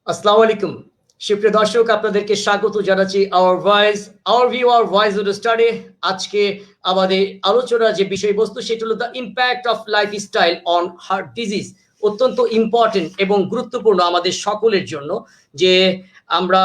আসসালামু আলাইকুম সুপ্রিয় দর্শক, আপনাদেরকে স্বাগত জানাচ্ছি আওয়ার ভয়েস স্টাডি। আজকে আমাদের আলোচনা যে বিষয়বস্তু সেটা হলো the impact of lifestyle on heart disease. অত্যন্ত ইম্পর্টেন্ট এবং গুরুত্বপূর্ণ আমাদের সকলের জন্য যে আমরা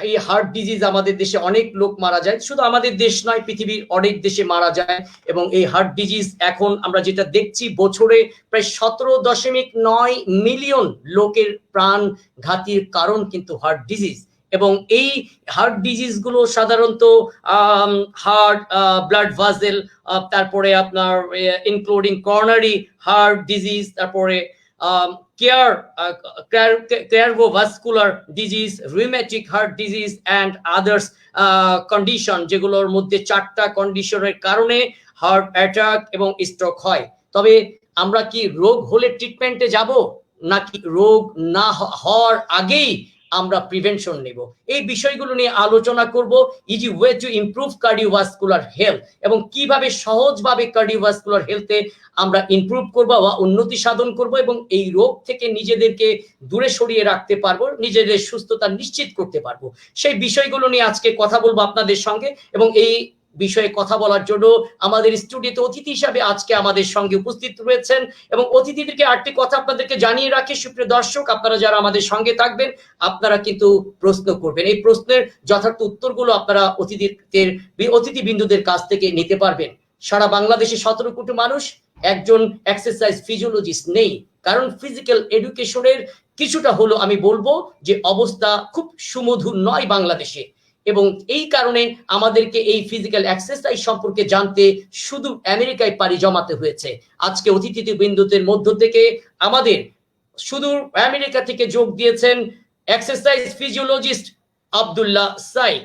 এই হার্ট ডিজিজ, আমাদের দেশে অনেক লোক মারা যায়, শুধু আমাদের দেশ নয় পৃথিবীর অনেক দেশে মারা যায়। এবং এই হার্ট ডিজিজ এখন আমরা যেটা দেখছি, বছরে প্রায় 17.9 মিলিয়ন লোকের প্রাণ ঘাতির কারণ কিন্তু হার্ট ডিজিজ। এবং এই হার্ট ডিজিজ গুলো সাধারণত হার্ট ব্লাড ভাসেল, তারপরে আপনার ইনক্লুডিং করোনারি হার্ট ডিজিজ, তারপরে cardiovascular disease, rheumatic heart disease and others condition, যেগুলোর মধ্যে 4টা কন্ডিশনের কারণে হার্ট অ্যাটাক এবং স্ট্রোক হয়। তবে আমরা কি রোগ হলে ট্রিটমেন্টে যাব, নাকি রোগ না হওয়ার আগেই আমরা প্রিভেনশন নেব? এই বিষয়গুলো নিয়ে আলোচনা করব। Easy way to improve cardiovascular health, এবং কিভাবে সহজভাবে কার্ডিওভাস্কুলার হেলথে আমরা ইমপ্রুভ করব বা উন্নতি সাধন করব, এবং এই রোগ থেকে নিজেদেরকে দূরে সরিয়ে রাখতে পারবো, নিজেদের সুস্থতা নিশ্চিত করতে পারবো। সেই বিষয়গুলো নিয়ে আজকে কথা বলবো আপনাদের সঙ্গে। এবং এই বিষয়ে কথা বলার জন্য আমাদের স্টুডিওতে অতিথি হিসাবে আজকে আমাদের সঙ্গে উপস্থিত রয়েছেন। এবং অতিথিদেরকে আরেকটি কথা আপনাদেরকে জানিয়ে রাখি, সুপ্রিয় দর্শক, আপনারা যারা আমাদের সঙ্গে থাকবেন আপনারা কিন্তু প্রশ্ন করবেন। এই প্রশ্নের যথার্থ উত্তরগুলো আপনারা অতিথিবৃন্দুদের কাছ থেকে নিতে পারবেন। সারা বাংলাদেশে 17 কোটি মানুষ, একজন এক্সারসাইজ ফিজিওলজিস্ট নেই। কারণ ফিজিক্যাল এডুকেশনের কিছুটা হলো আমি বলবো যে অবস্থা খুব সুমধুর নয় বাংলাদেশে। এবং এই কারণে আমাদেরকে এই ফিজিক্যাল এক্সারসাইজ সম্পর্কে জানতে শুধু আমেরিকায় পাড়ি জমাতে হয়েছে। আজকে অতিথিবৃন্দুদের মধ্য থেকে আমাদের শুধু আমেরিকা থেকে যোগ দিয়েছেন এক্সারসাইজ ফিজিওলজিস্ট আব্দুল্লাহ সাইদ।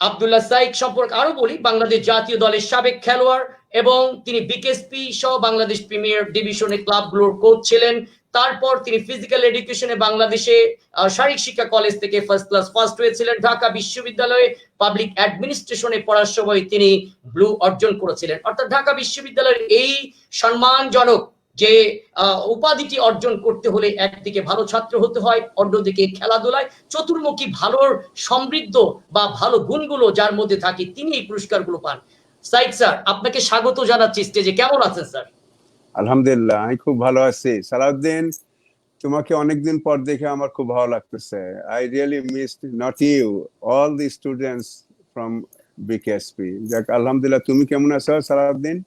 আব্দুল্লাহ সাইদ সম্পর্কে আরো বলি, বাংলাদেশ জাতীয় দলের সাবেক খেলোয়াড়, এবং তিনি বিকেএসপি সহ বাংলাদেশ প্রিমিয়ার ডিভিশনে ক্লাবগুলোর কোচ ছিলেন। তারপর তিনি ফিজিক্যাল এডুকেশনে বাংলাদেশে শারীরিক শিক্ষা কলেজ থেকে ফার্স্ট ক্লাস ফার্স্ট হয়েছিলেন। ঢাকা বিশ্ববিদ্যালয়ে পাবলিক অ্যাডমিনিস্ট্রেশনে পড়ার সময় তিনি ব্লু অর্জন করেছিলেন। অর্থাৎ ঢাকা বিশ্ববিদ্যালয়ের এই সম্মানজনক যে উপাধিটি অর্জন করতে হলে একদিকে ভালো ছাত্র হতে হয়, অন্যদিকে খেলাধুলায় চতুর্মুখী ভালোর সমৃদ্ধ বা ভালো গুণগুলো যার মধ্যে থাকে তিনি এই পুরস্কারগুলো পান। সাইদ স্যার, আপনাকে স্বাগত জানাচ্ছি স্টেজে। কেমন আছেন স্যার? আলহামদুলিল্লাহ, আমি খুব ভালো আছি। সালাউদ্দিন, তোমাকে অনেকদিন পর দেখে আমার খুব ভালো লাগতেছে। I really missed not you, all the students from BKSP. যাক, আলহামদুলিল্লাহ। তুমি কেমন আছো সালাউদ্দিন?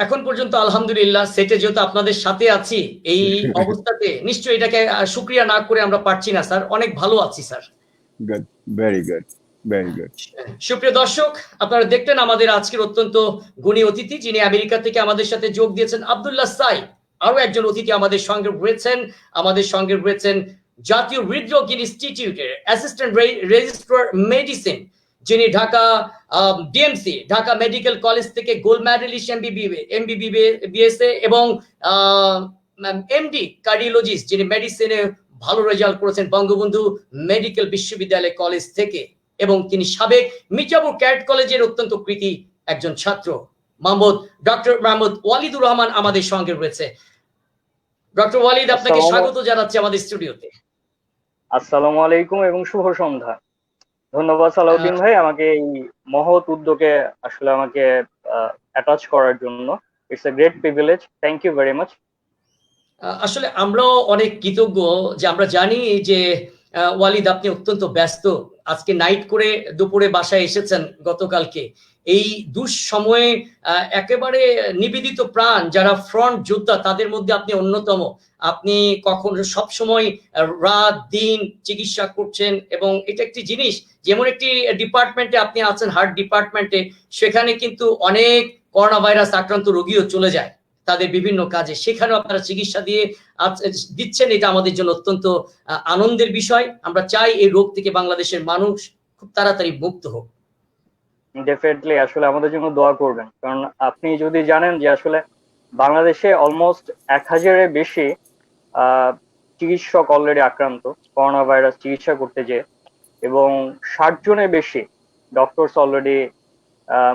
এখন পর্যন্ত আলহামদুলিল্লাহ, সেটে যেহেতু আপনাদের সাথে আছি এই অবস্থাতে নিশ্চয়ই এটাকে শুকরিয়া না করে আমরা পারছি না স্যার। অনেক ভালো আছি sir. Good, very good, very good. সুপ্রিয় দর্শক, আপনারা দেখলেন আমাদের আজকের অত্যন্ত গুণী অতিথি, যিনি আমেরিকা থেকে আমাদের সাথে যোগ দিয়েছেন, আব্দুল্লাহ সাইদ। আরো একজন অতিথি আমাদের সঙ্গে রয়েছেন জাতীয় হৃদরোগ ইনস্টিটিউটের অ্যাসিস্ট্যান্ট রেজিস্ট্রার মেডিসিন, যিনি Dhaka DMC Dhaka medical college থেকে গোল্ড মেডেলিস্ট এমবিবিএস এবং এমডি কার্ডিওলজিস্ট, যিনি মেডিসিনে ভালো রেজাল্ট করেছেন বঙ্গবন্ধু মেডিকেল বিশ্ববিদ্যালয় কলেজ থেকে। এবং তিনি সাবেক মির্জাপুর ক্যাডেট কলেজের অত্যন্ত কৃতি একজন ছাত্র। ডক্টর মোহাম্মদ ওয়ালিদুর রহমান আমাদের সঙ্গে রয়েছে। ডক্টর ওয়ালিদ, আপনাকে স্বাগত জানাচ্ছি আমাদের স্টুডিওতে। আসসালামু আলাইকুম এবং শুভ সন্ধ্যা। ধন্যবাদ সালাউদ্দিন ভাই আমাকে এই মহৎ উদ্যোগে আসলে আমাকে অ্যাটাচ করার জন্য। It's a great privilege, thank you very much. আসলে আমরাও অনেক কৃতজ্ঞ যে আমরা জানি যে ওয়ালিদ আপনি অত্যন্ত ব্যস্ত। আজকে নাইট করে দুপুরে বাসায় এসেছেন গতকালকে। এই দুঃসময়ে একেবারে নিবেদিত প্রাণ যারা ফ্রন্ট যোদ্ধা তাদের মধ্যে আপনি অন্যতম। আপনি কখনো সবসময় রাত দিন চিকিৎসা করছেন, এবং এটা একটি জিনিস, যেমন একটি ডিপার্টমেন্টে আপনি আছেন হার্ট ডিপার্টমেন্টে, সেখানে কিন্তু অনেক করোনা ভাইরাস আক্রান্ত রোগীও চলে যায় তাদের বিভিন্ন কাজে, সেখানেও আপনারা চিকিৎসা দিচ্ছেন। এটা আমাদের জন্য অত্যন্ত আনন্দের বিষয়। আমরা চাই এই রোগ থেকে বাংলাদেশের মানুষ খুব তাড়াতাড়ি মুক্ত হোক। ডেফিনেটলি আসলে আমাদের জন্য দোয়া করবেন, কারণ আপনি যদি জানেন যে আসলে বাংলাদেশে অলমোস্ট 1000-এর বেশি চিকিৎসক অলরেডি আক্রান্ত করোনা ভাইরাস চিকিৎসা করতে যেয়ে, এবং 60 জনের বেশি ডক্টরস অলরেডি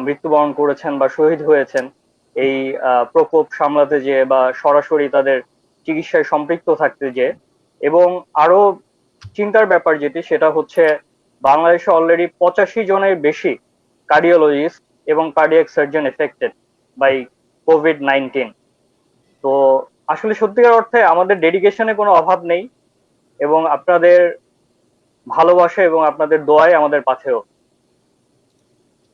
মৃত্যুবরণ করেছেন বা শহীদ হয়েছেন। এই প্রকোপ সামলাতে যে বা সরাসরি তাদের চিকিৎসায় সম্পৃক্ত থাকতে যে। এবং আরো চিন্তার ব্যাপার যেটি, সেটা হচ্ছে বাংলাদেশে অলরেডি 85 জনের বেশি কার্ডিওলজিস্ট এবং cardiac surgeon affected by covid. তো আসলে সত্যিকার অর্থে আমাদের ডেডিকেশনে কোনো অভাব নেই, এবং আপনাদের ভালোবাসা এবং আপনাদের দোয়ায় আমাদের পাথেও।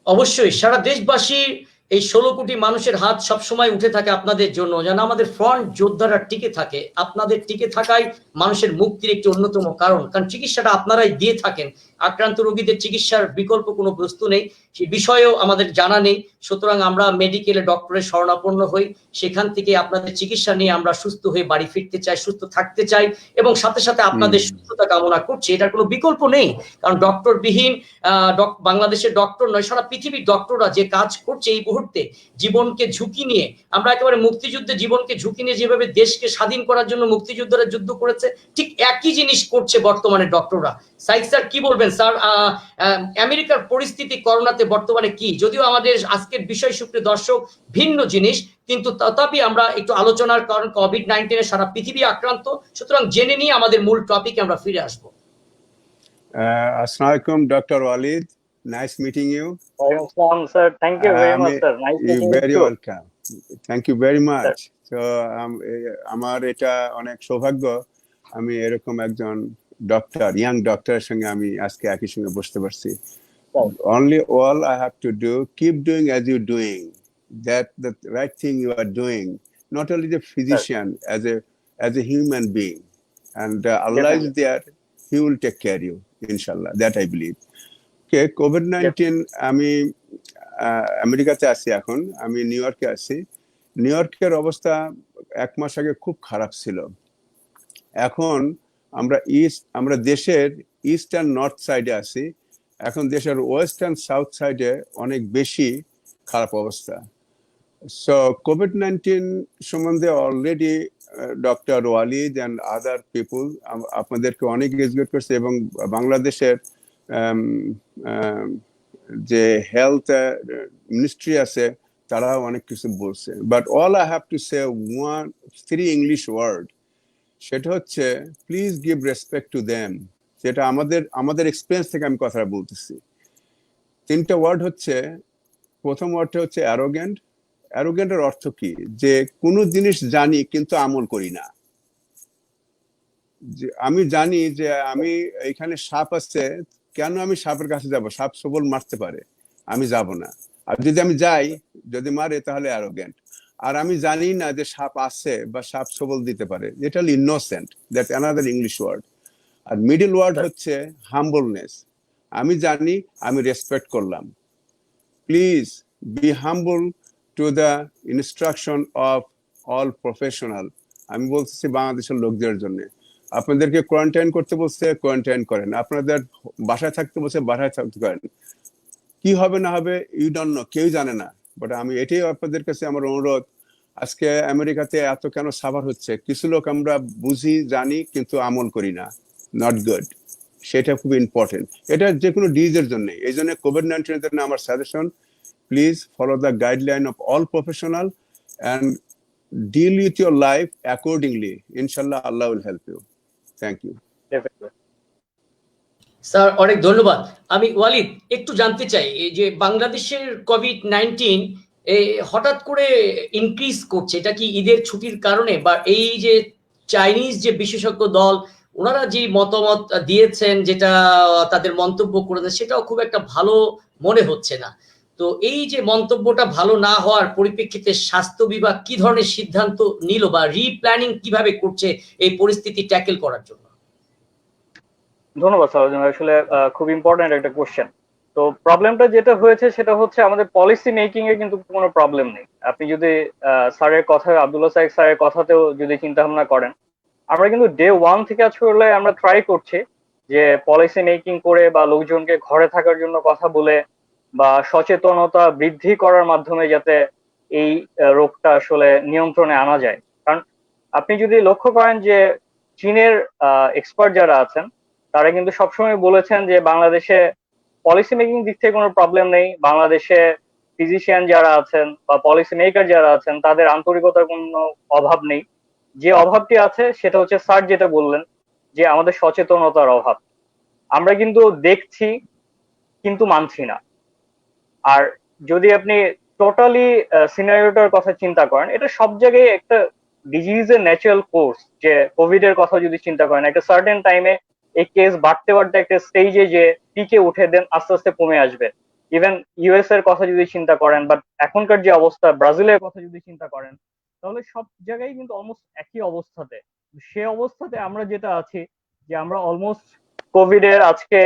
অবশ্যই সারা দেশবাসীর এই 16 কোটি মানুষের হাত সবসময় উঠে থাকে আপনাদের জন্য, যেন আমাদের ফ্রন্ট যোদ্ধারা টিকে থাকে। আপনাদের টিকে থাকাই মানুষের মুক্তির একটি অন্যতম কারণ চিকিৎসাটা আপনারাই দিয়ে থাকেন। আক্রান্ত রোগীদের চিকিৎসার বিকল্প কোনো বস্তু নেই, সেই বিষয়েও আমাদের জানা নেই। সুতরাং আমরা মেডিকেলে ডক্টরের শরণাপন্ন হই, সেখান থেকে আপনাদের চিকিৎসা নিয়ে আমরা সুস্থ হয়ে বাড়ি ফিরতে চাই, সুস্থ থাকতে চাই, এবং সাথে সাথে আপনাদের সুস্থতা কামনা করছি। এটার কোনো বিকল্প নেই, কারণ ডক্টর বিহীন বাংলাদেশের ডক্টর নয়, সারা পৃথিবীর ডক্টররা যে কাজ করছে এই মুহূর্তে জীবনকে ঝুঁকি নিয়ে। আমরা একেবারে মুক্তিযুদ্ধে জীবনকে ঝুঁকি নিয়ে যেভাবে দেশকে স্বাধীন করার জন্য মুক্তিযোদ্ধারা যুদ্ধ করেছে, ঠিক একই জিনিস করছে বর্তমানে ডক্টররা। সাইদ স্যার কি বলবেন স্যার? আমেরিকার পরিস্থিতি করোনাতে বর্তমানে কি? যদিও আমাদের আজকের বিষয় সুপ্রিয় দর্শক ভিন্ন জিনিস, কিন্তু তথাপি আমরা একটু আলোচনার কারণ কোভিড-19 সারা পৃথিবী আক্রান্ত। সুতরাং জেনে নিয়ে আমাদের মূল টপিকে আমরা ফিরে আসবো। Assalamu alaikum, Dr. Walid. Nice meeting you. Sir, thank you very much, sir. Nice meeting you very too. welcome. Thank you very much. So আমার এটা অনেক সৌভাগ্য, আমি এরকম একজন ডক্টর, ইয়াং ডক্টরের সঙ্গে আমি আজকে একই সঙ্গে বসতে পারছি। Only all I have to do, keep doing as you're doing. That the right thing you are doing. Not only the physician, as a human being, and Allah is there. He will take care of you, inshallah. That I believe. Okay, COVID-19, আমি আমেরিকাতে আছি এখন, আমি new ইয়র্কে আছি। New ইয়র্কের অবস্থা 1 মাস আগে খুব খারাপ ছিল। এখন আমরা দেশের ইস্ট অ্যান্ড নর্থ সাইডে আছি, এখন দেশের ওয়েস্ট অ্যান্ড সাউথ সাইডে অনেক বেশি খারাপ অবস্থা। সো কোভিড-19 সম্বন্ধে already doctor Walid and other people আপনাদেরকে অনেক এডুকেট করছে, এবং বাংলাদেশের যে হেলথ মিনিস্ট্রি আছে তারাও অনেক কিছু বলছে। But all I have to say 3 English word, সেটা হচ্ছে please give respect to them. যেটা আমাদের এক্সপিরিয়েন্স থেকে আমি কথা বলতেছি। 3টা ওয়ার্ড হচ্ছে, প্রথম ওয়ার্ডটা হচ্ছে অ্যারোগেন্ট। অ্যারোগেন্টের অর্থ কি? যে কোনো জিনিস জানি কিন্তু আমল করি না। যে আমি জানি যে আমি এখানে সাপ আছে, কেন আমি সাপের কাছে যাব? সাপ সবল মারতে পারে, আমি যাব না। আর যদি আমি যাই, যদি মারে, তাহলে অ্যারোগেন্ট। আর আমি জানি না যে সাপ আছে বা সাপ সবল দিতে পারে, এটা হলো innocent. That's another English word. আর মিডল ওয়ার্ড হচ্ছে হাম্বলনেস। আমি জানি, আমি রেসপেক্ট করলাম। Please be humble to the instruction of all professional. আমি বলতেছি বাংলাদেশের লোকদের জন্য, আপনাদেরকে কোয়ারেন্টাইন করতে বলছে, কোয়ারেন্টাইন করেন। আপনাদের বাসায় থাকতে বলছে, বাসায় থাকতে করেন। কি হবে না হবে ইউ ডোন্ট নো, কেউ জানে না। বাট আমি এটাই আপনাদের কাছে আমার অনুরোধ, আজকে আমেরিকাতে এত কেন সাফার হচ্ছে? কিছু লোক আমরা বুঝি জানি কিন্তু আমল করি না, নট গুড। সেটা খুব ইম্পর্টেন্ট, এটা যে কোনো ডিজিজের জন্য। এই জন্য কোভিড-19 এর জন্য আমার suggestion, please follow the guideline of all professional and deal with your life accordingly. Inshallah, Allah will help you. Thank you. Sir অনেক ধন্যবাদ। আমি ওয়ালিদ একটু জানতে চাই, এই যে বাংলাদেশের কোভিড-19 হঠাৎ করে ইনক্রিজ করছে, এটা কি ঈদের ছুটির কারণে, বা এই যে চাইনিজ যে বিশেষজ্ঞ দল ওনারা যে মতামত দিয়েছেন, যেটা তাদের মন্তব্য করেছেন, সেটাও খুব একটা ভালো মনে হচ্ছে না। তো এই যে মন্তব্যটা ভালো না হওয়ার পরিপ্রেক্ষিতে স্বাস্থ্য বিভাগ কি ধরনের সিদ্ধান্ত নিল, বা রিপ্ল্যানিং কিভাবে করছে এই পরিস্থিতি ট্যাকেল করার জন্য? ধন্যবাদ স্যার, আসলে খুব ইম্পর্টেন্ট একটা কোশ্চেন। তো প্রবলেমটা যেটা হয়েছে সেটা হচ্ছে আমাদের পলিসি মেকিং এ কিন্তু কোনো প্রবলেম নেই। আপনি যদি স্যারের কথা, আব্দুল্লাহ সাহেব স্যারের কথাতেও যদি চিন্তা ভাবনা করেন, আমরা কিন্তু ডে 1 থেকে আসলে আমরা ট্রাই করছি যে পলিসি মেকিং করে বা লোকজনকে ঘরে থাকার জন্য কথা বলে বা সচেতনতা বৃদ্ধি করার মাধ্যমে যাতে এই রোগটা আসলে নিয়ন্ত্রণে আনা যায়। কারণ আপনি যদি লক্ষ্য করেন যে চীনের এক্সপার্ট যারা আছেন তারা কিন্তু সবসময় বলেছেন যে বাংলাদেশে পলিসি মেকিং দিক থেকে কোনো প্রবলেম নেই, বাংলাদেশে ফিজিশিয়ান যারা আছেন বা পলিসি মেকার যারা আছেন তাদের আন্তরিকতার কোনো অভাব নেই। যে অভাবটি আছে সেটা হচ্ছে স্যার যেটা বললেন যে আমাদের সচেতনতার অভাব। আমরা কিন্তু দেখছি কিন্তু মানছি না। আর যদি আপনি টোটালি সিনারিওটার কথা চিন্তা করেন, এটা সব জায়গায় একটা ডিজিজের ন্যাচারাল কোর্স। যে কোভিড এর কথা যদি চিন্তা করেন, একটা সার্টেন টাইমে এই কেস বাড়তে বাড়তে একটা স্টেজে যে পিকে উঠে দেন আস্তে আস্তে কমে আসবে। ইভেন ইউএস এর কথা যদি চিন্তা করেন, বাট এখনকার যে অবস্থা ব্রাজিলের কথা যদি চিন্তা করেন, তাহলে সব জায়গায় কিন্তু অলমোস্ট একই অবস্থাতে। সে অবস্থাতে আমরা যেটা আছি যে আমরা অলমোস্ট কোভিড এর আজকে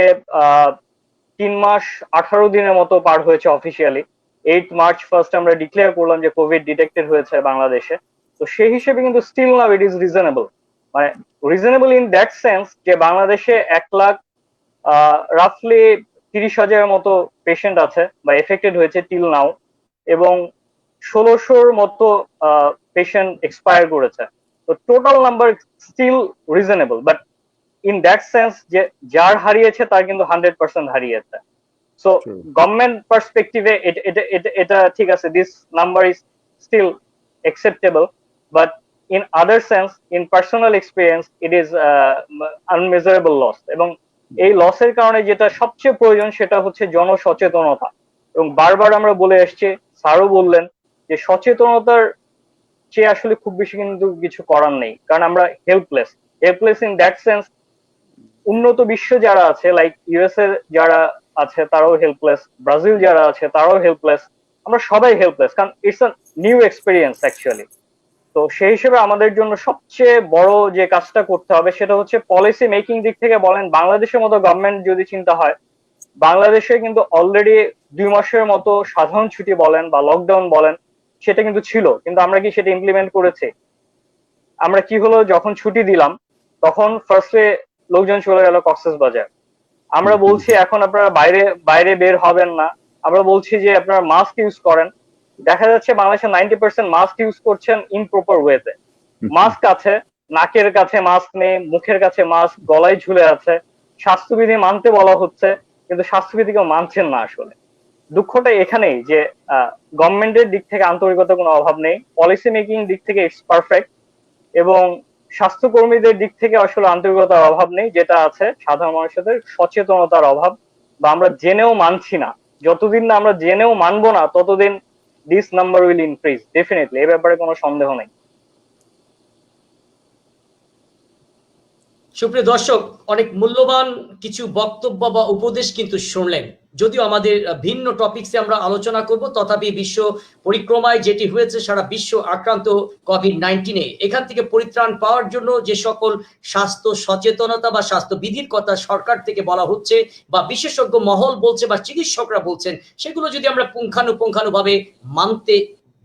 3 মাস 18 দিনের মতো পার হয়েছে অফিসিয়ালি। 8 মার্চ ফার্স্ট আমরা ডিক্লেয়ার করলাম যে কোভিড ডিটেক্টেড হয়েছে বাংলাদেশে। তো সেই হিসেবে কিন্তু still now it is reasonable, মানে রিজনেবল ইন দ্যাট সেন্স যে বাংলাদেশে 1 লাখ রাফলি 30,000-এর মতো পেশেন্ট আছে বা এফেক্টেড হয়েছে টিল নাও, এবং 1600-র মতো পেশেন্ট এক্সপায়ার করেছে। তো total number still reasonable, but in that sense যে যার হারিয়েছে তার কিন্তু 100% হারিয়েছে। So True. গভর্নমেন্ট পার্সপেক্টিভে এটা ঠিক আছে, this number is still acceptable, but in other sense, in personal experience, it is unmeasurable loss. এবং এই লসের কারণে যেটা সবচেয়ে প্রয়োজন সেটা হচ্ছে জনসচেতনতা। এবং বারবার আমরা বলে এসছি, স্যারও বললেন যে সচেতনতার চেয়ে আসলে খুব বেশি কিন্তু কিছু করার নেই, কারণ আমরা হেল্পলেস ইন দ্যাট সেন্স। উন্নত বিশ্ব যারা আছে লাইক ইউএস এর যারা আছে তারাও হেল্পলেস, ব্রাজিল যারা আছে তারাও হেল্পলেস, আমরা সবাই হেল্পলেস, কারণ it's a new experience actually. তো সেই হিসেবে আমাদের জন্য সবচেয়ে বড় যে কাজটা করতে হবে সেটা হচ্ছে পলিসি মেকিং দিক থেকে বলেন, বাংলাদেশের মতো গভর্নমেন্ট যদি চিন্তা হয়, বাংলাদেশে কিন্তু অলরেডি 2 মাসের মতো সাধারণ ছুটি বলেন বা লকডাউন বলেন সেটা কিন্তু ছিল, কিন্তু আমরা কি সেটা ইমপ্লিমেন্ট করেছি? আমরা কি হলো, যখন ছুটি দিলাম তখন ফার্স্টে লোকজন চলে গেল কক্সবাজার। আমরা বলছি এখন আপনারা বাইরে বাইরে বের হবেন না, আমরা বলছি যে আপনারা মাস্ক ইউজ করেন। দেখা যাচ্ছে বাংলাদেশে 90% মাস্ক ইউজ করছেন ইমপ্রপার ওয়েতে। মাস্ক আছে, নাকের কাছে মাস্ক নেই, মুখের কাছে মাস্ক গলায় ঝুলে আছে, স্বাস্থ্যবিধি মানতে বলা হচ্ছে কিন্তু স্বাস্থ্যবিধি কেউ মানছেন না। আসলে দুঃখটা এখানেই যে গভর্নমেন্টের দিক থেকে আন্তরিকতার কোনো অভাব নেই, পলিসি মেকিং দিক থেকে ইটস পারফেক্ট, এবং স্বাস্থ্যকর্মীদের দিক থেকে আসলে আন্তরিকতার অভাব নেই। যেটা আছে সাধারণ মানুষদের সচেতনতার অভাব, বা আমরা জেনেও মানছি না। যতদিন না আমরা জেনেও মানবো না ততদিন this number will increase definitely, এ ব্যাপারে কোনো সন্দেহ নেই। সুপ্রিয় দর্শক, অনেক মূল্যবান কিছু বক্তব্য বা উপদেশ কিন্তু শুনলেন। যদিও আমাদের ভিন্ন টপিকসে আমরা আলোচনা করব, তথাপি বিশ্ব পরিক্রমায় যেটি হয়েছে সারা বিশ্ব আক্রান্ত কোভিড-19, এখান থেকে পরিত্রাণ পাওয়ার জন্য যে সকল স্বাস্থ্য সচেতনতা বা স্বাস্থ্যবিধির কথা সরকার থেকে বলা হচ্ছে বা বিশেষজ্ঞ মহল বলছে বা চিকিৎসকরা বলছেন, সেগুলো যদি আমরা পুঙ্খানুপুঙ্খানুভাবে মানতে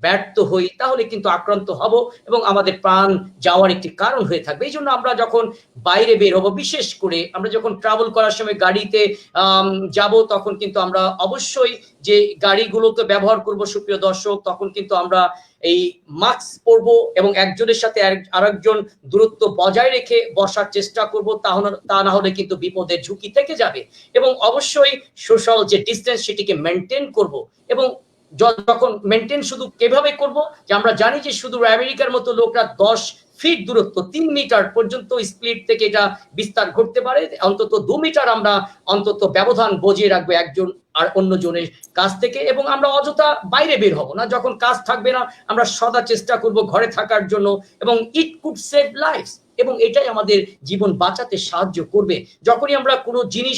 ব্যর্থ হই তাহলে কিন্তু আক্রান্ত হব এবং আমাদের প্রাণ যাওয়ার একটি কারণ হয়ে থাকবে। এই জন্য আমরা যখন বাইরে বের হবো, বিশেষ করে আমরা যখন ট্রাভেল করার সময় গাড়িতে যাব, তখন কিন্তু আমরা অবশ্যই যে গাড়িগুলোকে ব্যবহার করব সুপ্রিয় দর্শক, তখন কিন্তু আমরা এই মাস্ক পরবো এবং একজনের সাথে আরেকজন দূরত্ব বজায় রেখে বসার চেষ্টা করব, তা না হলে কিন্তু বিপদের ঝুঁকি থেকে যাবে। এবং অবশ্যই সোশ্যাল যে ডিস্টেন্স সেটিকে মেনটেন করব। এবং যখন মেনটেন শুধু কিভাবে করব, যে আমরা জানি যে শুধু আমেরিকার মতো লোকরা 10 ফিট দূরত্ব 3 মিটার পর্যন্ত স্প্লিট থেকে এটা বিস্তার ঘটতে পারে, অন্তত 2 মিটার আমরা অন্তত ব্যবধান বজিয়ে রাখবো একজন আর অন্য জনের কাছ থেকে। এবং আমরা অযথা বাইরে বের হব না, যখন কাজ থাকবে না আমরা সদা চেষ্টা করব ঘরে থাকার জন্য, এবং ইট কুড সেভ লাইফস, এবং এটাই আমাদের জীবন বাঁচাতে সাহায্য করবে। যখনই আমরা কোনো জিনিস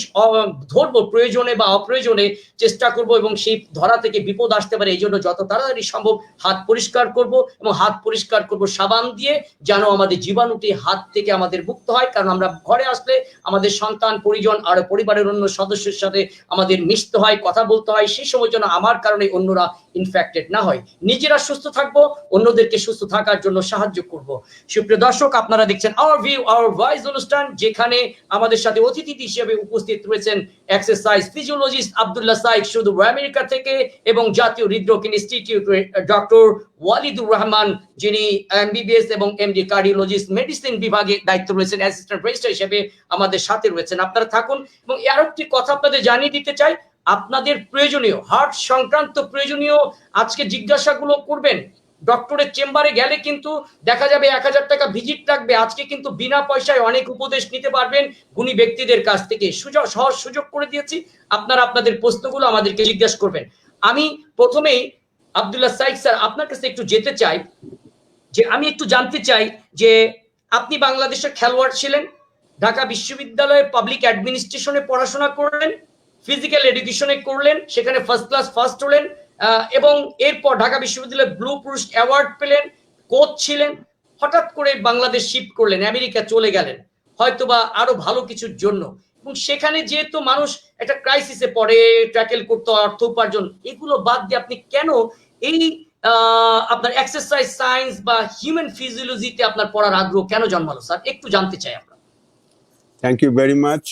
ধরবো প্রয়োজনে বা অপ্রয়োজনে, চেষ্টা করব এবং সেই ধরা থেকে বিপদ আসতে পারে, এই জন্য যত তাড়াতাড়ি সম্ভব হাত পরিষ্কার করব, এবং হাত পরিষ্কার করব সাবান দিয়ে, যেন আমাদের জীবাণুটি হাত থেকে আমাদের মুক্ত হয়। কারণ আমরা ঘরে আসলে আমাদের সন্তান, পরিজন আর পরিবারের অন্য সদস্যের সাথে আমাদের মিশতে হয়, কথা বলতে হয়, সেই সময় যেন আমার কারণে অন্যরা ইনফেক্টেড না হয়। নিজেরা সুস্থ থাকবো, অন্যদেরকে সুস্থ থাকার জন্য সাহায্য করব। সুপ্রিয় দর্শক, আপনারা দেখছেন আওয়ার ভিউ আওয়ার ভয়েস অনুষ্ঠান, যেখানে আমাদের সাথে অতিথি হিসেবে উপস্থিত রয়েছেন এক্সারসাইজ ফিজিওলজিস্ট আব্দুল্লাহ সাইদ শুধু আমেরিকা থেকে, এবং জাতীয় হৃদরোগ ইনস্টিটিউটের ডক্টর ওয়ালিদুর রহমান, যিনি এমবিবিএস এবং এমডি কার্ডিওলজিস্ট মেডিসিন বিভাগে দায়িত্ব রয়েছেন, অ্যাসিস্ট্যান্ট রেজিস্ট্রার হিসেবে আমাদের সাথে রয়েছেন। আপনারা থাকুন। এবং আরো একটি কথা আপনাদের জানিয়ে দিতে চাই, আপনাদের প্রয়োজনীয় হার্ট সংক্রান্ত প্রয়োজনীয় আজকে জিজ্ঞাসাগুলো করবেন। ডক্টরের চেম্বারে গেলে কিন্তু দেখা যাবে 1000 টাকা ভিজিট লাগবে, আজকে কিন্তু বিনা পয়সায় অনেক উপদেশ নিতে পারবেন গুণী ব্যক্তিদের কাছ থেকে। সহজ সুযোগ করে দিয়েছি, আপনারা আপনাদের প্রশ্নগুলো আমাদেরকে জিজ্ঞাসা করবেন। আমি প্রথমেই আব্দুল্লাহ সাইদ স্যার আপনার কাছে একটু যেতে চাই, যে আমি একটু জানতে চাই যে আপনি বাংলাদেশের খেলোয়াড় ছিলেন, ঢাকা বিশ্ববিদ্যালয়ে পাবলিক অ্যাডমিনিস্ট্রেশনে পড়াশোনা করলেন, ফিজিক্যাল এডুকেশনে করলেন, সেখানে ফার্স্ট ক্লাস ফার্স্ট হলেন, এবং এরপর ঢাকা বিশ্ববিদ্যালয়ে ব্লু পুরুষ অ্যাওয়ার্ড পেলেন, কোচ ছিলেন, হঠাৎ করে বাংলাদেশ শিফট করলেন, আমেরিকা চলে গেলেন হয়তোবা আরো ভালো কিছুর জন্য, এবং সেখানে যেহেতু মানুষ একটা ক্রাইসিসে পড়ে, ট্যাকেল করতে অর্থ উপার্জন, এগুলো বাদ দিয়ে আপনি কেন এই আপনার এক্সারসাইজ সায়েন্স বা হিউম্যান ফিজিওলজিতে আপনার পড়ার আগ্রহ কেন জন্মালো স্যার, একটু জানতে চাই আমরা। Thank you very much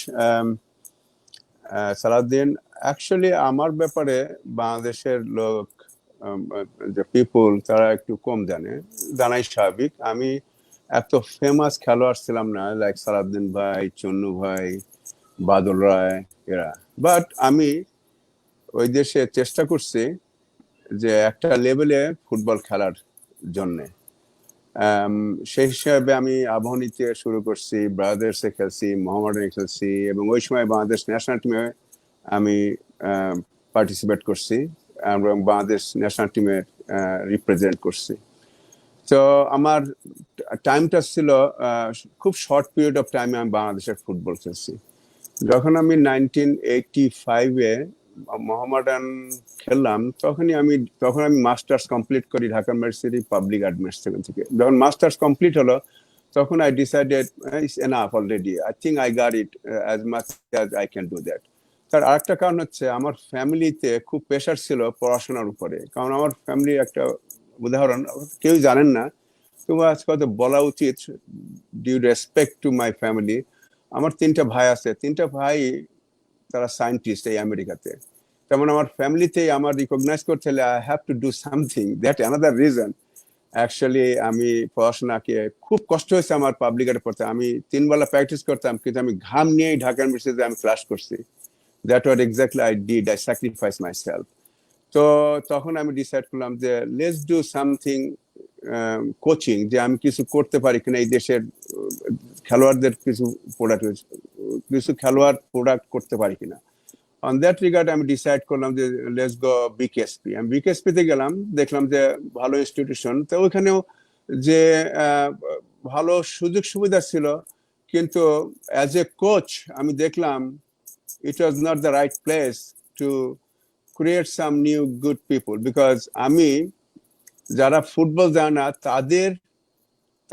Salauddin. Actually আমার ব্যাপারে বাংলাদেশের লোক, যে পিপল, তারা একটু কম জানাই স্বাভাবিক। আমি এত ফেমাস খেলোয়াড় ছিলাম না, লাইক সালাউদ্দিন ভাই, চন্নু ভাই, বাদল রায় এরা। বাট আমি ওই দেশে চেষ্টা করছি যে একটা লেভেলে ফুটবল খেলার জন্যে। সেই হিসাবে আমি আবাহনীতে শুরু করছি, ব্রাদার্সে খেলছি, মোহামেডানে খেলছি, এবং ওই সময় বাংলাদেশ ন্যাশনাল টিমে আমি পার্টিসিপেট করছি এবং বাংলাদেশ ন্যাশনাল টিমে রিপ্রেজেন্ট করছি। তো আমার টাইমটা ছিল খুব শর্ট পিরিয়ড অফ টাইমে আমি বাংলাদেশের ফুটবল খেলছি। যখন আমি 1985-এ মোহামেডান খেললাম, তখন আমি মাস্টার্স কমপ্লিট করি ঢাকা ইউনিভার্সিটি পাবলিক অ্যাডমিনিস্ট্রেশন থেকে। যখন মাস্টার্স কমপ্লিট হলো, তখন I decided it's enough already, I think I got it as much as I can do that. তার আরেকটা কারণ হচ্ছে আমার ফ্যামিলিতে খুব প্রেশার ছিল পড়াশোনার উপরে। কারণ আমার ফ্যামিলির একটা উদাহরণ কেউ জানেন না, তবু আজকে হয়তো বলা উচিত, due respect to my family. আমার 3টা ভাই আছে, 3টা ভাই তারা সায়েন্টিস্ট এই আমেরিকাতে। তেমন আমার ফ্যামিলিতেই আমার রিকগনাইজ করতে হলে I have to do something, that another reason. Actually আমি পড়াশোনাকে খুব কষ্ট হয়েছে আমার পাবলিকের পড়তে। আমি 3 বেলা প্র্যাকটিস করতাম, কিন্তু আমি ঘাম নিয়েই ঢাকা ইউনিভার্সিটিতে আমি ক্লাস করছি। That watt exactly I did, I sacrifice my self. তো তখন আমি ডিসাইড করলাম যে লেটস ডু সামথিং কোচিং, যে আমি কিছু করতে পারি কিনা এই দেশের খেলোয়াড়দের কিছু খেলোয়াড় প্রোডাক্ট করতে পারি কিনা। অন দ্যাট রিগার্ড আমি ডিসাইড করলাম যে লেটস গো বিকেএসপি। আমি বিকেএসপিতে গেলাম, দেখলাম যে ভালো ইনস্টিটিউশন, তো ওইখানেও যে ভালো সুযোগ সুবিধা ছিল, কিন্তু অ্যাজ এ কোচ আমি দেখলাম it was not the right place to create some new good people, because আমি যারা ফুটবল জানে না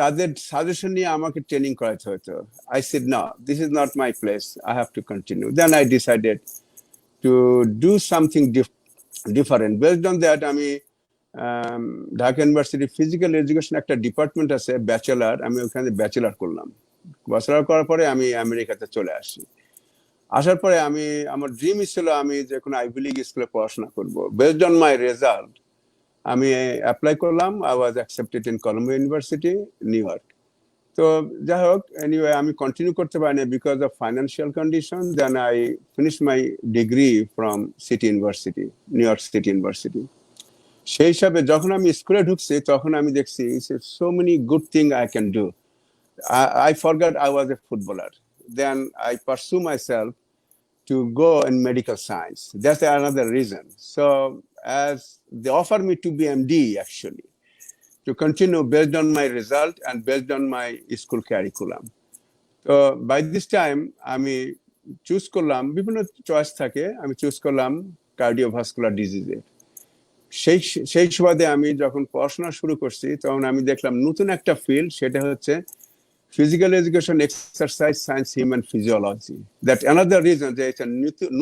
তাদের সাজেশন নিয়ে আমাকে ট্রেনিং করাতে হতো। I said no, this is not my place, I have to continue. Then I decided to do something different. Based on that, আমি ঢাকা ইউনিভার্সিটি ফিজিক্যাল এডুকেশন একটা ডিপার্টমেন্ট আছে ব্যাচেলার, আমি ওখানে ব্যাচেলার করলাম। ব্যাচেলার করার পরে আমি আমেরিকাতে চলে আসি। আসার পরে আমার ড্রিম ছিল আমি যে কোনো আইভি লিগ স্কুলে পড়াশোনা করব। বেসড অন মাই রেজাল্ট আমি অ্যাপ্লাই করলাম। I was accepted in Columbia University, New York. তো যাই হোক, এনিওয়ে আমি কন্টিনিউ করতে পারিনি because of financial condition. Then I finish my degree from City University, New York City University. সেই হিসাবে যখন আমি স্কুলে ঢুকছি, তখন আমি দেখছি so many good thing I can do. I forgot I was a footballer. Then I pursue myself to go in medical science. That's another reason. So as they offer me to be MD, actually, to continue based on my result and based on my school curriculum. So by this time, আমি choose করলাম, বিভিন্ন choice থাকে, আমি choose করলাম cardiovascular ডিজিজে। সেই সুবাদে আমি যখন পড়াশোনা শুরু করছি, তখন আমি দেখলাম নতুন একটা ফিল্ড, সেটা হচ্ছে physical education, exercise science, human physiology. That another reason that it's a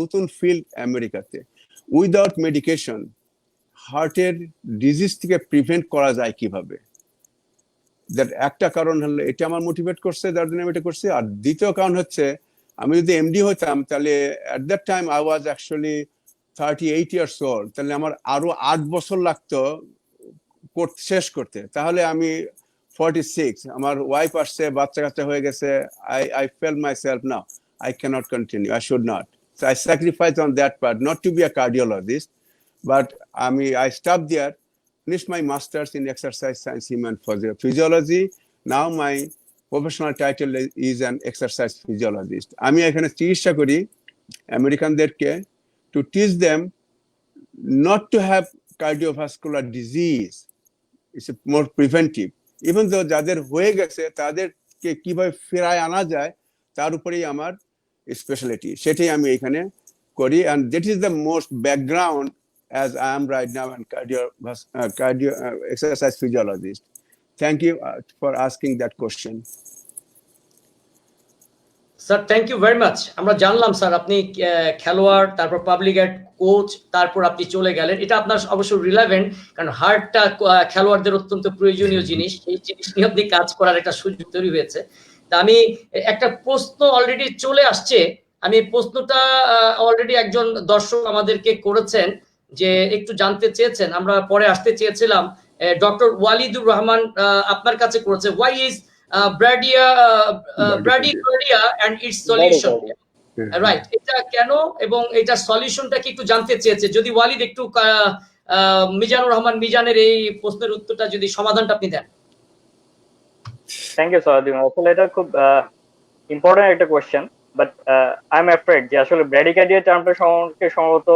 নতুন field আমেরিকাতে। উইদাউট মেডিকেশন হার্টের ডিজিজ থেকে প্রিভেন্ট করা যায় কিভাবে, দ্যাট একটা কারণ হলো, এটা আমার মোটিভেট করছে, যার জন্য আমি এটা করছি। আর দ্বিতীয় কারণ হচ্ছে, আমি যদি এমডি হতাম, তাহলে at that time I was actually 38 years old, তাহলে আমার আরো 8 বছর লাগতো শেষ করতে। তাহলে আমি 46, আমার ওয়াইফ আসছে, বাচ্চা কাচ্চা হয়ে গেছে। I felt myself, no, I cannot continue, I should not. So I sacrificed on that part, not to be a cardiologist, but I stopped there, finished my master's in exercise science, human physiology. Now my professional title is an exercise physiologist. আমি এখানে চিকিৎসা করি আমেরিকানদেরকে to teach them not to have cardiovascular disease. It's more preventive. Even though যাদের হয়ে গেছে তাদেরকে কিভাবে ফেরায় আনা যায় তার উপরেই আমার স্পেশালিটি, সেটাই আমি এখানে করি, and that is the most background as I am right now a cardio exercise physiologist. Thank you for asking that question. Sir thank you very much. আমরা জানলাম স্যার আপনি খেলোয়াড়, তারপর পাবলিক হেড কোচ, তারপর আপনি চলে গেলেন। এটা আপনার অবশ্য রিলেভেন্ট, কারণ হার্টটা খেলোয়াড়দের অত্যন্ত প্রয়োজনীয় জিনিস। এই জিনিস নিয়ে আপনি কাজ করার একটা সুযোগ তৈরি হয়েছে। তা আমি একটা প্রশ্ন অলরেডি চলে আসছে, আমি প্রশ্নটা অলরেডি একজন দর্শক আমাদেরকে করেছেন যে একটু জানতে চেয়েছেন, আমরা পরে আসতে চেয়েছিলাম। ডক্টর ওয়ালিদুর রহমান আপনার কাছে করেছে, why is bradycardia and its solution, right? এটা কেন এবং এটা সলিউশনটা কি একটু জানতে চেয়েছে। যদি ওয়ালিদ একটু মিজানুর রহমান মিজানের এই প্রশ্নের উত্তরটা যদি সমাধানটা আপনি দেন। Thank you Salauddin. আসলে এটা খুব ইম্পর্টেন্ট একটা question, but I am afraid যে আসলে ব্র্যাডিকার্ডিয়া টার্মটা সম্পর্কে সম্ভবত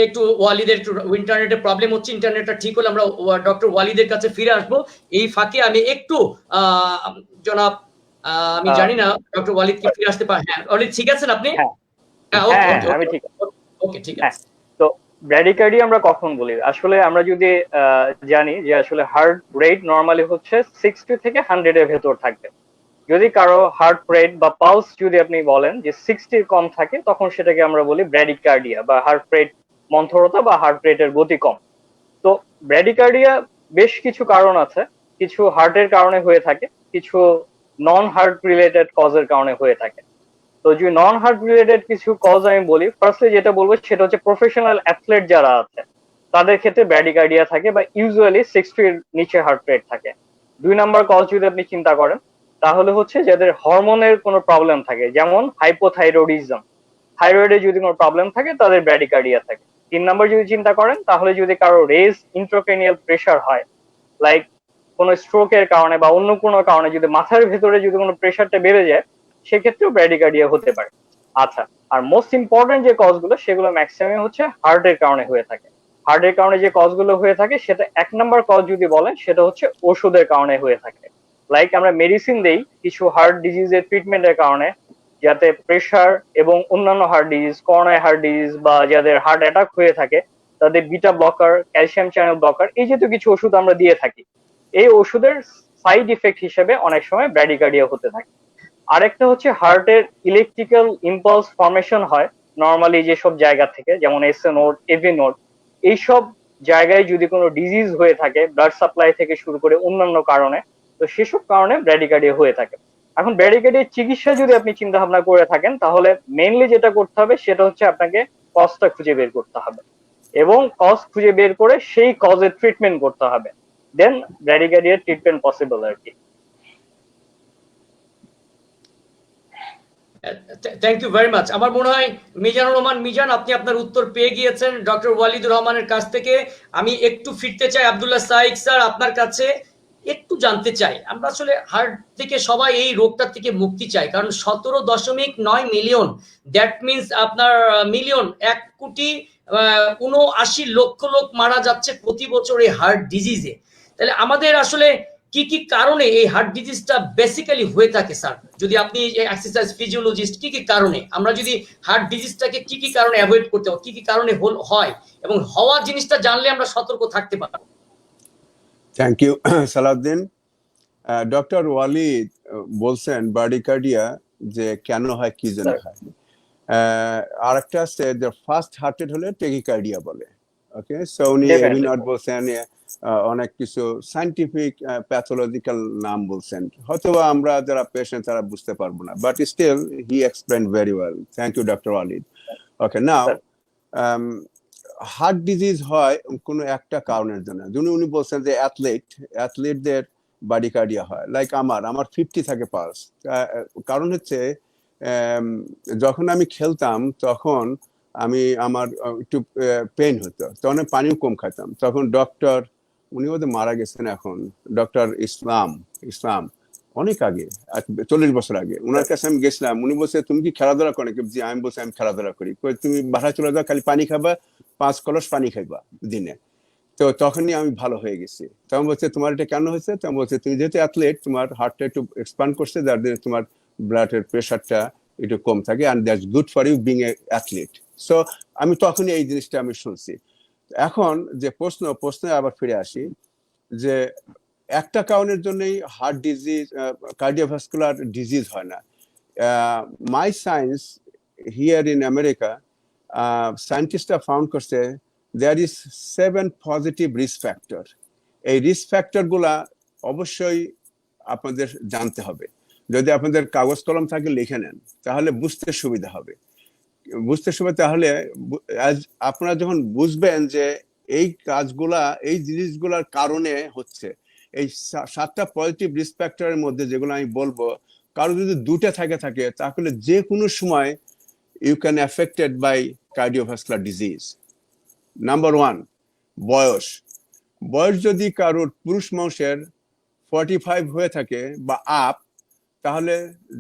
একটু ওয়ালিদের একটু ইন্টারনেটের প্রবলেম হচ্ছে, ইন্টারনেটটা ঠিক হলে আমরা ডক্টর ওয়ালিদের কাছে ফিরে আসবো। এই ফাঁকে আমি একটু জনাব আমি জানি না ডক্টর ওয়ালিদ কি ফিরে আসতে পারে। হ্যাঁ ওয়ালিদ ঠিক আছেন আপনি? আমি ঠিক ওকে ঠিক আছে। তো ব্র্যাডিকার্ডিয়া আমরা কখন বলি? আসলে আমরা যদি জানি যে আসলে হার্ট রেট নরমালি হচ্ছে 60 থেকে 100 এর ভেতর থাকবে। যদি কারো হার্ট রেট বা পালস যদি আপনি বলেন যে 60 কম থাকে, তখন সেটাকে আমরা বলি ব্র্যাডিকার্ডিয়া বা হার্ট রেট মন্থরতা বা হার্ট রেটের গতি কম। তো ব্র্যাডিকার্ডিয়া বেশ কিছু কারণ আছে, কিছু হার্টের কারণে হয়ে থাকে, কিছু নন হার্ট রিলেটেড কজের কারণে হয়ে থাকে। তো যদি নন হার্ট রিলেটেড কিছু কজ আমি বলি, ফার্স্টলি যেটা বলবো সেটা হচ্ছে প্রফেশনাল অ্যাথলেট যারা আছে তাদের ক্ষেত্রে ব্র্যাডিকার্ডিয়া থাকে বা ইউজুয়ালি 60 এর নিচে হার্ট রেট থাকে। 2 নাম্বার কজ যদি আপনি চিন্তা করেন তাহলে হচ্ছে যাদের হরমোনের কোনো প্রবলেম থাকে, যেমন হাইপোথাইরয়েডিজম, থাইরয়েডে যদি কোনো প্রবলেম থাকে তাদের ব্র্যাডিকার্ডিয়া থাকে। 3 নাম্বার যদি চিন্তা করেন তাহলে যদি কারো রেজ ইন্ট্রাক্রেনিয়াল প্রেসার হয়, লাইক কোনো স্ট্রোকের কারণে বা অন্য কোনো কারণে যদি মাথার ভেতরে যদি কোনো প্রেসারটা বেড়ে যায়, সেক্ষেত্রেও ব্র্যাডিকার্ডিয়া হতে পারে। আচ্ছা, আর মোস্ট ইম্পর্টেন্ট যে কজগুলো সেগুলো ম্যাক্সিমাম হচ্ছে হার্টের কারণে হয়ে থাকে। হার্টের কারণে যে কজগুলো হয়ে থাকে সেটা 1 নাম্বার কজ যদি বলেন সেটা হচ্ছে ওষুধের কারণে হয়ে থাকে। লাইক আমরা মেডিসিন দেই কিছু হার্ট ডিজিজের ট্রিটমেন্টের কারণে, যাতে প্রেসার এবং অন্যান্য heart disease, coronary heart disease বা যাদের হার্ট অ্যাটাক হয়ে থাকে তাদের beta blocker, calcium channel blocker, এই জাতীয় কিছু ওষুধ আমরা দিয়ে থাকি। এই ওষুধের সাইড ইফেক্ট হিসেবে অনেক সময় ব্র্যাডিকার্ডিয়া হতে থাকে। আরেকটা হচ্ছে হার্টের ইলেকট্রিক্যাল ইম্পালস ফর্মেশন হয় নর্মালি যেসব জায়গা থেকে, যেমন এসএ নোড, এভি নোড, এইসব জায়গায় যদি কোনো ডিজিজ হয়ে থাকে ব্লাড সাপ্লাই থেকে শুরু করে অন্যান্য কারণে, তো সেসব কারণে ব্র্যাডিকার্ডিয়া হয়ে থাকে। এখন ব্র্যাডিকার্ডিয়ার চিকিৎসা যদি আপনি চিন্তা ভাবনা করে থাকেন তাহলে মেইনলি যেটা করতে হবে সেটা হচ্ছে আপনাকে কজটা খুঁজে বের করতে হবে এবং কজ খুঁজে বের করে সেই কজের ট্রিটমেন্ট করতে হবে, দেন ব্র্যাডিকার্ডিয়ার ট্রিটমেন্ট পসিবল আর কি। Thank you very much. আমার মনে হয় মিজানুর রহমান মিজান আপনি আপনার উত্তর পেয়ে গিয়েছেন ডক্টর ওয়ালিদুর রহমানের কাছ থেকে। আমি একটু ফিরতে চাই আব্দুল্লাহ সাইদ স্যার আপনার কাছে, একটু জানতে চাই আমরা আসলে হার্ট থেকে সবাই এই রোগটা থেকে মুক্তি চাই, কারণ 17.9 মিলিয়ন, দ্যাট মিনস আপনার মিলিয়ন 1,79,00,000 লোক মারা যাচ্ছে প্রতি বছর এই হার্ট ডিজিজে। তাহলে আমাদের আসলে কি কি কারণে এই হার্ট ডিজিজটা বেসিক্যালি হয়ে থাকে স্যার? যদি আপনি এক্সারসাইজ ফিজিওলজিস্ট, কি কি কারণে আমরা যদি হার্ট ডিজিজটাকে কি কি কারণে অ্যাভয়েড করতে হয়, কি কি কারণে হয় এবং হওয়া জিনিসটা জানলে আমরা সতর্ক থাকতে পারবো? Thank you Salauddin. Doctor Walid বলছেন ব্র্যাডিকার্ডিয়া যে কেন হয়, কি জন্য হয়। আরেকটা আছে যে ফার্স্ট হার্টেড হলে টেকিকার্ডিয়া বলে। ওকে, সো উনি এভিনট বলছেন, অনেক কিছু সায়েন্টিফিক প্যাথোলজিক্যাল নাম বলছেন, হয়তো আমরা যারা পেশেন্ট তারা বুঝতে পারবো না, but still he explained very well. Thank you doctor Walid. Okay, now sir heart disease হয় কোনো একটা কারণের জন্য। যিনি উনি বলছেন যে অ্যাথলিটদের বাডিকার্ডিয়া হয়, লাইক আমার 50 থাকে পালস। কারণ হচ্ছে যখন আমি খেলতাম তখন আমার একটু পেন হতো, তখন আমি পানিও কম খাইতাম। তখন ডক্টর, উনি ওদের মারা গেছেন এখন, ডক্টর ইসলাম অনেক আগে, 40 বছর আগে, ওনার কাছে আমি গেছিলাম। উনি বলছে তুমি কি খেলাধুলা করো নাকি? জি, আমি বলছি আমি খেলাধুলা করি। তুমি বাসায় চলে যাও, খালি পানি খাবা, 5 কলস পানি খাইবা দিনে। তো তখনই আমি ভালো হয়ে গেছি। তখন বলছে তোমার এটা কেন হয়েছে? তখন বলছে তুমি যেহেতু অ্যাথলেট, তোমার হার্টটা একটু এক্সপান্ড করছে, যার জন্য তোমার ব্লাডের প্রেশারটা একটু কম থাকে, and that's good for you being a athlete. So আমি তখনই এই জিনিসটা আমি শুনছি। এখন যে প্রশ্নে আবার ফিরে আসি, যে একটা কারণের জন্যই হার্ট ডিজিজ, কার্ডিওভাস্কুলার ডিজিজ হয় না। My science here in America, সায়েন্টিস্টরা ফাউন্ড করছে there is 7 positive risk factor. এই রিস্ক ফ্যাক্টর গুলা অবশ্যই আপনাদের জানতে হবে। যদি আপনাদের কাগজ কলম থাকে লিখে নেন, তাহলে বুঝতে সুবিধা হবে। তাহলে আপনারা যখন বুঝবেন যে এই কাজগুলা, এই জিনিসগুলার কারণে হচ্ছে, এই 7টা পজিটিভ রিস্ক ফ্যাক্টরের মধ্যে যেগুলো আমি বলবো, কারো যদি 2টা থাকে তাহলে যে কোনো সময় you can affected by cardiovascular disease. Number 1, বয়স যদি কারোর পুরুষ মানুষের 45 হয়ে থাকে বা আপ, তাহলে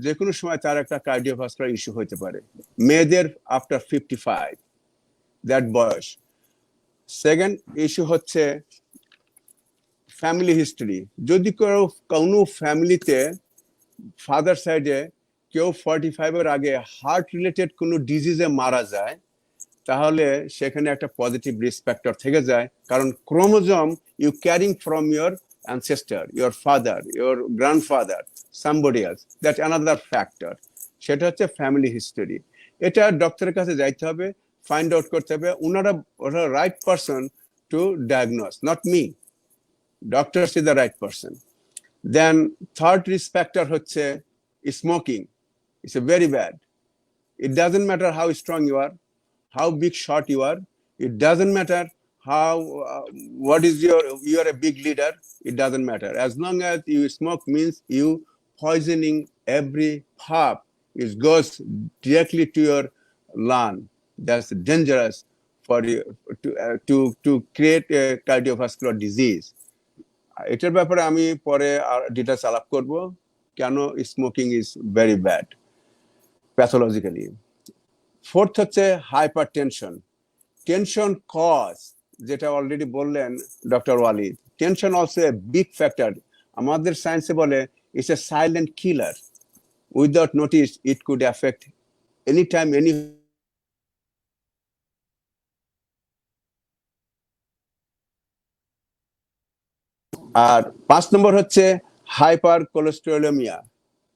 যে কোনো সময় তার একটা কার্ডিওভাস্কুলার ইস্যু হতে পারে। মেয়েদের আফটার 55, দ্যাট বয়স। সেকেন্ড ইস্যু হচ্ছে ফ্যামিলি হিস্টরি। যদি কোনো ফ্যামিলিতে ফাদার সাইডে কেউ 45 এর আগে হার্ট রিলেটেড কোনো ডিজিজে মারা যায়, তাহলে সেখানে একটা পজিটিভ রিস্ক ফ্যাক্টর থেকে যায়। কারণ chromosome you carrying from your ancestor, your father, your grandfather, somebody else, that another factor. সেটা হচ্ছে ফ্যামিলি হিস্টোরি। এটা ডক্টরের কাছে যাইতে হবে, ফাইন্ড আউট করতে হবে। ওনারা right person to diagnose, not me. Doctor is the right person. Then third risk factor হচ্ছে smoking. It's very bad. It doesn't matter how strong you are, how big shot you are. It doesn't matter how what is you are a big leader. It doesn't matter. As long as you smoke, means you poisoning every puff. It goes directly to your lung. That's dangerous for you to create a cardiovascular disease. এটার ব্যাপারে আমি পরে details আলাপ করব, কেন smoking is very bad pathologically. Fourth হচ্ছে hypertension cause, যেটা already বললেন doctor Walid. Tension also a big factor. আমাদের সায়েন্সে বলে it's a silent killer. Without notice it could affect any time any. আর 5 নম্বর হচ্ছে হাইপার কোলেস্টেরোলেমিয়া।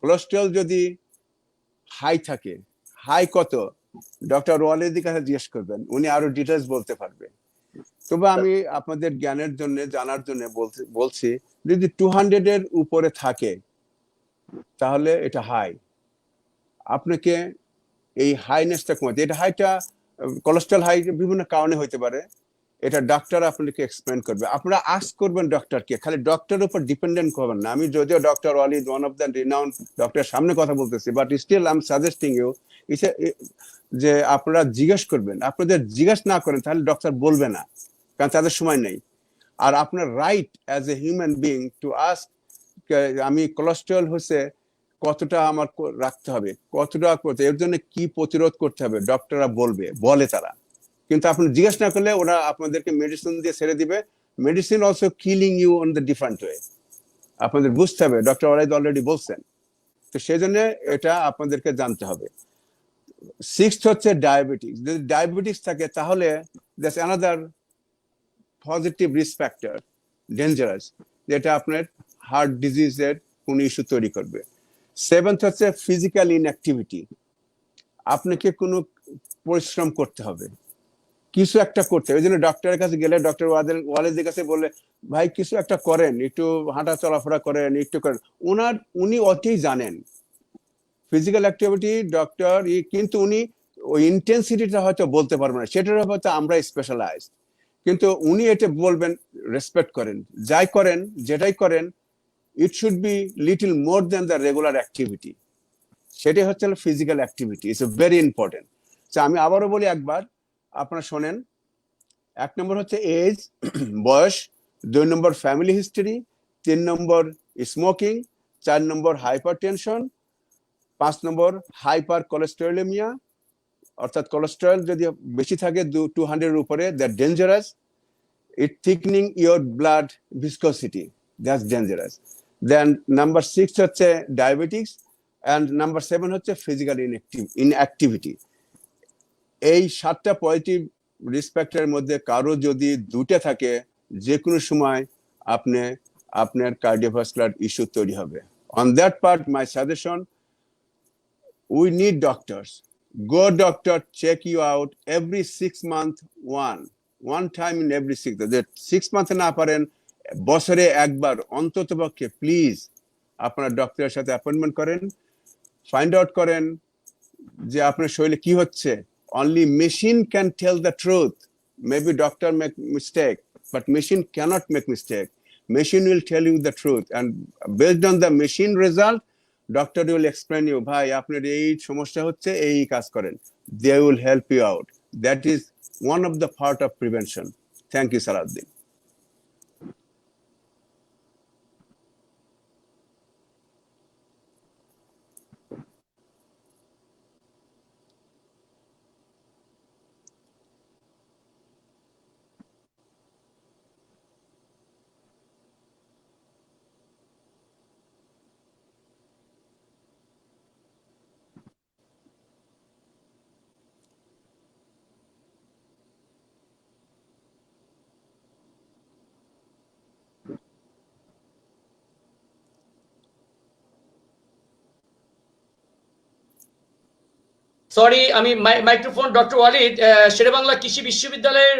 কোলেস্টেরল যদি high থাকে, হাই কত, ডক্টর ওয়ালিদের কাছে জিজ্ঞেস করবেন, উনি আরো ডিটেলস বলতে পারবে। তবে আমি আপনাদের জ্ঞানের জন্য, জানার জন্য বলছি, যদি 200 এর উপরে থাকে তাহলে এটা হাই। আপনাকে এই হাইনেসটা কমাতে, এটা হাইটা কোলেস্টেরল হাই বিভিন্ন কারণে হতে পারে, এটা ডাক্তার আপনাকে এক্সপ্লেন করবে। আপনারা আস্ক করবেন ডক্টরকে, খালি ডক্টরের উপর ডিপেন্ডেন্ট করবেন না। আমি যদিও doctor Walid one of the renowned doctor সামনে কথা বলতেছি, but still I am suggesting you যে আপনারা জিজ্ঞেস করবেন। আপনাদের জিজ্ঞেস না করেন তাহলে ডক্টর বলবে না, কারণ তাদের সময় নেই। আর আপনার right as a human being to ask, আমি কোলেস্টেরল হচ্ছে কতটা আমার রাখতে হবে, কতটা করতে, এর জন্য কি প্রতিরোধ করতে হবে, ডক্টররা বলে তারা। কিন্তু আপনি জিজ্ঞেস না করলে ওরা আপনাদেরকে মেডিসিন দিয়ে ছেড়ে দিবে। Medicine also killing you on the different way. আপনাদের বুঝতে হবে, ডক্টর ওয়ালিদ অলরেডি বলছেন। তো সেই জন্য এটা আপনাদেরকে জানতে হবে। 6th হচ্ছে ডায়াবেটিস। যদি ডায়াবেটিস থাকে তাহলে that's another positive risk factor, dangerous, যেটা আপনার হার্ট ডিজিজের কোন ইস্যু তৈরি করবে। 7th হচ্ছে ফিজিক্যাল ইনঅ্যাক্টিভিটি। আপনাকে কোনো পরিশ্রম করতে হবে, কিছু একটা করতে হবে। ওই জন্য ডক্টরের কাছে গেলে ডক্টর ওয়ালিদের কাছে বললে, ভাই কিছু একটা করেন, একটু হাঁটা চলাফেরা করেন, একটু করেন। উনি অতই জানেন ফিজিক্যাল অ্যাক্টিভিটি ডক্টর, কিন্তু উনি ওই ইন্টেন্সিটিটা হয়তো বলতে পারবো না, সেটার হয়তো আমরা স্পেশালাইজ, কিন্তু উনি এটা বলবেন, রেসপেক্ট করেন, যাই করেন যেটাই করেন, it should be little more than the regular activity. সেটাই হচ্ছে physical activity, it's very important. আমি আবারও বলি একবার, আপনারা শোনেন। 1 নম্বর হচ্ছে এজ, বয়স, 2 number family history, 3 number smoking, 4 number hypertension, 5 number hypercholesterolemia, অর্থাৎ কোলেস্টেরল যদি বেশি থাকে 200 উপরে, that dangerous. It thickening your blood viscosity, that's dangerous. Then number 6 হচ্ছে ডায়াবেটিক্স, অ্যান্ড নাম্বার 7 হচ্ছে ফিজিক্যাল ইনঅ্যাক্টিভিটি। এই 7টা পজিটিভ রিসপেক্টের মধ্যে কারো যদি 2টা থাকে, যে কোনো সময় আপনার কার্ডিওভাস্কুলার ইস্যু তৈরি হবে। On that part, my suggestion, we need doctors. Go doctor, check you out every 6 months, one time in every 6 months. That 6 months না পারেন, বছরে একবার অন্তত পক্ষে প্লিজ আপনার ডক্টরের সাথে অ্যাপয়েন্টমেন্ট করেন, ফাইন্ড আউট করেন যে আপনার শরীরে কি হচ্ছে। Only machine can tell the truth. Maybe doctor make mistake, but machine cannot make mistake. Machine will tell you the truth, and based on the machine result, doctor will explain you, bhai আপনার এই সমস্যা হচ্ছে, এই কাজ করেন, they will help you out. That is one of the part of prevention. Thank you, Salahuddin. Sorry, আমি microphone doctor Walid, Sherebangla কৃষি বিশ্ববিদ্যালয়ের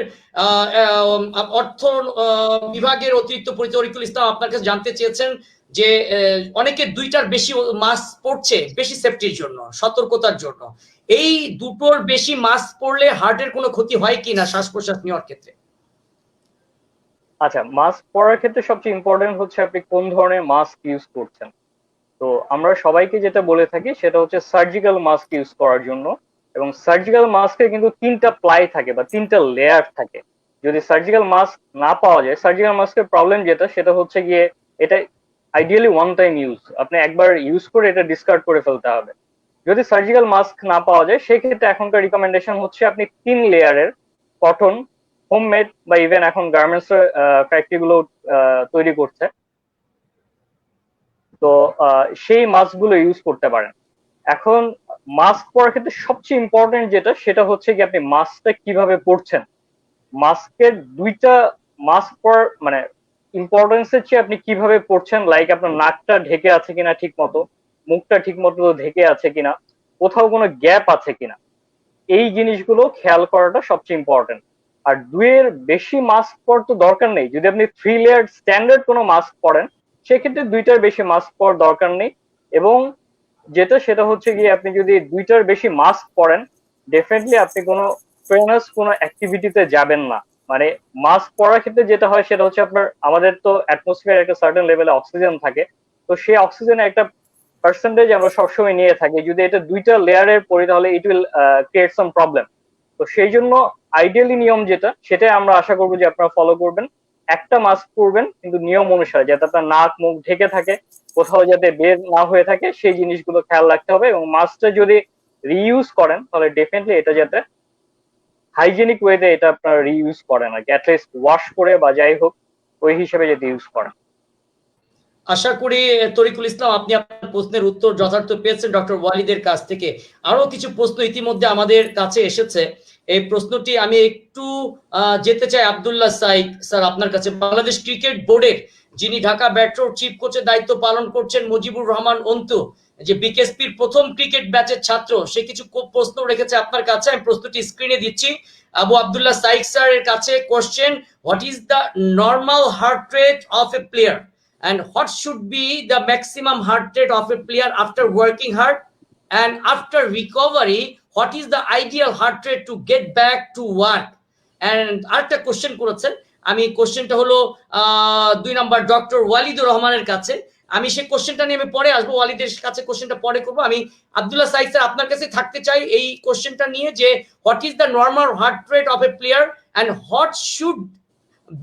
অর্থ বিভাগের অতিরিক্ত তরিকুল ইসলাম আপনার কাছে জানতে চেয়েছেন যে অনেকে 2টার বেশি মাস্ক পড়ছে বেশি সেফটির জন্য, সতর্কতার জন্য। এই 2টোর বেশি মাস্ক পড়লে হার্টের কোনো ক্ষতি হয় কিনা শ্বাস প্রশ্বাস নেওয়ার ক্ষেত্রে? আচ্ছা, মাস্ক পরার ক্ষেত্রে সবচেয়ে ইম্পর্টেন্ট হচ্ছে আপনি কোন ধরনের মাস্ক ইউজ করছেন। তো আমরা সবাইকে যেটা বলে থাকি সেটা হচ্ছে সার্জিক্যাল মাস্ক ইউজ করার জন্য, এবং সার্জিক্যাল মাস্কে কিন্তু 3টা প্লাই থাকে বা 3টা লেয়ার থাকে। যদি সার্জিক্যাল মাস্ক না পাওয়া যায়, সার্জিক্যাল মাস্কের প্রবলেম যেটা সেটা হচ্ছে গিয়ে এটা আইডিয়ালি ওয়ান টাইম ইউজ, আপনি একবার ইউজ করে এটা ডিসকার্ড করে ফেলতে হবে। যদি সার্জিক্যাল মাস্ক না পাওয়া যায় সেক্ষেত্রে এখনকার রিকমেন্ডেশন হচ্ছে আপনি 3 লেয়ারের কটন, হোমমেড বা ইভেন এখন গার্মেন্টস ফ্যাক্টরি গুলো তৈরি করছে, তো সেই মাস্ক গুলো ইউজ করতে পারেন। এখন মাস্ক পরার ক্ষেত্রে সবচেয়ে ইম্পর্টেন্ট যেটা সেটা হচ্ছে কি আপনি মাস্কটা কিভাবে পরছেন। মাস্কের 2টা মাস্ক পরার মানে ইম্পর্টেন্সের চেয়ে আপনি কিভাবে পরছেন, লাইক আপনার নাকটা ঢেকে আছে কিনা ঠিক মতো, মুখটা ঠিক মতো ঢেকে আছে কিনা, কোথাও কোনো গ্যাপ আছে কিনা, এই জিনিসগুলো খেয়াল করাটা সবচেয়ে ইম্পর্টেন্ট। আর 2-এর বেশি মাস্ক পরার তো দরকার নেই। যদি আপনি 3 লেয়ার স্ট্যান্ডার্ড কোনো মাস্ক পরেন সেক্ষেত্রে 2টার বেশি মাস্ক পরার দরকার নেই। এবং সেটা হচ্ছে গিয়ে আপনি যদি 2টার বেশি মাস্ক পরেন, ডেফিনেটলি আপনি কোনো ট্রেনার্স কোনো অ্যাক্টিভিটিতে যাবেন না। মানে মাস্ক পরার ক্ষেত্রে যেটা হয় সেটা হচ্ছে আমাদের তো অ্যাটমসফিয়ার একটা সার্টেন লেভেলে অক্সিজেন থাকে, তো সেই অক্সিজেনের একটা পার্সেন্টেজ আমরা সবসময় নিয়ে থাকি। যদি এটা 2টা লেয়ারের পড়ি তাহলে it will create some problem. তো সেই জন্য আইডিয়ালি নিয়ম যেটা সেটাই আমরা আশা করবো যে আপনারা ফলো করবেন। একটা মাস্ক পরবেন কিন্তু নিয়ম অনুসারে, যাতে আপনার নাক মুখ ঢেকে থাকে, কোথাও যাতে বের না হয়ে থাকে, সেই জিনিসগুলো খেয়াল রাখতে হবে। এবং মাস্কটা যদি রিইউজ করেন তাহলে ডেফিনেটলি এটা যাতে হাইজেনিক ওয়েতে এটা আপনারা রিইউজ করেন, আর কি অ্যাটলিস্ট ওয়াশ করে বা যাই হোক ওই হিসেবে যদি ইউজ করেন। আশা করি তরিকুল ইসলাম আপনি আপনার প্রশ্নের উত্তর যথার্থ পেয়েছেন ডক্টর ওয়ালিদের কাছ থেকে। আরো কিছু প্রশ্ন ইতিমধ্যে আমাদের কাছে এসেছে। এই প্রশ্নটি আমি একটু যেতে চাই আব্দুল্লাহ সাইক স্যার আপনার কাছে। বাংলাদেশ ক্রিকেট বোর্ডের যিনি ঢাকা ব্যাট্রোর চিফ কোচের দায়িত্ব পালন করছেন মুজিবুর রহমান অন্তু, যে বিকেএসপির প্রথম ক্রিকেট ব্যাচের ছাত্র, সে কিছু প্রশ্ন রেখেছে আপনার কাছে। আমি প্রশ্নটি স্ক্রিনে দিচ্ছি। আবু আব্দুল্লাহ সাইক স্যারের কাছে question, what is the normal heart rate of a player and what should be the maximum heart rate of a player after working hard, and after recovery what is the ideal heart rate to get back to work? And আরেকটা question করেছেন, আমি কোশ্চেনটা হলো 2 number doctor ওয়ালিদুর রহমানের কাছে। আমি সেই কোশ্চেনটা নিয়ে আমি পরে আসবো, ওয়ালিদের কাছে কোশ্চেনটা পরে করবো। আমি আব্দুল্লাহ সাইদ স্যার আপনার কাছে থাকতে চাই এই কোশ্চেনটা নিয়ে, যে what is the normal heart rate of a player and what should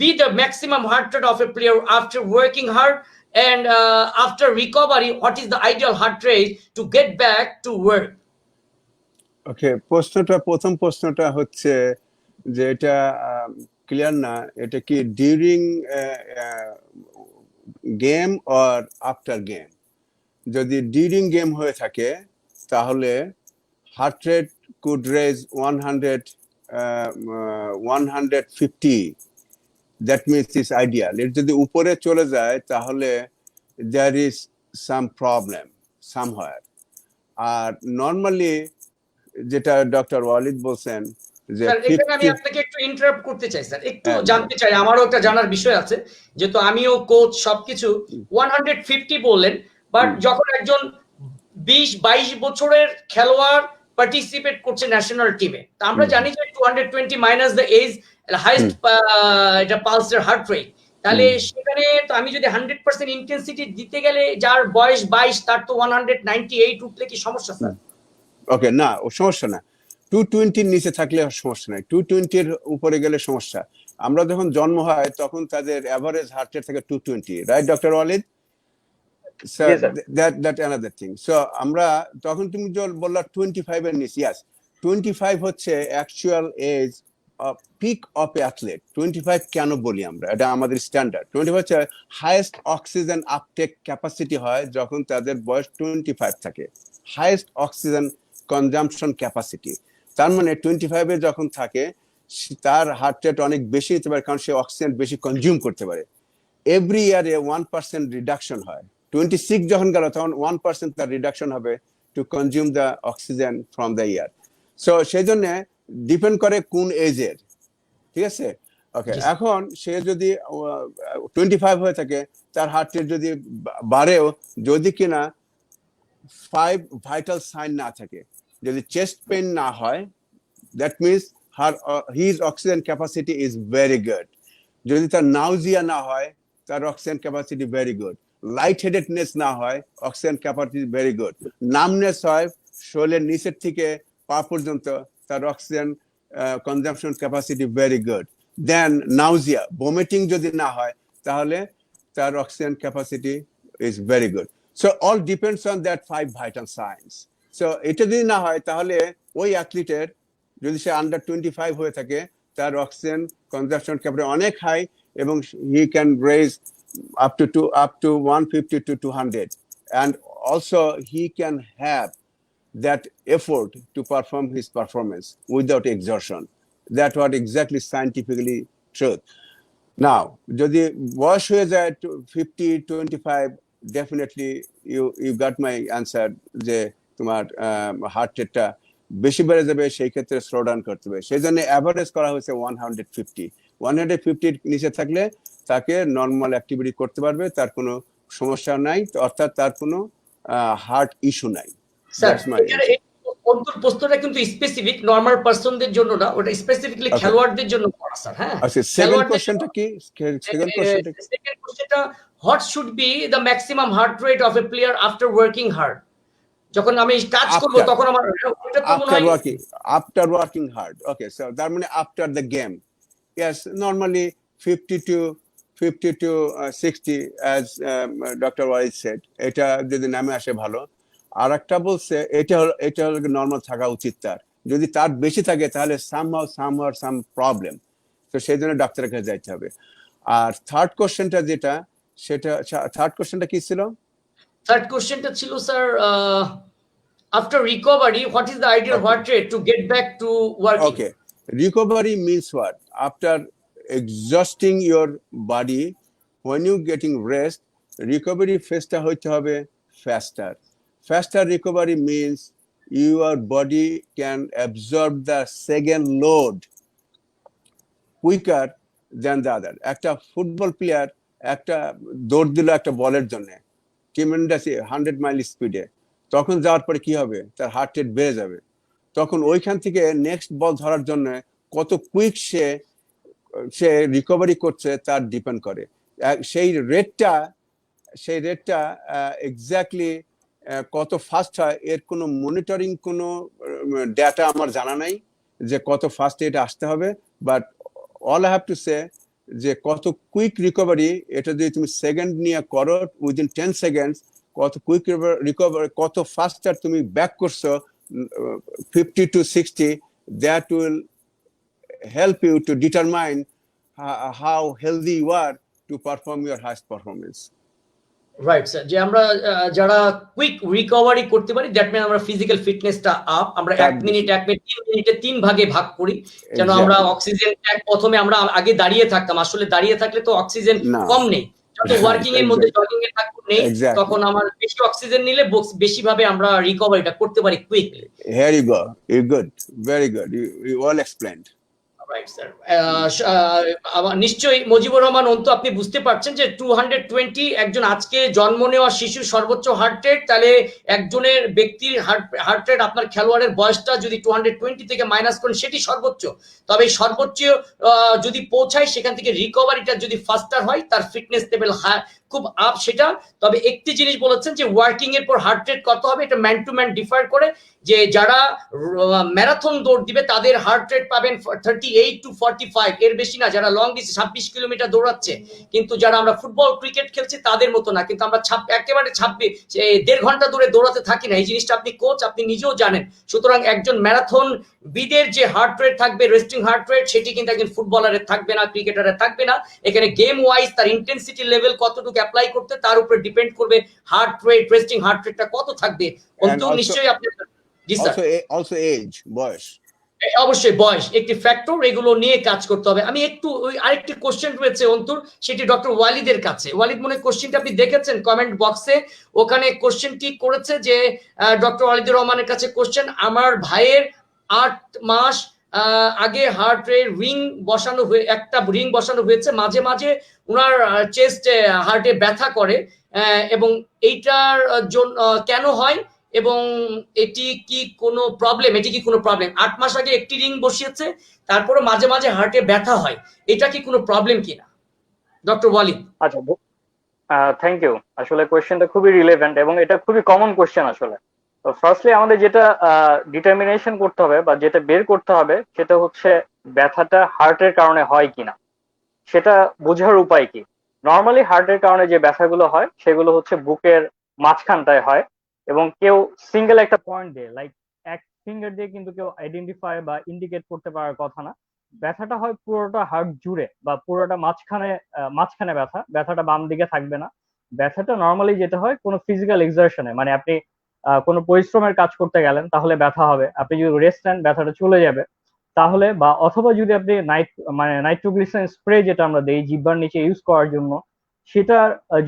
be the maximum heart rate of a player after working hard, and after recovery what is the ideal heart rate to get back to work? Okay, প্রথম প্রশ্নটা হচ্ছে যে এটা clear না, এটা কি during game or after game. যদি during game হয়ে থাকে তাহলে heart rate could raise 150, that means is ideal. এর যদি উপরে চলে যায় তাহলে there is some problem somewhere. আর নর্মালি যেটা ডক্টর ওয়ালিদ বলছেন যে স্যার এখানে আমি আপনাকে একটু ইন্টারাপ্ট করতে চাই স্যার, একটু জানতে চাই, আমারও একটা জানার বিষয় আছে, যেহেতু আমিও কোচ সবকিছু। 150 বললেন, বাট যখন একজন 20-22 বছরের খেলোয়াড় পার্টিসিপেট করছে ন্যাশনাল টিমে, তা আমরা জানি যে 220 মাইনাস দ্য এজ হাইয়েস্ট এটা পালসের হার্ট রেট, তাহলে সেখানে তো আমি যদি 100% ইন্টেন্সিটি দিতে গেলে যার বয়স 22 তার তো 198 উঠলে কি সমস্যা স্যার? ওকে, না ও সমস্যা না, 220 নিচে থাকলে সমস্যা নাই, 220 উপরে গেলে সমস্যা। আমরা যখন জন্ম হয় তখন তাদের এভারেজ হার্ট রেট থাকে 220, right doctor Walid? that another thing. So আমরা তখন তুমি বললা 25 এর নিচে, yes 25 হচ্ছে actual age peak of athlete. 25 কেন বলি আমরা, এটা আমাদের স্ট্যান্ডার্ড। 25 হচ্ছে হাইয়েস্ট অক্সিজেন আপটেক ক্যাপাসিটি হয় যখন তাদের বয়স 25 থাকে, হাইয়েস্ট অক্সিজেন কনজাম্পশন ক্যাপাসিটি। তার মানে 25 এ যখন থাকে তার হার্ট রেট অনেক বেশি হতে পারে, কারণ সে অক্সিজেন বেশি কনজিউম করতে পারে। এভরি ইয়ারে 1% রিডাকশন হয়। 26 যখন গেল তখন 1% তার রিডাকশন হবে to consume the oxygen from the year. So সেই জন্য ডিপেন্ড করে কোন এজের, ঠিক আছে? ওকে, এখন সে যদি 25 হয়ে থাকে, তার হার্ট রেট যদি বাড়েও, যদি কিনা 5 ভাইটাল সাইন না থাকে, যদি চেস্ট পেইন না হয়, that means his oxygen capacity is very good. যদি তার নাউজিয়া না হয়, তার oxygen capacity very good. Light headedness না হয়, oxygen capacity very good. Numbness হয় শরীরের নিচের থেকে পা পর্যন্ত, তার oxygen consumption capacity very good. Then nausea vomiting যদি না হয়, তাহলে তার oxygen capacity is very good. So all depends on that 5 vital signs. সো এটা যদি না হয় তাহলে ওই অ্যাথলিটের, যদি সে আন্ডার 25 হয়ে থাকে, তার অক্সিজেন কনজাম্পশন ক্যাপাসিটি অনেক হাই, এবং he can raise up to 150 to 200, and also he can have that effort to perform his performance without exertion. That what exactly scientifically truth. Now যদি বয়স হয়ে যায় 50-25, definitely you got my answer, যে তোমার heart রেটটা বেশি বেড়ে যাবে, সেই ক্ষেত্রে স্লো ডাউন করতে হবে। সেই জন্য অ্যাভারেজ করা হয়েছে 150 নিচে থাকলে তাকে নর্মাল অ্যাক্টিভিটি করতে পারবে, তার কোনো সমস্যা নাই, অর্থাৎ তার কোনো হার্ট ইস্যু নাই। প্রশ্নটা কিন্তু স্পেসিফিক নরমাল পারসনদের জন্য না, ওটা স্পেসিফিক্যালি খেলোয়াড়দের জন্য করা স্যার। হ্যাঁ, আচ্ছা, সেকেন্ড কোশ্চেনটা কি? সেকেন্ড কোশ্চেনটা what should be the maximum heart rate of a player after working hard? যখন আমি কাজ করব তখন আমার আফটার ওয়ার্কিং হার্ড। ওকে, সো তার মানে after the game, yes, normally 50 to 60 as Dr. Wise said, এটা যদি নামে আসে ভালো। আর একটা বলছে এটা হলো নর্মাল থাকা উচিত তার, যদি তার বেশি থাকে তাহলে সাম প্রবলেম, তো সেই জন্য ডাক্তারের কাছে যাইতে হবে। আর থার্ড কোশ্চেনটা যেটা, সেটা থার্ড কোশ্চেনটা কি ছিল? থার্ড কোশ্চেনটা ছিল sir, after recovery what is the ideal heart rate to get back to working? Okay, recovery means what? After exhausting your body, when you getting rest, recovery phase হইতে হবে faster recovery means your body can absorb the second load quicker than the other. একটা football player একটা দৌড় দিল একটা বলের জন্য, tremendous 100 mile স্পিডে, তখন যাওয়ার পরে কি হবে? তার হার্ট রেট বেড়ে যাবে। তখন ওইখান থেকে নেক্সট বল ধরার জন্য কত কুইক সে রিকভারি করছে তার ডিপেন্ড করে। সেই রেটটা এক্স্যাক্টলি কত ফাস্ট হয় এর কোনো মনিটরিং কোনো ডেটা আমার জানা নাই যে কত ফাস্ট এটা আসতে হবে, but all I have to সে যে কত কুইক রিকভারি এটা যদি তুমি সেকেন্ড নিয়ে করো উইদিন 10 সেকেন্ডস, কত কুইক রিকভারি, কত ফাস্টার তুমি ব্যাক করছো 50 to 60, that will help you to determine how healthy you are to perform your highest performance. Right sir, যে আমরা যারা কুইক রিকভারি করতে পারি, দ্যাট মিন আমরা ফিজিক্যাল ফিটনেসটা আপ, আমরা 1 মিনিট 3 মিনিটে 3 ভাগে ভাগ করি, যেন আমরা অক্সিজেন ট্যাঙ্ক, প্রথমে আমরা আগে দাঁড়িয়ে থাকতাম, আসলে দাঁড়িয়ে থাকলে তো অক্সিজেন কম নেই, যত ওয়ার্কিং এর মধ্যে জগিং এ থাকবো নেই, তখন আমার বেশি অক্সিজেন নিলে বেশি ভাবে আমরা রিকভারিটা করতে পারি quickly. Here you go, you good, very good, you well explained. Right sir, নিশ্চয়ই মুজিবুর রহমান অন্তু, আপনি বুঝতে পারছেন যে 220 একজন আজকে জন্ম নেওয়া শিশুর সর্বোচ্চ হার্ট রেট, তাহলে একজনের ব্যক্তির হার্ট রেট আপনার খেলোয়াড়ের বয়সটা যদি 220 থেকে মাইনাস করেন সেটি সর্বোচ্চ, তবে সর্বোচ্চ যদি পৌঁছায় সেখান থেকে রিকভারিটা যদি ফাস্টার হয়, তার ফিটনেস লেভেল খুব আপ সেটা। তবে একটি জিনিস বলেছেন যে ওয়ার্কিং এর পর হার্ট রেট কত হবে, এটা ম্যান টু ম্যান ডিফার করে, যে যারা ম্যারাথন দৌড় দিবে তাদের হার্ট রেট পাবেন 38 to 45, এর বেশি না। যারা লং ডিস্টেন্স 26 কিলোমিটার দৌড়াচ্ছে, কিন্তু যারা আমরা ফুটবল ক্রিকেট খেলছি তাদের মতো না, কিন্তু আমরা একেবারে 1.5 ঘন্টা দূরে দৌড়াতে থাকি না, এই জিনিসটা আপনি কোচ, আপনি নিজেও জানেন। সুতরাং একজন ম্যারাথন বিদের যে হার্ট রেট থাকবে, রেস্টিং হার্ট রেট, সেটি কিন্তু একজন ফুটবলারের থাকবে না, ক্রিকেটারের থাকবে না। এখানে গেম ওয়াইজ তার ইন্টেন্সিটি লেভেল কতটুকু অ্যাপ্লাই করতে, তার উপরে ডিপেন্ড করবে হার্ট রেট, রেস্টিং হার্ট রেটটা কত থাকবে। অন্তু নিশ্চয়ই আপনি, জি স্যার, also age, বয়স, অবশ্যই বয়স একটি ফ্যাক্টর, এগুলো নিয়ে কাজ করতে হবে। আমি একটু আরেকটি কোশ্চেন রয়েছে অন্তুর, সেটি ডক্টর ওয়ালিদের কাছে। ওয়ালিদ, মনে কোশ্চেনটা আপনি দেখেছেন কমেন্ট বক্সে, ওখানে কোশ্চেনটি করেছে যে ডক্টর ওয়ালিদুর রহমানের কাছে কোশ্চেন, আমার ভাইয়ের 8 মাস আগে হার্ট রেট একটা রিং বসানো হয়েছে, মাঝে মাঝে ওনার চেস্টে হার্টে ব্যথা করে, এবং এইটার জন্য কেন হয়, এবং এটি কি কোনো প্রবলেম? 8 মাস আগে একটি রিং বসিয়েছে, তারপরে মাঝে মাঝে হার্টে ব্যথা হয়, এটা কি কোনো প্রবলেম কিনা ডক্টর ওয়ালিদ? আচ্ছা, থ্যাংক ইউ। আসলে কোয়েশ্চেনটা খুবই রিলেভেন্ট এবং এটা খুবই কমন কোয়েশ্চেন আসলে। তো ফার্স্টলি আমাদের যেটা ডিটারমিনেশন করতে হবে বা যেটা বের করতে হবে সেটা হচ্ছে ব্যথাটা হার্টের কারণে হয় কিনা, সেটা বোঝার উপায় কি। নর্মালি হার্টের কারণে যে ব্যথাগুলো হয় সেগুলো হচ্ছে বুকের মাঝখানটায় হয়, এবং কেউ সিঙ্গেল একটা পয়েন্ট দিয়ে, লাইক এক ফিঙ্গার দিয়ে কিন্তু কেউ আইডেন্টিফাই বা ইন্ডিকেট করতে পারার কথা না। ব্যথাটা হয় পুরোটা হার্ট জুড়ে বা পুরোটা মাঝখানে ব্যথাটা বাম দিকে থাকবে না। ব্যথাটা নর্মালি যেটা হয় কোনো ফিজিক্যাল এক্সারশনে, মানে আপনি কোনো পরিশ্রমের কাজ করতে গেলেন তাহলে ব্যথা হবে, আপনি যদি রেস্ট নেন ব্যথাটা চলে যাবে। তাহলে বা অথবা যদি আপনি নাইট্রোগ্লিসারিন স্প্রে যেটা আমরা দেই জিহ্বার নিচে ইউজ করার জন্য, সেটা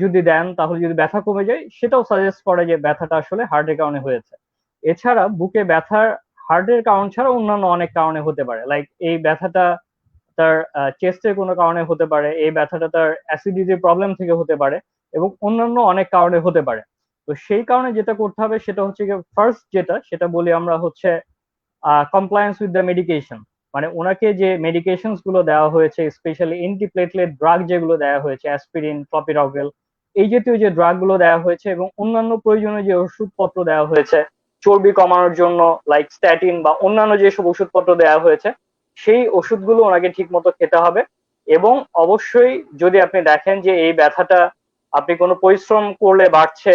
যদি দেন তাহলে যদি ব্যথা কমে যায়, সেটাও সাজেস্ট করে যে ব্যথাটা আসলে হার্টের কারণে হয়েছে। এছাড়া বুকে ব্যথার হার্টের কারণ ছাড়া অন্যান্য অনেক কারণে হতে পারে, লাইক এই ব্যথাটা তার চেস্টের কোনো কারণে হতে পারে, এই ব্যথাটা তার অ্যাসিডিটির প্রবলেম থেকে হতে পারে, এবং অন্যান্য অনেক কারণে হতে পারে। তো সেই কারণে যেটা করতে হবে সেটা হচ্ছে ফার্স্ট সেটা বলি আমরা হচ্ছে কমপ্লায়েন্স উইথ দ্য মেডিকেশন। মানে ওনাকে যে মেডিকেশনস গুলো দেওয়া হয়েছে, স্পেশালি অ্যান্টিপ্লেটলেট ড্রাগ যেগুলো দেওয়া হয়েছে, অ্যাসপিরিন, ক্লপিরগ্রেল, এই জাতীয় যে ড্রাগ গুলো দেওয়া হয়েছে, এবং অন্যান্য প্রয়োজনীয় যে ওষুধপত্র দেওয়া হয়েছে চর্বি কমানোর জন্য, লাইক স্ট্যাটিন বা অন্যান্য যেসব ওষুধপত্র দেওয়া হয়েছে, সেই ওষুধগুলো ওনাকে ঠিক মতো খেতে হবে। এবং অবশ্যই যদি আপনি দেখেন যে এই ব্যথাটা আপনি কোনো পরিশ্রম করলে বাড়ছে,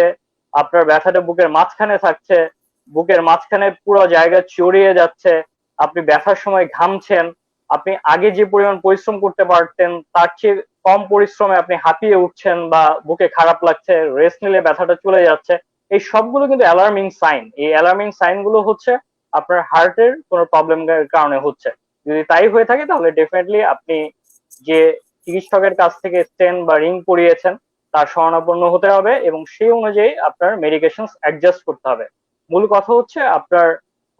আপনার ব্যথাটা বুকের মাঝখানে থাকছে, বুকের মাঝখানে পুরো জায়গা চড়িয়ে যাচ্ছে, আপনি ব্যথার সময় ঘামছেন, আপনি আগে যে পরিমাণ পরিশ্রম করতে পারতেন তার চেয়ে কম পরিশ্রমে আপনি হাঁপিয়ে উঠছেন বা বুকে খারাপ লাগছে, রেস্ট নিলে ব্যথাটা চলে যাচ্ছে, এই সবগুলো কিন্তু অ্যালার্মিং সাইন। এই অ্যালার্মিং সাইন গুলো হচ্ছে আপনার হার্টের কোনো প্রবলেমের কারণে হচ্ছে। যদি তাই হয়ে থাকে তাহলে ডেফিনেটলি আপনি যে চিকিৎসকের কাছ থেকে স্টেন্ট বা রিং পরিয়েছেন তার শরণাপন্ন হতে হবে, এবং সেই অনুযায়ী আপনার মেডিকেশন অ্যাডজাস্ট করতে হবে। মূল কথা হচ্ছে আপনার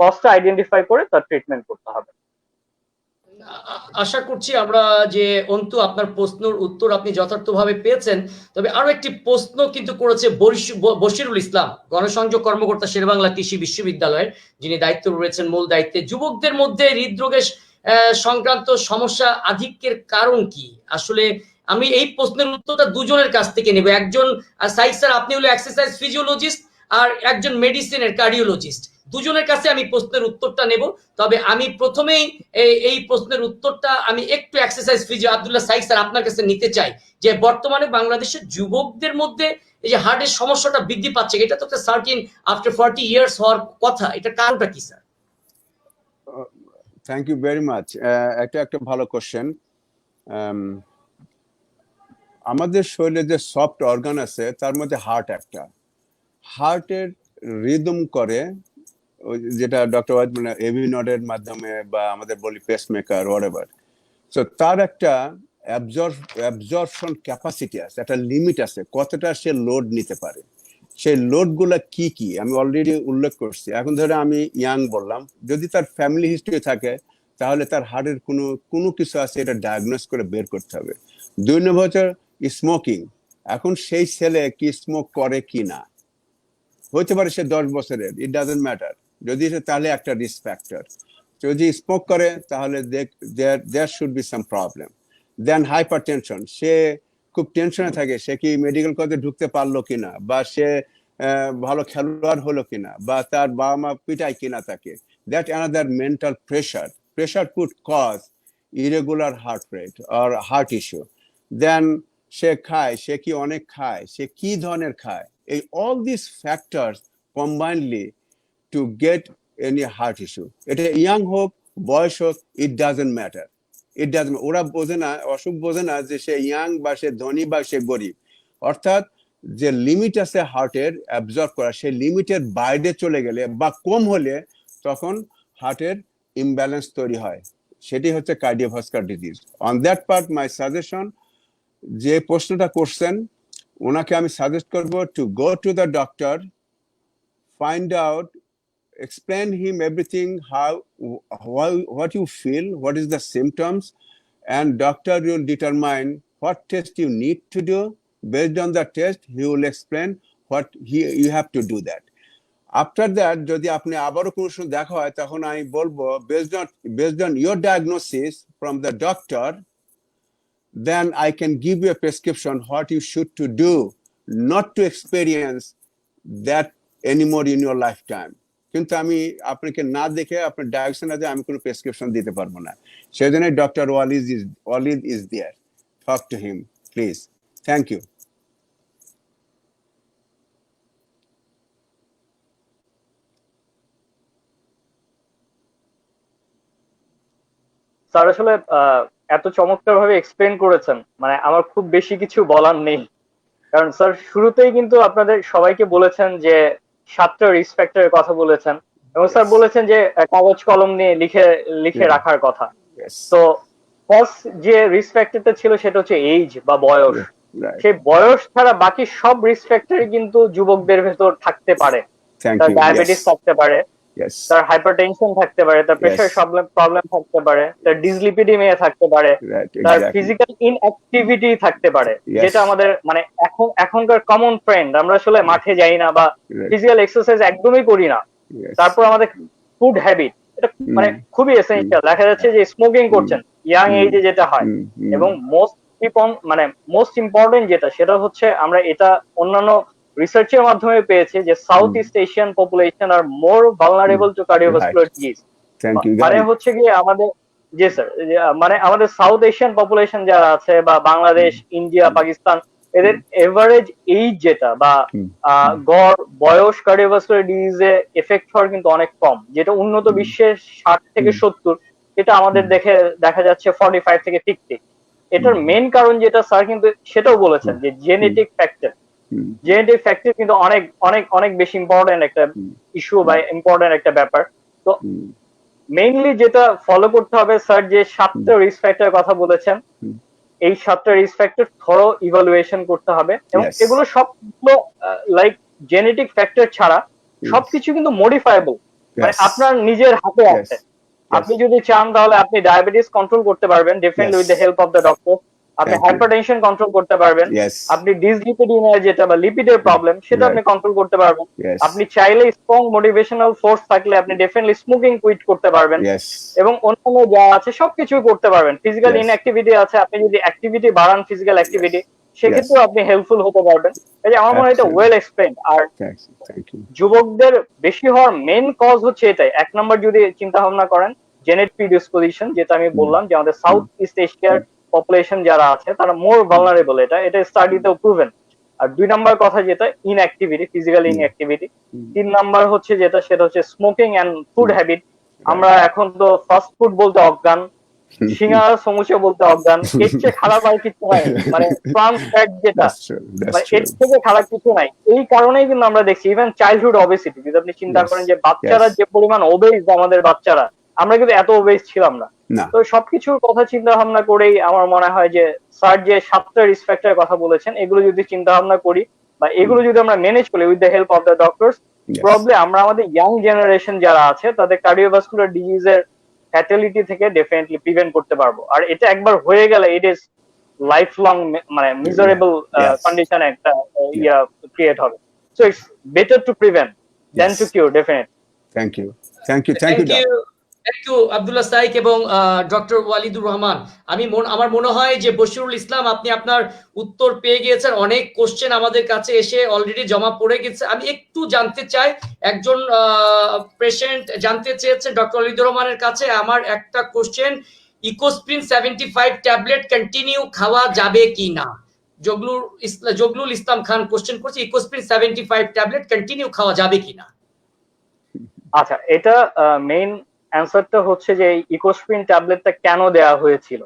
কস্টটা আইডেন্টিফাই করে তার ট্রিটমেন্ট করতে হবে। আশা করছি আমরা যে অন্তু আপনার প্রশ্নের উত্তর আপনি যথার্থভাবে পেয়েছেন। তবে আরো একটি প্রশ্ন কিন্তু করেছে বশিরুল ইসলাম, গণসংযোগ কর্মকর্তা শেরেবাংলা কৃষি বিশ্ববিদ্যালয়ের, যিনি দায়িত্ব রয়েছেন মূল দায়িত্বে। যুবকদের মধ্যে হৃদরোগের সংক্রান্ত সমস্যা আধিক্যের কারণ কি? আসলে আমি এই প্রশ্নের উত্তরটা দুজনের কাছ থেকে নেব। একজন সাইদ স্যার, আপনি হলো এক্সারসাইজ ফিজিওলজিস্ট, আর একজন মেডিসিনের কার্ডিওলজিস্ট। দুজনের কাছে আমি প্রশ্নের উত্তরটা নেব। তবে আমি প্রথমেই এই প্রশ্নের উত্তরটা আমি একটু exercise physio Abdullah Saeed sir আপনার কাছে নিতে চাই, যে বর্তমানে বাংলাদেশের যুবকদের মধ্যে এই যে হার্টের সমস্যাটা বৃদ্ধি পাচ্ছে, এটা তো একটা সার্টিন আফটার 40 ইয়ার্স হওয়ার কথা, এটা কারণটা কি sir? Thank you very much. একটা ভালো কোশ্চেন। আমাদের শরীরে যে সফট অর্গান আছে তার মধ্যে হার্ট একটা। হার্টের রিদম করে যেটা ডক্টর ওয়াইজ মানে এভি নডের মাধ্যমে বা আমাদের বলি পেসমেকার ওয়াটএভার। সো তার একটা অ্যাবজর্পশন ক্যাপাসিটি আছে, একটা লিমিট আছে কতটা সে লোড নিতে পারে। সেই লোডগুলা কি কি আমি অলরেডি উল্লেখ করছি। এখন ধরে আমি ইয়াং বললাম, যদি তার ফ্যামিলি হিস্ট্রি থাকে তাহলে তার হার্টের কোনো কিছু আছে, এটা ডায়াগনোস করে বের করতে হবে। 2 নম্বর স্মোকিং। এখন সেই ছেলে কি স্মোক করে কি না, হতে পারে সে 10 বছরের, ইট ডাজন্ট ম্যাটার। যদি তাহলে একটা রিস্ক ফ্যাক্টর। যদি স্মোক করে তাহলে there should be some problem. Then hypertension, সে খুব টেনশনে থাকে, সে কি মেডিকেল কলেজে ঢুকতে পারলো কিনা, বা সে ভালো খেলোয়াড় হলো কিনা, বা তার বাবা মা পিটায় কিনা তাকে। That another mental pressure could cause irregular heart rate আর হার্ট ইস্যু। দেন সে খায়, সে কি অনেক খায়, সে কি ধরনের খায়, এই all this factors combinedly to get any heart issue. এটা ইয়াং হোক বয়স হোক, ইট ডাজন্ট ম্যাটার। ওরা বোঝে না, অসুখ বোঝে না যে সে ইয়াং বা সে ধনী বা সে গরিব। অর্থাৎ যে লিমিট আছে হার্টের অ্যাবজর্ব করা, সেই লিমিটের বাইরে চলে গেলে বা কম হলে তখন হার্টের ইমব্যালেন্স তৈরি হয়। সেটি হচ্ছে cardiovascular disease. On that part my suggestion, যে প্রশ্নটা করছেন ওনাকে আমি সাজেস্ট করব to go to the doctor, find out, explain him everything, what you feel, what is the symptoms, and doctor will determine what test you need to do. Based on the test, he will explain what you have to do that. After that, যদি আপনি আবারও কোনো সময় দেখা হয় তখন আমি বলবো based on your diagnosis from the doctor, then I can give you a prescription what you should to do, not to experience that anymore in your lifetime. কিন্তু আমি আপনাকে না দেখে আপনার ডায়াগনোসিস আছে আমি কোনো প্রেসক্রিপশন দিতে পারবো না। সেজন্য doctor Walid is there, talk to him please. Thank you. Sir আসলে এত চমৎকার ভাবে এক্সপ্লেন করেছেন, মানে আমার খুব বেশি কিছু বলার নেই। কারণ স্যার শুরুতেই কিন্তু আপনাদের সবাইকে বলেছেন যে 7টা রিস্ক ফ্যাক্টরের কথা বলেছেন, এবং স্যার বলেছেন যে কাগজ কলম নিয়ে লিখে রাখার কথা। তো ফার্স্ট যে রিস্ক ফ্যাক্টরটা ছিল সেটা হচ্ছে এইজ বা বয়স। সেই বয়স ছাড়া বাকি সব রিস্ক ফ্যাক্টরই কিন্তু যুবকদের ভেতর থাকতে পারে। তার ডায়াবেটিস থাকতে পারে, তার হাইপারটেনশন থাকতে পারে, তার প্রেসার প্রবলেম থাকতে পারে, তার ডিসলিপিডিমিয়া থাকতে পারে, তার ফিজিক্যাল ইনঅ্যাক্টিভিটি থাকতে পারে, যেটা আমাদের মানে এখনকার কমন ট্রেন্ড। আমরা আসলে মাঠে যাই না বা ফিজিক্যাল এক্সারসাইজ একদমই করি না। তারপর আমাদের ফুড হ্যাবিট, এটা মানে খুবই এসেনশিয়াল। দেখা যাচ্ছে যে স্মোকিং করছেন ইয়াং এজে যেটা হয়, এবং মোস্ট ইম্পর্টেন্ট যেটা সেটা হচ্ছে আমরা এটা অন্যান্য রিসার্চের মাধ্যমে পেয়েছি যে সাউথ ইস্ট এশিয়ান পপুলেশন আর মোর ভালনারেবল টু কার্ডিওভাস্কুলার ডিজিজ। মানে হচ্ছে কি আমাদের, জি স্যার, মানে আমাদের সাউথ এশিয়ান পপুলেশন যারা আছে বা বাংলাদেশ, ইন্ডিয়া, পাকিস্তান, এদের এভারেজ এইজ যেটা বা গড় বয়স কার্ডিওভাস্কুলার ডিজিজে এফেক্ট হওয়ার কিন্তু অনেক কম। যেটা উন্নত বিশ্বের 60 থেকে 70, এটা আমাদের দেখা যাচ্ছে 45 থেকে 50। এটার মেইন কারণ যেটা স্যার কিন্তু সেটাও বলেছেন যে জেনেটিক ফ্যাক্টর কিন্তু অনেক অনেক অনেক বেশি ইম্পর্টেন্ট একটা ইস্যু বা ইম্পর্টেন্ট একটা ব্যাপার। তো মেইনলি যেটা ফলো করতে হবে স্যার, যে 7টা রিস্ক ফ্যাক্টরের কথা বলেছেন, এই 7টা রিস্ক ফ্যাক্টর থরো ইভালুয়েশন করতে হবে, এবং এগুলো সবগুলো লাইক জেনেটিক ফ্যাক্টর ছাড়া সবকিছু কিন্তু মডিফায়েবল, মানে আপনার নিজের হাতে আছে। আপনি যদি চান তাহলে আপনি ডায়াবেটিস কন্ট্রোল করতে পারবেন definitely Yes. With the help of the doctor. আপনি Thank you. হাইপারটেনশন কন্ট্রোল করতে পারবেন। Yes. আপনি ডিসলিপিডিমিয়া যেটা বা লিপিডের প্রবলেম সেটা Right. আপনি কন্ট্রোল করতে পারবেন। Yes. আপনি চাইলে স্ট্রং মোটিভেশনাল ফোর্স থাকলে আপনি ডেফিনেটলি স্মোকিং কুইট করতে পারবেন Yes. এবং অন্যান্য যা আছে সবকিছুই করতে পারবেন। Physical Yes. ইনঅ্যাক্টিভিটি আছে, আপনি যদি অ্যাক্টিভিটি বাড়ান ফিজিক্যাল অ্যাক্টিভিটি Yes. সেক্ষেত্রেও আপনি হেল্পফুল হতে পারবেন। এই যে আমার মনে হয় এটা Absolutely. Well explained. আর Thank you. যুবকদের বেশি হওয়ার মেইন কজ হচ্ছে এটাই। এক নম্বর যদি চিন্তা ভাবনা করেন জেনেটিক প্রিডিসপোজিশন, যেটা আমি বললাম যে আমাদের সাউথ ইস্ট এশিয়ার পপুলেশন যারা আছে তারা মোর ভালনারেবল, এটা স্টাডিতেও প্রুভেন। আর দুই নাম্বার কথা যেটা ইনঅ্যাক্টিভিটি, ফিজিক্যাল ইনঅ্যাক্টিভিটি। তিন নাম্বার হচ্ছে যেটা সেটা হচ্ছে স্মোকিং এন্ড ফুড হ্যাবিট। আমরা এখন তো ফাস্ট ফুড বলতে অজ্ঞান, সিঙ্গারা সমুচা বলতে অজ্ঞান, এর চেয়ে খারাপ আর কিছু নাই। মানে ট্রান্স ফ্যাট যেটা, That's true. মানে That's এর true. থেকে খারাপ কিছু নাই। এই কারণেই কিন্তু আমরা দেখছি ইভেন চাইল্ডহুড ওবেসিটি, যদি আপনি চিন্তা Yes. করেন যে বাচ্চারা Yes. যে পরিমাণ ওবেস, আমাদের বাচ্চারা, আমরা কিন্তু এত ওবেস ছিলাম না। No. তো সবকিছুর কথা চিন্তা ভাবনা করেই আমার মনে হয় যে স্যার যে 7টা রিস্ক ফ্যাক্টরের কথা বলেছেন এগুলো যদি চিন্তা ভাবনা করি বা এগুলো যদি আমরা ম্যানেজ করি with the help of the doctors, Yes. Probably আমরা আমাদের ইয়াং জেনারেশন যারা আছে তাদের কার্ডিওভাস্কুলার ডিজিজের ফ্যাটালিটি থেকে ডেফিনেটলি প্রিভেন্ট করতে পারবো। আর এটা একবার হয়ে গেলে ইট ইজ লাইফ লং মানে মিজারেবল Yes. কন্ডিশন একটা ক্রিয়েট হবে। So it's better to prevent then Yes. To cure definitely. Thank you. Thank you. Thank you, Doc. Thank you Abdullah Saik এবং ডক্টর ওয়ালিদুর রহমান। আমার মনে হয় যে বশিরুল ইসলাম আপনি আপনার উত্তর পেয়ে গিয়েছেন। অনেক কোশ্চেন আমাদের কাছে এসে অলরেডি জমা পড়ে গেছে। আমি একটু জানতে চাই, একজন পেশেন্ট জানতে চেয়েছে ডক্টর ওয়ালিদুর রহমানের কাছে, আমার একটা কোশ্চেন, ইকোস্প্রিন 75 ট্যাবলেট কন্টিনিউ খাওয়া যাবে কি না? জগলুল ইসলাম খান কোশ্চেন করছে, ইকোস্প্রিন 75 ট্যাবলেট কন্টিনিউ খাওয়া যাবে কিনা? আচ্ছা, এটা মেইন অ্যান্সারটা হচ্ছে যে ইকোস্প্রিন ট্যাবলেটটা কেন দেওয়া হয়েছিল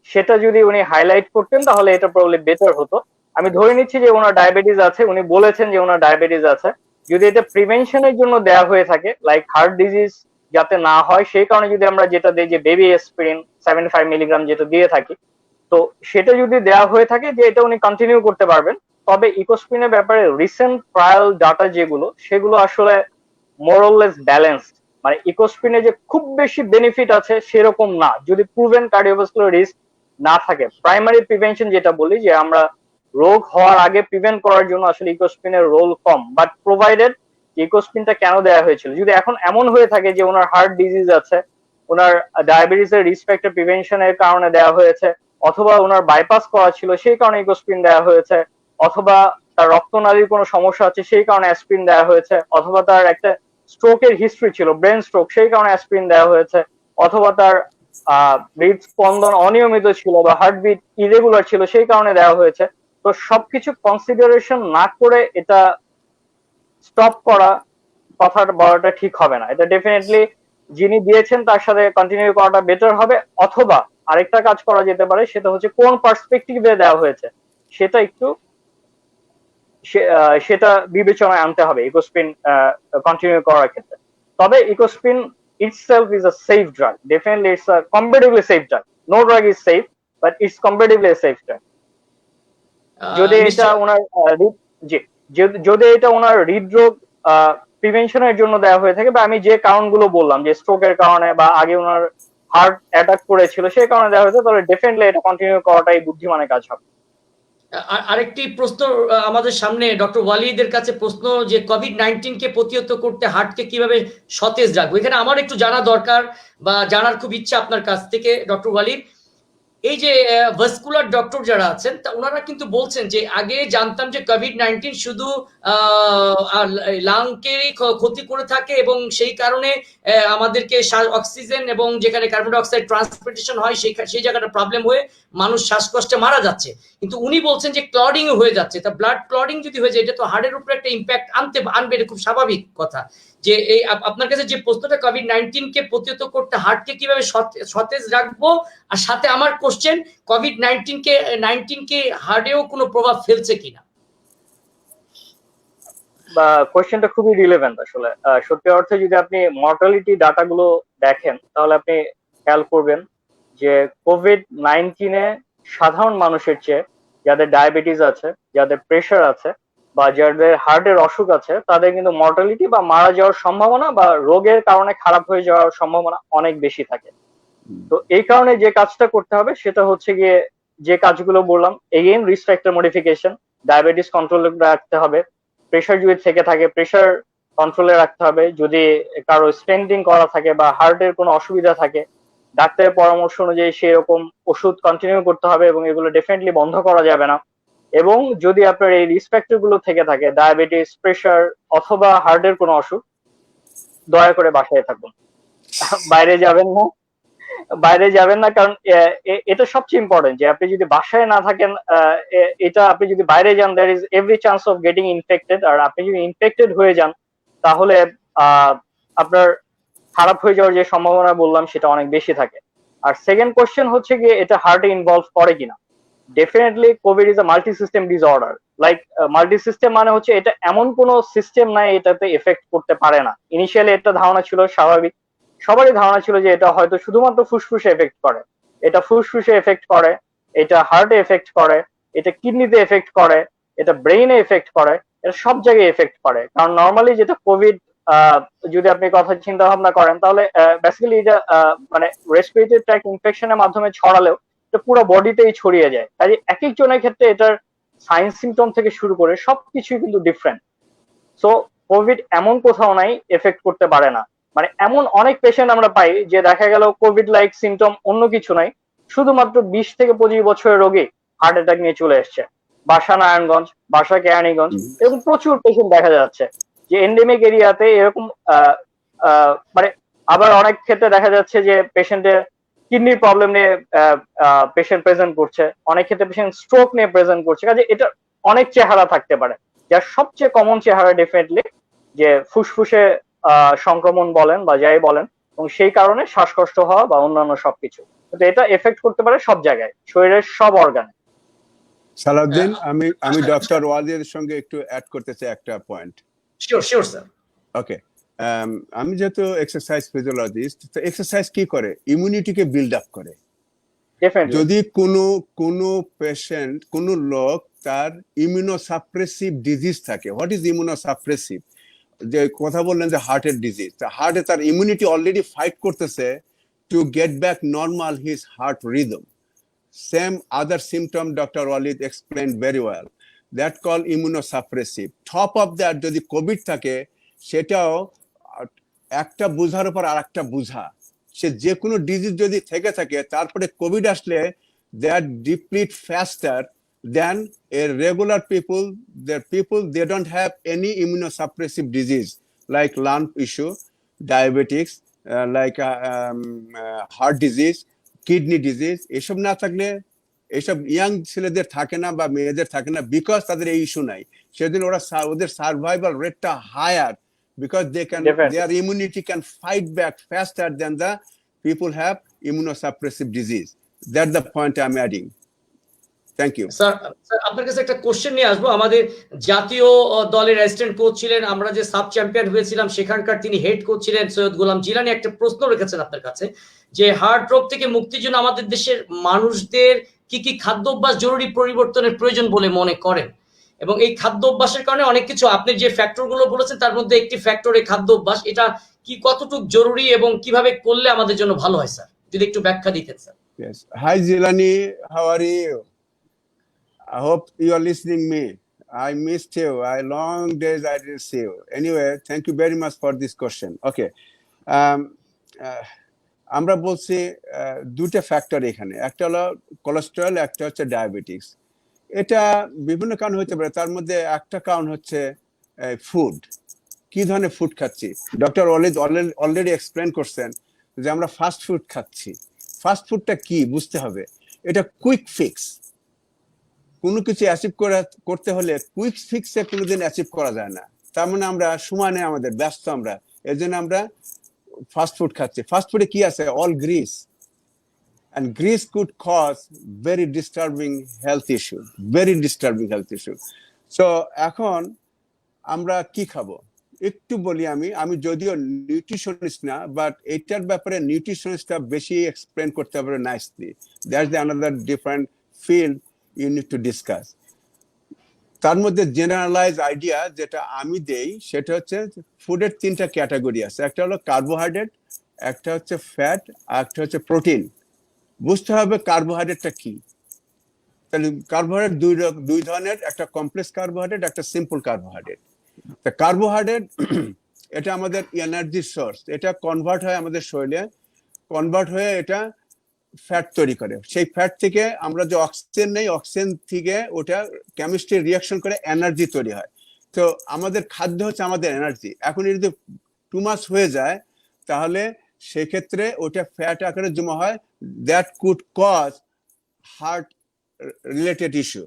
সেটা যদি উনি হাইলাইট করতেন তাহলে এটা প্রবলি বেটার হতো। আমি ধরে নিচ্ছি যে ওনার ডায়াবেটিস আছে, উনি বলেছেন যে ওনার ডায়াবেটিস আছে। যদি এটা প্রিভেনশনের জন্য দেওয়া হয়ে থাকে, লাইক হার্ট ডিজিজ যাতে না হয় সেই কারণে যদি আমরা যেটা দিই যে বেবি অ্যাসপিরিন 75 মিলিগ্রাম যেটা দিয়ে থাকি, তো সেটা যদি দেওয়া হয়ে থাকে যে এটা উনি কন্টিনিউ করতে পারবেন। তবে ইকোস্প্রিনের ব্যাপারে রিসেন্ট ট্রায়াল ডাটা যেগুলো সেগুলো আসলে মোরলেস ব্যালেন্সড, মানে ইকোস্প্রিনে যে খুব বেশি বেনিফিট আছে সেরকম না যদি প্রুভেন কার্ডিওভাস্কুলার রিস্ক না থাকে। প্রাইমারি প্রিভেনশন যেটা বলি যে আমরা রোগ হওয়ার আগে প্রিভেন্ট করার জন্য আসলে ইকোস্প্রিনের রোল কম, বাট প্রোভাইডেড ইকোস্প্রিনটা কেন দেওয়া হয়েছিল, যদি এখন এমন হয়ে থাকে যে ওনার হার্ট ডিজিজ আছে, ওনার ডায়াবেটিসের রিস্ক ফ্যাক্টর প্রিভেনশনের কারণে দেওয়া হয়েছে, অথবা ওনার বাইপাস করা ছিল সেই কারণে ইকোস্প্রিন দেওয়া হয়েছে, অথবা তার রক্তনালীর কোনো সমস্যা আছে সেই কারণে অ্যাসপিরিন দেওয়া হয়েছে, অথবা তার একটা স্ট্রোকের হিস্ট্রি ছিল, ব্রেন স্ট্রোক, সেই কারণে অ্যাসপিরিন দেওয়া হয়েছে, অথবা তার হৃদস্পন্দন অনিয়মিত ছিল বা হার্টবিট ইরেগুলার ছিল সেই কারণে দেওয়া হয়েছে। তো সবকিছু কনসিডারেশন না করে এটা স্টপ করা কথাটা বলাটা ঠিক হবে না। এটা ডেফিনেটলি যিনি দিয়েছেন তার সাথে কন্টিনিউ করাটা বেটার হবে। অথবা আরেকটা কাজ করা যেতে পারে, সেটা হচ্ছে কোন পার্সপেক্টিভে দেওয়া হয়েছে সেটা একটু সেটা বিবেচনায় আনতে হবে ইকোস্প্রিন কন্টিনিউ করার ক্ষেত্রে। তবে Ecosprin itself is a safe drug. Definitely it's a comparatively safe drug. No drug is safe, but it's comparatively a safe drug. যদি এটা ওনার যদি এটা ওনার হৃদরোগ প্রিভেনশনের জন্য দেওয়া হয়ে থাকে, বা আমি যে কারণগুলো বললাম যে স্ট্রোকের কারণে বা আগে ওনার হার্ট অ্যাটাক করেছিল সেই কারণে দেওয়া হয়েছে, তাহলে ডেফিনেটলি এটা কন্টিনিউ করাটাই বুদ্ধিমানের কাজ হবে। আরেকটি প্রশ্ন আমাদের সামনে, ডক্টর ওয়ালিদের কাছে প্রশ্ন যে কোভিড-19 কে প্রতিহত করতে হার্টকে কিভাবে সতেজ রাখবো? এখানে আমার একটু জানা দরকার বা জানার খুব ইচ্ছা আপনার কাছ থেকে ডক্টর ওয়ালিদ। এই যে ভাস্কুলার ডক্টর যারা আছেন ওনারা কিন্তু বলছেন যে আগে জানতাম যে কোভিড-19 শুধু লাংকেরই ক্ষতি করে থাকে এবং সেই কারণে আমাদেরকে অক্সিজেন এবং যেখানে কার্বন ডাই অক্সাইড ট্রান্সপোর্টেশন হয় সেই জায়গাটা প্রবলেম হয়ে মানুষ শ্বাসকষ্টে মারা যাচ্ছে। কিন্তু উনি বলছেন যে ক্লডিং হয়ে যাচ্ছে। তা ব্লাড ক্লডিং যদি হয়ে যায় এটা তো হার্টের উপরে একটা ইম্প্যাক্ট আনবে, এটা খুব স্বাভাবিক কথা। যে এই আপনার কাছে যে প্রশ্নটা কোভিড-19 কে প্রতিহত করতে হার্টকে কিভাবে সতেজ রাখবো, আর সাথে আমার কোশ্চেন কোভিড-19 কে হার্টেও কোনো প্রভাব ফেলছে কিনা? কোশ্চেনটা খুবই রিলেভেন্ট আসলে। সত্যি অর্থে যদি আপনি মর্টালিটি ডাটাগুলো দেখেন তাহলে আপনি খেয়াল করবেন যে কোভিড-19 সাধারণ মানুষের চেয়ে যাদের ডায়াবেটিস আছে, যাদের প্রেশার আছে, বা যাদের হার্টের অসুখ আছে তাদের কিন্তু মর্টালিটি বা মারা যাওয়ার সম্ভাবনা বা রোগের কারণে খারাপ হয়ে যাওয়ার সম্ভাবনা অনেক বেশি থাকে। তো এই কারণে যে কাজটা করতে হবে সেটা হচ্ছে গিয়ে যে কাজগুলো বললাম, again risk factor modification, diabetes কন্ট্রোলে রাখতে হবে, প্রেশার যদি থেকে থাকে প্রেশার কন্ট্রোলে রাখতে হবে, যদি কারো স্টেন্টিং করা থাকে বা হার্টের কোনো অসুবিধা থাকে ডাক্তারের পরামর্শ অনুযায়ী সেরকম ওষুধ কন্টিনিউ করতে হবে এবং এগুলো ডেফিনেটলি বন্ধ করা যাবে না। এবং যদি আপনার এই রিস্ক ফ্যাক্টর গুলো থেকে থাকে ডায়াবেটিস, প্রেশার অথবা হার্টের কোনো অসুখ, দয়া করে বাসায় থাকুন, বাইরে যাবেন না। বাইরে যাবেন না, কারণ এটা সবচেয়ে ইম্পর্টেন্ট যে আপনি যদি বাসায় না থাকেন, এটা আপনি যদি বাইরে যান there is every chance of getting infected, আর আপনি যদি ইনফেক্টেড হয়ে যান তাহলে আপনার খারাপ হয়ে যাওয়ার যে সম্ভাবনা বললাম সেটা অনেক বেশি থাকে। আর সেকেন্ড কোশ্চেন হচ্ছে গিয়ে এটা হার্টে ইনভলভ করে কিনা। Definitely Covid is a multi system disorder. Like multi system মানে হচ্ছে এটা এমন কোনো সিস্টেম নাই এটাতে এফেক্ট করতে পারে না। ইনিশিয়ালি একটা ধারণা ছিল, স্বাভাবিক, সবারই ধারণা ছিল যে এটা হয়তো শুধুমাত্র ফুসফুসে এফেক্ট করে। এটা ফুসফুসে এফেক্ট করে, এটা হার্টে এফেক্ট করে, এটা কিডনিতে এফেক্ট করে, এটা ব্রেইনে এফেক্ট করে, এটা সব জায়গায় এফেক্ট করে। কারণ নর্মালি যেটা কোভিড, যদি আপনি কথা চিন্তা ভাবনা করেন তাহলে বেসিক্যালি এটা মানে রেসপিরেটরি ট্র্যাক্ট ইনফেকশনের মাধ্যমে ছড়ালেও এটা পুরো বডিতেই ছড়িয়ে যায়। কাজে এক একজনের ক্ষেত্রে এটার সাইন সিমটম থেকে শুরু করে সবকিছুই কিন্তু ডিফারেন্ট। সো কোভিড এমন কোথাও নাই এফেক্ট করতে পারে না। মানে এমন অনেক পেশেন্ট আমরা পাই যে দেখা গেল কোভিড লাইক সিমটম অন্য কিছু নাই, শুধুমাত্র 20 থেকে 25 বছরের রোগী হার্ট অ্যাটাক নিয়ে চলে এসছে, বাসা নারায়ণগঞ্জ, বাসা কেরানীগঞ্জ, এরকম প্রচুর পেশেন্ট দেখা যাচ্ছে যে এন্ডেমিক এরিয়াতে এরকম। মানে আবার অনেক ক্ষেত্রে দেখা যাচ্ছে যে পেশেন্টের কিডনির প্রবলেম নিয়ে পেশেন্ট প্রেজেন্ট করছে, অনেক ক্ষেত্রে পেশেন্ট স্ট্রোক নিয়ে প্রেজেন্ট করছে। কাজে এটা অনেক চেহারা থাকতে পারে, যার সবচেয়ে কমন চেহারা ডেফিনেটলি যে ফুসফুসে সংক্রমণ বলেন বা যাই বলেন, এবং সেই কারণে শ্বাসকষ্ট হওয়া বা অন্যান্য সবকিছু। কিন্তু এটা এফেক্ট করতে পারে সব জায়গায়, শরীরের সব অর্গানে। সালাউদ্দিন, আমি ডক্টর ওয়ালিদের সঙ্গে একটু অ্যাড করতে চাই একটা point. Sure sure sir. Okay, আমি যেহেতু এক্সারসাইজ ফিজিওলজিস্ট, তো এক্সারসাইজ কি করে? ইমিউনিটিকে বিল্ড আপ করে। যদি কোনো পেশেন্ট, কোনো লোক তার ইমিউনোসাপ্রেসিভ ডিজিজ থাকে, হোয়াট ইজ ইমিউনোসাপ্রেসিভ? যে কথা বললেন যে হার্টের ডিজিজ, হার্টে তার ইমিউনিটি অলরেডি ফাইট করতেছে to get back normal his heart rhythm. Same other symptom Dr. Walid explained very well. That called immunosuppressive. Top of that, যদি কোভিড থাকে সেটাও একটা বুঝার উপর আর একটা বুঝা। সে যে কোনো ডিজিজ যদি থেকে থাকে তারপরে কোভিড আসলে that deplete faster than a regular people. Their people, they don't have any immunosuppressive disease like lung issue, diabetics, like heart disease, kidney disease, এসব না থাকলে, এসব ইয়াং ছেলেদের থাকে না বা মেয়েদের থাকে না, বিকজ তাদের এই ইস্যু নাই। সেদিন ওদের সার্ভাইভাল রেটটা higher because their immunity can fight back faster than the people have immunosuppressive disease. That the point I am adding. Thank you sir. আপনার কাছে একটা কোশ্চেন নিয়ে আসবো। আমাদের জাতীয় দলের অ্যাসিস্ট্যান্ট কোচ ছিলেন, আমরা যে সাব চ্যাম্পিয়ন হয়েছিলাম সেখানকার তিনি হেড কোচ ছিলেন সৈয়দ গোলাম জিলানী। একটা প্রশ্ন রেখেছেন আপনার কাছে যে হার্ট রোগ থেকে মুক্তির জন্য আমাদের দেশের মানুষদের কি কি খাদ্যাভ্যাস জরুরি পরিবর্তনের প্রয়োজন বলে মনে করেন, এবং এই খাদ্যাভ্যাসের কারণে অনেক কিছু আপনি যে ফ্যাক্টর গুলো বলেছেন তার মধ্যে একটি ফ্যাক্টর এই খাদ্যাভ্যাস, এটা কি কতটুকু জরুরি এবং কিভাবে করলে আমাদের জন্য ভালো হয় স্যার, যদি একটু ব্যাখ্যা দিতেন sir. Yes. Hi Jilani, how are you? I hope you are listening me. I missed you. Long days I didn't see you. Anyway, thank you very much for this question. Okay. আমরা বলছি দুটো factor এখানে, একটা হলো cholesterol, একটা হচ্ছে diabetics. এটা বিভিন্ন কারণ হতে পারে, তার মধ্যে একটা কারণ হচ্ছে ফুড, কি ধরনের ফুড খাচ্ছি। ডক্টর ওয়ালিদ অলরেডি এক্সপ্লেন করছেন যে আমরা ফাস্ট ফুড খাচ্ছি। ফাস্ট ফুডটা কি বুঝতে হবে, এটা কুইক ফিক্স। কোনো কিছু অ্যাচিভ করতে হলে কুইক ফিক্সে কোনোদিন অ্যাচিভ করা যায় না। তার মানে আমরা সময় নেই, আমাদের ব্যস্ত আমরা, এর জন্য আমরা ফাস্ট ফুড খাচ্ছি। ফাস্ট ফুডে কি আছে? All Greece, and grease could cause very disturbing health issue, very disturbing health issue. So এখন আমরা কি খাবো একটু বলি। আমি যদিও নিউট্রিশনিস্ট না, বাট এটার ব্যাপারে নিউট্রিশনিস্টটা বেশি এক্সপ্লেন করতে পারে nicely. That's the another different field you need to discuss. তার মধ্যে জেনারেলাইজ আইডিয়া যেটা আমি দেই সেটা হচ্ছে ফুডের 3টা ক্যাটাগরি আছে, একটা হলো কার্বোহাইড্রেট, একটা হচ্ছে ফ্যাট, আর একটা হচ্ছে প্রোটিন। বুঝতে হবে কার্বোহাইড্রেটটা কি। তাহলে কার্বোহাইড্রেট দুই ধরনের, একটা কমপ্লেক্স কার্বোহাইড্রেট, একটা সিম্পল কার্বোহাইড্রেট। তা কার্বোহাইড্রেট এটা আমাদের এনার্জি সোর্স, এটা কনভার্ট হয় আমাদের শরীরে, কনভার্ট হয়ে এটা ফ্যাট তৈরি করে। সেই ফ্যাট থেকে আমরা যে অক্সিজেন নেই, অক্সিজেন থেকে ওটা কেমিস্ট্রি রিয়াকশন করে এনার্জি তৈরি হয়। তো আমাদের খাদ্য হচ্ছে আমাদের এনার্জি। এখন যদি টু মাচ হয়ে যায় তাহলে সেক্ষেত্রে ওটা ফ্যাট আকারে জমা হয়, that could cause heart related issue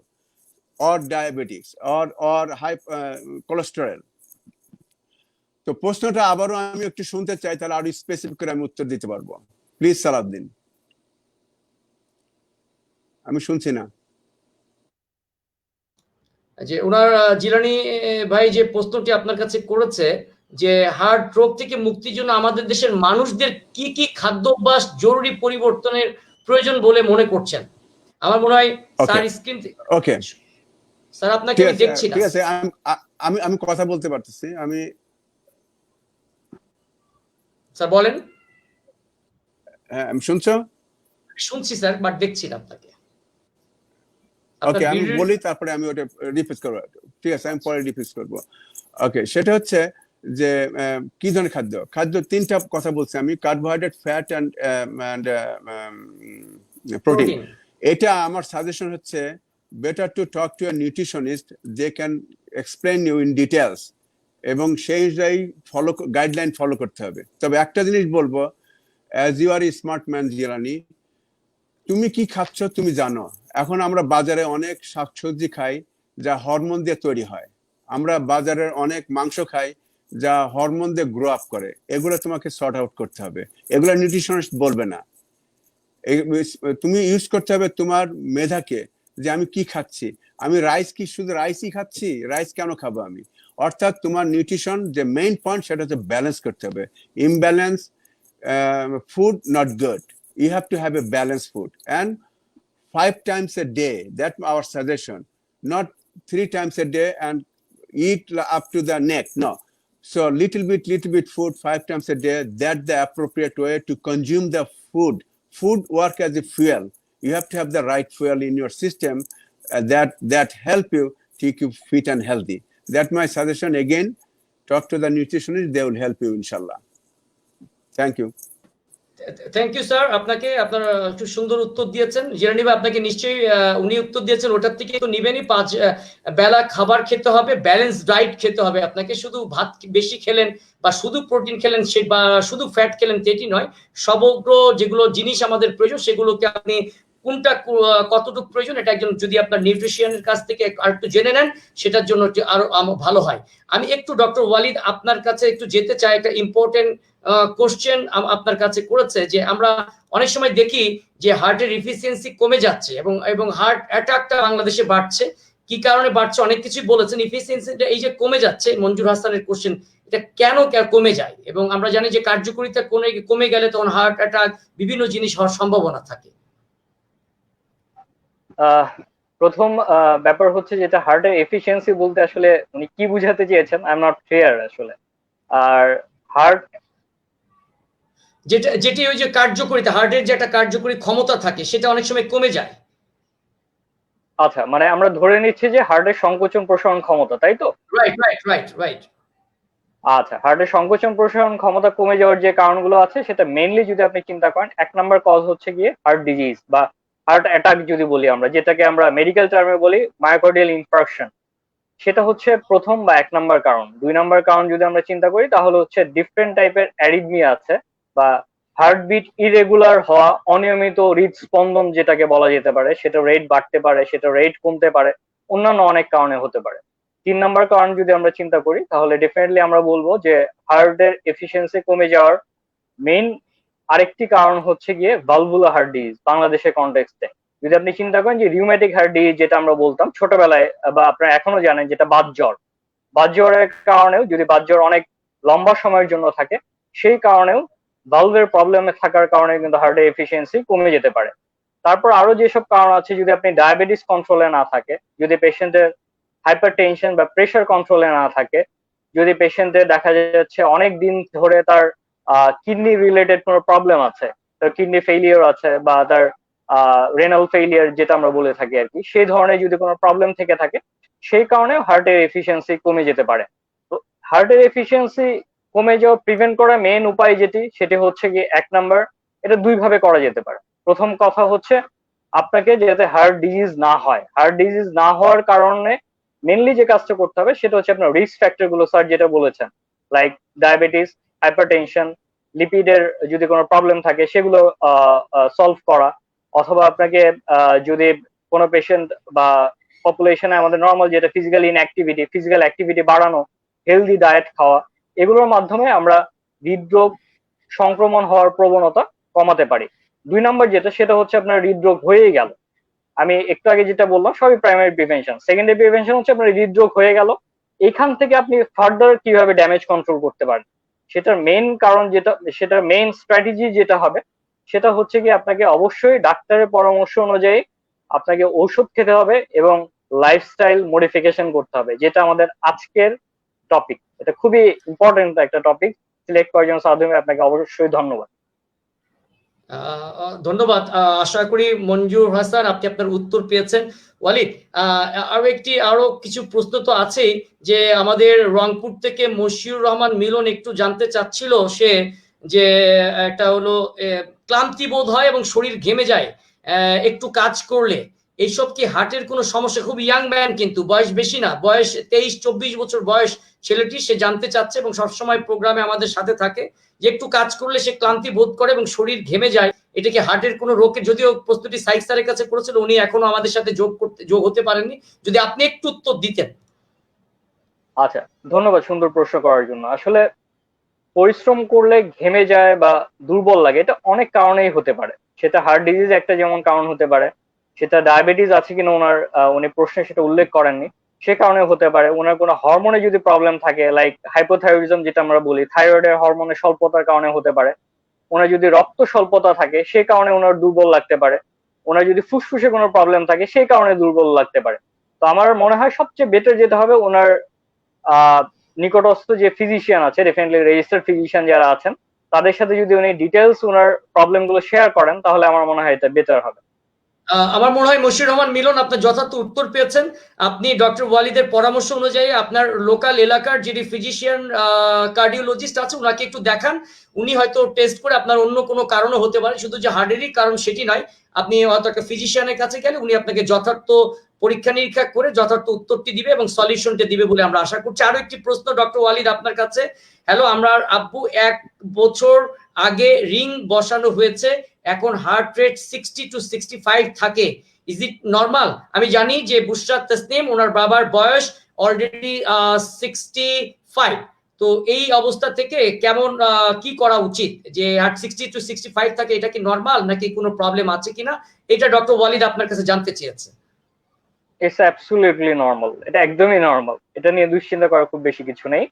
or diabetes or high cholesterol. তো প্রশ্নটা আবারও আমি একটু শুনতে চাই, তাহলে আরো স্পেসিফিক করে আমি উত্তর দিতে পারবো। প্লিজ সালাউদ্দিন। আমি শুনছি না। যে ওনার জিলানি ভাই যে প্রশ্নটি আপনার কাছে করেছে যে হার্ট রোগ থেকে মুক্তির জন্য আমাদের দেশের মানুষদের কি কি খাদ্যাভ্যাস জরুরি পরিবর্তনের প্রয়োজন বলে মনে করছেন। আমার মনে হয় স্যার স্ক্রিন, ওকে স্যার আপনাকে আমি দেখছি না। ঠিক আছে, আমি আমি কথা বলতে পারতেছি। আমি স্যার বলেন। হ্যাঁ, আমি শুনছো? শুনছি স্যার, বাট দেখছি না আপনাকে। ওকে, আমি বলি তারপরে আমি ওটা রিপিট করবো। ঠিক আছে, আমি পরে রিপিট করবো। ওকে, সেটা হচ্ছে যে কি ধরনের খাদ্য। খাদ্য 3টা কথা বলছি আমি, কার্বোহাইড্রেট, ফ্যাট অ্যান্ড প্রোটিন। এটা আমার সাজেশন হচ্ছে better to talk to a nutritionist, they can explain you in details, এবং সেই অনুযায়ী গাইডলাইন ফলো করতে হবে। তবে একটা জিনিস বলবো, as you are smart man Jilani, তুমি কি খাচ্ছ তুমি জানো। এখন আমরা বাজারে অনেক শাকসবজি খাই যা হরমোন দিয়ে তৈরি হয়, আমরা বাজারের অনেক মাংস খাই যা হরমোন দিয়ে গ্রো আপ করে। এগুলো তোমাকে সর্ট আউট করতে হবে, এগুলো নিউট্রিশনিস্ট বলবে না। তুমি ইউজ করতে হবে তোমার মেধাকে, যে আমি কি খাচ্ছি। আমি রাইস কি শুধু রাইসই খাচ্ছি, রাইস কেন খাবো আমি। অর্থাৎ তোমার নিউট্রিশন যে মেইন পয়েন্ট সেটা হচ্ছে ব্যালেন্স করতে হবে। Imbalance food not good. You have to have a balanced food, and 5 times a day, that's our suggestion, not 3 times a day and eat up to the neck. No, so little bit food 5 times a day, that's the appropriate way to consume the food work as a fuel. You have to have the right fuel in your system that help you keep you fit and healthy. That's my suggestion. Again, talk to the nutritionist, they will help you inshallah. Thank you. Thank you sir, আপনাকে আপনার একটু সুন্দর উত্তর দিয়েছেন। জিরানি ভাই আপনাকে নিশ্চয়ই উনি উত্তর দিয়েছেন, ওটার থেকে তো নিবেনই। 5 বেলা খাবার খেতে হবে, ব্যালেন্স ডায়েট খেতে হবে। আপনাকে শুধু ভাত বেশি খেলেন বা শুধু প্রোটিন খেলেন সে বা শুধু ফ্যাট খেলেন সেটি নয়, সমগ্র যেগুলো জিনিস আমাদের প্রয়োজন সেগুলোকে আপনি কোনটা কতটুকু প্রয়োজন এটা একজন যদি আপনার নিউট্রিশনের কাছ থেকে আরেকটু জেনে নেন সেটার জন্য আরো ভালো হয়। আমি একটু ডক্টর ওয়ালিদ আপনার কাছে একটু যেতে চাই। একটা ইম্পর্টেন্ট কোশ্চেন আপনার কাছে করেছে যে আমরা অনেক সময় দেখি যে হার্টের এফিসিয়েন্সি কমে যাচ্ছে এবং হার্ট অ্যাটাকটা বাংলাদেশে বাড়ছে। কি কারণে বাড়ছে অনেক কিছুই বলেছেন। এফিসিয়েন্সিটা এই যে কমে যাচ্ছে, মঞ্জুর হাসানের কোশ্চেন, এটা কেন কমে যায়? এবং আমরা জানি যে কার্যকারিতা কমে গেলে তখন হার্ট অ্যাটাক বিভিন্ন জিনিস হওয়ার সম্ভাবনা থাকে। প্রথম ব্যাপার হচ্ছে যেটা হার্টের এফিসিয়েন্সি বলতে আসলে উনি কি বুঝাতে চেয়েছেন, আই এম নট ক্লিয়ার আসলে। আর হার্ট যেটি ওই যে কার্যকারিতা, হার্টের যে একটা কার্যকরী ক্ষমতা থাকে সেটা অনেক সময় কমে যায়। আচ্ছা, মানে আমরা ধরে নিচ্ছি যে হার্টের সংকোচন প্রসারণ ক্ষমতা, তাই তো? রাইট। আচ্ছা, হার্টের সংকোচন প্রসারণ ক্ষমতা কমে যাওয়ার যে কারণগুলো আছে সেটা মেইনলি যদি আপনি চিন্তা করেন, 1 নাম্বার কজ হচ্ছে গিয়ে হার্ট ডিজিজ বা হার্ট অ্যাটাক যদি বলি আমরা, যেটাকে আমরা মেডিকেল টার্মে বলি মায়োকার্ডিয়াল ইনফার্কশন। সেটা হচ্ছে প্রথম বা 1 নাম্বার কারণ। 2 নাম্বার কারণ যদি আমরা চিন্তা করি তাহলে হচ্ছে ডিফারেন্ট টাইপের অ্যারিথমিয়া আছে বা হার্টবিট ইরেগুলার হওয়া, অনিয়মিত হৃদস্পন্দন যেটাকে বলা যেতে পারে, সেটা রেট বাড়তে পারে, সেটা রেট কমতে পারে, অন্যান্য অনেক কারণে হতে পারে। 3 নাম্বার কারণ যদি আমরা চিন্তা করি তাহলে ডেফিনেটলি আমরা বলবো যে হার্টের এফিসিয়েন্সি কমে যাওয়ার মেইন আরেকটি কারণ হচ্ছে গিয়ে ভালভুলার হার্ট ডিজিজ। বাংলাদেশের কনটেক্সটে যদি আপনি চিন্তা করেন যে রিউমেটিক হার্ট ডিজিজ যেটা আমরা বলতাম ছোটবেলায় বা আপনারা এখনো জানেন যেটা বাত জ্বরের কারণেও, যদি বাত জ্বর অনেক লম্বা সময়ের জন্য থাকে সেই কারণেও ভালভের প্রবলেমে থাকার কারণে কিন্তু হার্টের এফিসিয়েন্সি কমে যেতে পারে। তারপর আরো যেসব কারণ আছে, যদি আপনি ডায়াবেটিস কন্ট্রোলে না থাকে, যদি পেশেন্টের হাইপারটেনশন বা প্রেশার কন্ট্রোলে না থাকে, যদি পেশেন্টের দেখা যাচ্ছে অনেক দিন ধরে তার কিডনি রিলেটেড কোনো প্রবলেম আছে, তার কিডনি ফেইলিওর আছে বা তার রেনাল ফেইলিয়ার যেটা আমরা বলে থাকি আর কি, সেই ধরনের যদি কোনো প্রবলেম থেকে থাকে, সেই কারণে হার্টের এফিসিয়েন্সি কমে যেতে পারে। তো হার্টের এফিসিয়েন্সি কমে যাওয়া প্রিভেন্ট করার মেইন উপায় সেটি হচ্ছে কি, এক নাম্বার, এটা দুই ভাবে করা যেতে পারে। প্রথম কথা হচ্ছে আপনাকে যাতে হার্ট ডিজিজ না হয়, হার্ট ডিজিজ না হওয়ার কারণে মেনলি যে কাজটা করতে হবে সেটা হচ্ছে আপনার রিস্ক ফ্যাক্টর গুলো স্যার যেটা বলেছেন, লাইক ডায়াবেটিস, হাইপারটেনশন, লিপিডের যদি কোনো প্রবলেম থাকে সেগুলো সলভ করা, অথবা আপনাকে যদি কোনো পেশেন্ট বা পপুলেশনে আমাদের নর্মাল যেটা ফিজিক্যাল ইনঅ্যাক্টিভিটি, ফিজিক্যাল অ্যাক্টিভিটি বাড়ানো, হেলদি ডায়েট খাওয়া, এগুলোর মাধ্যমে আমরা হৃদরোগ সংক্রমণ হওয়ার প্রবণতা কমাতে পারি। দুই নম্বর যেটা, সেটা হচ্ছে আপনার হৃদরোগ হয়েই গেল, আমি একটু আগে যেটা বললাম সবই প্রাইমারি প্রিভেনশন। সেকেন্ডারি প্রিভেনশন হচ্ছে আপনার হৃদরোগ হয়ে গেল, এখান থেকে আপনি ফার্দার কিভাবে ড্যামেজ কন্ট্রোল করতে পারেন, সেটার মেইন কারণ যেটা, সেটার মেইন স্ট্র্যাটেজি যেটা হবে সেটা হচ্ছে কি, আপনাকে অবশ্যই ডাক্তারের পরামর্শ অনুযায়ী আপনাকে ঔষধ খেতে হবে এবং লাইফস্টাইল মডিফিকেশন করতে হবে, যেটা আমাদের আজকের টপিক। এটা খুবই ইম্পর্টেন্ট একটা টপিক, সিলেক্ট করার জন্য সাধুমে আপনাকে অবশ্যই ধন্যবাদ। ধন্যবাদ। আশা করি মঞ্জুর হাসান আপনি আপনার উত্তর পেয়েছেন। ওয়ালিদ, আরো কিছু প্রশ্ন তো আছেই, যে আমাদের রংপুর থেকে মশিউর রহমান মিলন একটু জানতে চাচ্ছিল সে, যে একটা হলো ক্লান্তি বোধ হয় এবং শরীর ঘেমে যায় একটু কাজ করলে, এইসব কি হার্টের কোনো সমস্যা? খুব ইয়াং ম্যান, কিন্তু বয়স বেশি না, বয়স 23-24 বছর বয়স ছেলেটি, সে জানতে চাচ্ছে এবং সবসময় প্রোগ্রামে আমাদের সাথে থাকে, যে একটু কাজ করলে সে ক্লান্তি বোধ করে এবং শরীর ঘেমে যায়, এটা কি হার্টের কোনো রোগের? যদিও প্রস্তুতি সাইক স্যারের কাছে করেছিল, উনি এখনো আমাদের সাথে যোগ হতে পারেননি, যদি আপনি একটু উত্তর দিতেন। আচ্ছা, ধন্যবাদ সুন্দর প্রশ্ন করার জন্য। আসলে পরিশ্রম করলে ঘেমে যায় বা দুর্বল লাগে, এটা অনেক কারণেই হতে পারে। সেটা হার্ট ডিজিজ একটা যেমন কারণ হতে পারে, সেটা ডায়াবেটিস আছে কিনা ওনার উনি প্রশ্নে সেটা উল্লেখ করেননি, সে কারণে হতে পারে। ওনার কোনো হরমোনে যদি প্রবলেম থাকে, লাইক হাইপোথাইরয়েডিজম যেটা আমরা বলি, থাইরয়েডের হরমোনের স্বল্পতার কারণে হতে পারে। ওনার যদি রক্ত স্বল্পতা থাকে সে কারণে ওনার দুর্বল লাগতে পারে। ওনার যদি ফুসফুসে কোনো প্রবলেম থাকে সেই কারণে দুর্বল লাগতে পারে। তো আমার মনে হয় সবচেয়ে বেটার যেটা হবে, ওনার নিকটস্থ যে ফিজিশিয়ান আছে, ডেফিনেটলি রেজিস্টার্ড ফিজিশিয়ান যারা আছেন, তাদের সাথে যদি উনি ডিটেলস ওনার প্রবলেম গুলো শেয়ার করেন, তাহলে আমার মনে হয় এটা বেটার হবে। আমার মনে হয় মশিউর রহমান মিলন আপনার যথার্থ উত্তর পেয়েছেন। আপনি ডক্টর ওয়ালিদের পরামর্শ অনুযায়ী আপনার লোকাল এলাকার যিনি ফিজিশিয়ান কার্ডিওলজিস্ট আছে ওনাকে একটু দেখান, উনি হয়তো টেস্ট করে আপনার অন্য কোনো কারণও হতে পারে, শুধু যে হার্টেরই কারণ সেটি নয়, আপনি হয়তো একটা ফিজিশিয়ানের কাছে গেলে উনি আপনাকে যথার্থ পরীক্ষা নিরীক্ষা করে যথার্থ উত্তরটি দিবে এবং সলিউশনটি দিবে বলে আমরা আশা করছি। আরো একটি প্রশ্ন ডক্টর ওয়ালিদ আপনার কাছে। হ্যালো, আমরা আব্বু 1 বছর আগে রিং বসানো হয়েছে, এখন হার্ট রেট 60 to 65 থাকে, ইজ ইট নরমাল? আমি জানি যে বুশরাত তাসনিম ওনার বাবার বয়স অলরেডি 65, তো এই অবস্থা থেকে কেমন কি করা উচিত, যে 60 to 65 থাকে, এটা কি নরমাল নাকি কোনো প্রবলেম আছে কিনা, এটা ডক্টর ওয়ালিদ আপনার কাছে জানতে চেয়েছে। ইটস অ্যাবসলিউটলি নরমাল, এটা একদমই নরমাল, এটা নিয়ে দুশ্চিন্তা করার খুব বেশি কিছু নেই।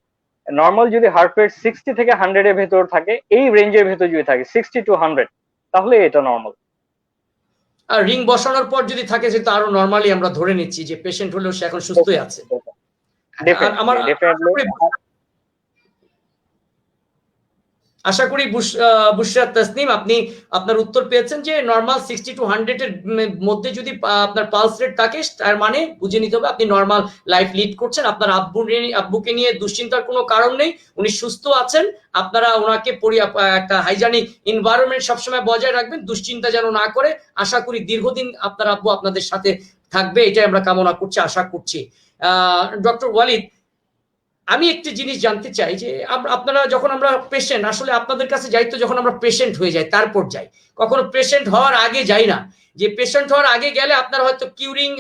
নরমাল যদি হার্ট রেট 60 থেকে 100 এর ভেতর থাকে, এই রেঞ্জের ভেতর যদি থাকে 60 to 100, তাহলে এটা নরমাল। আর রিং বসানোর পর যদি থাকে সেটা আরো নরমালি আমরা ধরে নিচ্ছি যে পেশেন্ট হলেও সে এখন সুস্থই আছে। আমার আশা করি বুশরাত তাসনিম আপনি আপনার উত্তর পেয়েছেন, যে নরমাল 60 to 100 এর মধ্যে যদি আপনার পালস রেট থাকে, তার মানে বুঝে নিতে হবে আপনি নরমাল লাইফ লিড করছেন, আপনার আব্বুকে নিয়ে দুশ্চিন্তার কোনো কারণ নেই, উনি সুস্থ আছেন। আপনারা ওনাকে একটা হাইজেনিক এনভায়রনমেন্ট সবসময় বজায় রাখবেন, দুশ্চিন্তা যেন না করে। আশা করি দীর্ঘদিন আপনার আব্বু আপনাদের সাথে থাকবে, এটাই আমরা কামনা করছি, আশা করছি। ডক্টর ওয়ালিদ, আমি একটি জিনিস জানতে চাই, যে আপনারা যখন আমরা পেশেন্ট, আসলে আপনাদের কাছে যাই তো যখন আমরা পেশেন্ট হয়ে যাই তারপর যাই, কখনো পেশেন্ট হওয়ার আগে যাই না, যে পেশেন্ট হওয়ার আগে গেলে আপনারা হয়তো curing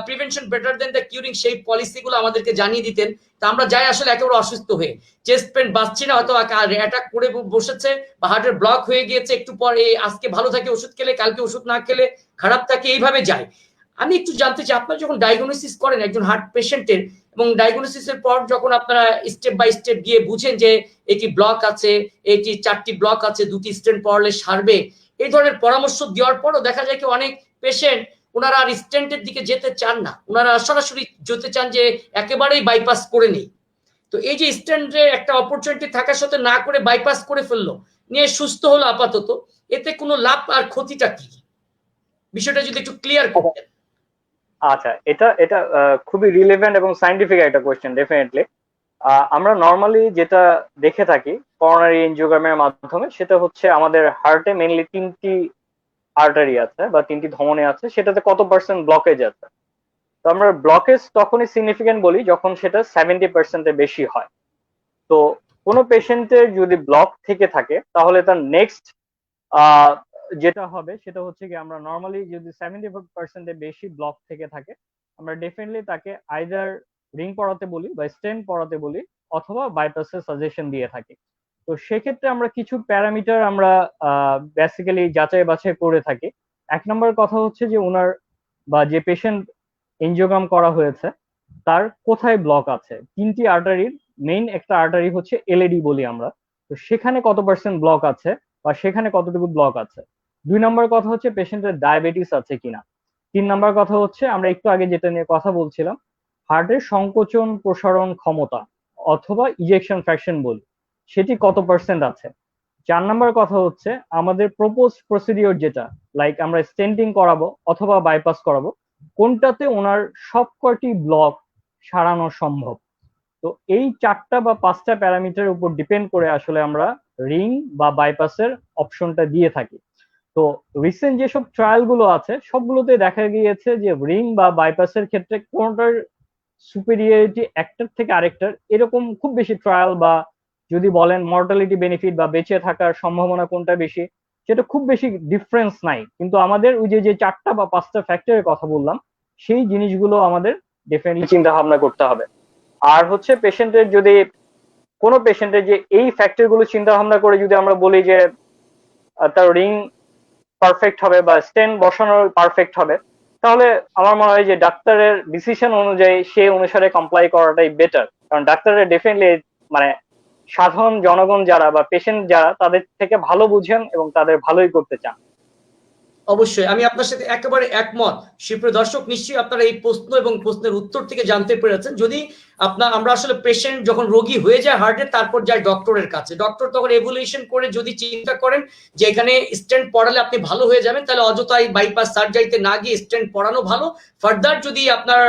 prevention better then the curing, সেই পলিসিগুলো আমাদেরকে জানিয়ে দিতেন। তা আমরা যাই আসলে একেবারে অসুস্থ হয়ে, চেস্ট পেন বাঁচছি না, হয়তো অ্যাটাক করে বসেছে বা হার্টের ব্লক হয়ে গিয়েছে, একটু পরে আজকে ভালো থাকে ওষুধ খেলে, কালকে ওষুধ না খেলে খারাপ থাকে, এইভাবে যায়। আমি একটু জানতে চাই, আপনারা যখন ডায়াগনোসিস করেন একজন হার্ট পেশেন্টের, এবং ডায়াগনোসিসের পর যখন আপনারা স্টেপ বাই স্টেপ গিয়ে বুঝেন যে এটি ব্লক আছে, এটি 4টি ব্লক আছে, 2টি স্টেন্ট পড়লে সারবে, এই ধরনের পরামর্শ দেওয়ার পরও দেখা যায় কি অনেক পেশেন্ট ওনারা আর স্টেন্টের দিকে যেতে চান না, ওনারা সরাসরি যেতে চান যে একেবারেই বাইপাস করে নেই। তো এই যে স্টেন্টের একটা অপরচুনিটি থাকার সাথে না করে বাইপাস করে ফেললো, নিয়ে সুস্থ হলো আপাতত, এতে কোনো লাভ আর ক্ষতিটা কি, বিষয়টা যদি একটু ক্লিয়ার করতেন। আচ্ছা, এটা এটা খুবই রিলেভেন্ট এবং সাইন্টিফিক একটা কোয়েশ্চেন ডেফিনেটলি। আমরা নর্মালি যেটা দেখে থাকি করোনারি এনজিওগ্রামের মাধ্যমে, সেটা হচ্ছে আমাদের হার্টে মেইনলি 3টি আর্টারি আছে বা 3টি ধমনী আছে, সেটাতে কত পার্সেন্ট ব্লকেজ আছে। তো আমরা ব্লকেজ তখনই সিগনিফিকেন্ট বলি যখন সেটা 70%-এর বেশি হয়। তো কোনো পেশেন্টের যদি ব্লক থেকে থাকে তাহলে তার নেক্সট যেটা হবে সেটা হচ্ছে কি, আমরা নর্মালি যদি 70%-এর বেশি ব্লক থেকে থাকে, আমরা ডেফিনেটলি তাকে আইদার রিং পরাতে বলি বা স্টেন্ট পরাতে বলি, অথবা বাইপাসের সাজেশন দিয়ে থাকি। তো সেক্ষেত্রে আমরা কিছু প্যারামিটার আমরা বেসিক্যালি যাচাই বাছাই করে থাকি। 1 নম্বর কথা হচ্ছে যে ওনার বা যে পেশেন্ট এনজিওগ্রাম করা হয়েছে তার কোথায় ব্লক আছে। 3টি আর্টারির মেইন একটা আর্টারি হচ্ছে এলএডি বলি আমরা, তো সেখানে কত পার্সেন্ট ব্লক আছে বা সেখানে কতটুকু ব্লক আছে। 2 নম্বর কথা হচ্ছে পেশেন্টের ডায়াবেটিস আছে কিনা। 3 নম্বর কথা হচ্ছে আমরা একটু আগে যেটা নিয়ে কথা বলছিলাম, হার্টের সংকোচন প্রসারণ ক্ষমতা অথবা ইজেকশন ফ্র্যাকশন বলি, সেটি কত পার্সেন্ট আছে। 4 নম্বর কথা হচ্ছে আমাদের প্রপোজ প্রসিডিওর যেটা, লাইক আমরা স্টেন্টিং করাবো অথবা বাইপাস করাবো, কোনটাতে ওনার সবকটি ব্লক সারানো সম্ভব। তো এই 4টা বা 5টা প্যারামিটারের উপর ডিপেন্ড করে আসলে আমরা রিং বা বাইপাসের অপশনটা দিয়ে থাকি। তো রিসেন্ট যেসব ট্রায়াল গুলো আছে সবগুলোতে দেখা গিয়েছে যে রিং বা বাইপাসের ক্ষেত্রে কোনটার সুপিরিয়রিটি একটার থেকে আরেকটার এরকম খুব বেশি ট্রায়াল বা যদি বলেন মর্টালিটি বেনিফিট বা বেঁচে থাকার সম্ভাবনা কোনটা বেশি, সেটা খুব বেশি ডিফারেন্স নাই। কিন্তু আমাদের ওই যে 4টা বা 5টা ফ্যাক্টরের কথা বললাম, সেই জিনিসগুলো আমাদের ডেফিনেটলি চিন্তা ভাবনা করতে হবে। আর হচ্ছে পেশেন্টের যদি কোনো পেশেন্টের যে এই ফ্যাক্টর গুলো চিন্তা ভাবনা করে যদি আমরা বলি যে তার রিং পারফেক্ট হবে বা স্টেন্ট বসানো পারফেক্ট হবে, তাহলে আমার মনে হয় যে ডাক্তারের ডিসিশন অনুযায়ী সে অনুসারে কমপ্লাই করাটাই বেটার। কারণ ডাক্তারের ডেফিনেটলি মানে সাধারণ জনগণ যারা বা পেশেন্ট যারা তাদের থেকে ভালো বুঝেন এবং তাদের ভালোই করতে চান। অবশ্যই আমি আপনার সাথে একেবারে একমত। সুপ্রিয় দর্শক, নিশ্চয়ই আপনারা এই প্রশ্ন এবং প্রশ্নের উত্তর থেকে জানতে পেরেছেন। যদি আমরা আসলে পেশেন্ট যখন রোগী হয়ে যায় হার্টের, তারপর যায় ডক্টরের কাছে, ডক্টর তখন এভুলেশন করে যদি চিন্তা করেন যে এখানে স্টেন্ট পড়ালে আপনি ভালো হয়ে যাবেন, তাহলে অযথাই বাইপাস সার্জারিতে না গিয়ে স্টেন্ট পড়ানো ভালো। ফার্দার যদি আপনার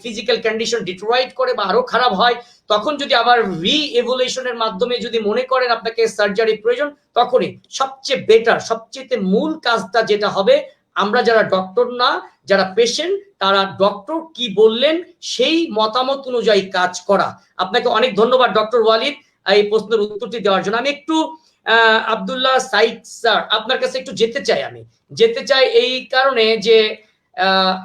ফিজিক্যাল কন্ডিশন ডিটোরাইট করে বা আরো খারাপ হয়, তখন যদি আবার রি এভুলেশনের মাধ্যমে যদি মনে করেন আপনাকে সার্জারি প্রয়োজন, তখনই সবচেয়ে বেটার, সবচেয়ে মূল কাজটা যেটা হবে, আমরা যারা ডক্টর না, যারা পেশেন্ট, তারা ডক্টর কি বললেন সেই মতামত অনুযায়ী কাজ করা। আপনাকে অনেক ধন্যবাদ ডক্টর ওয়ালিদ এই প্রশ্নের উত্তরটি দেওয়ার জন্য। আমি একটু আব্দুল্লাহ সাইদ স্যার আপনার কাছে একটু যেতে চাই এই কারণে যে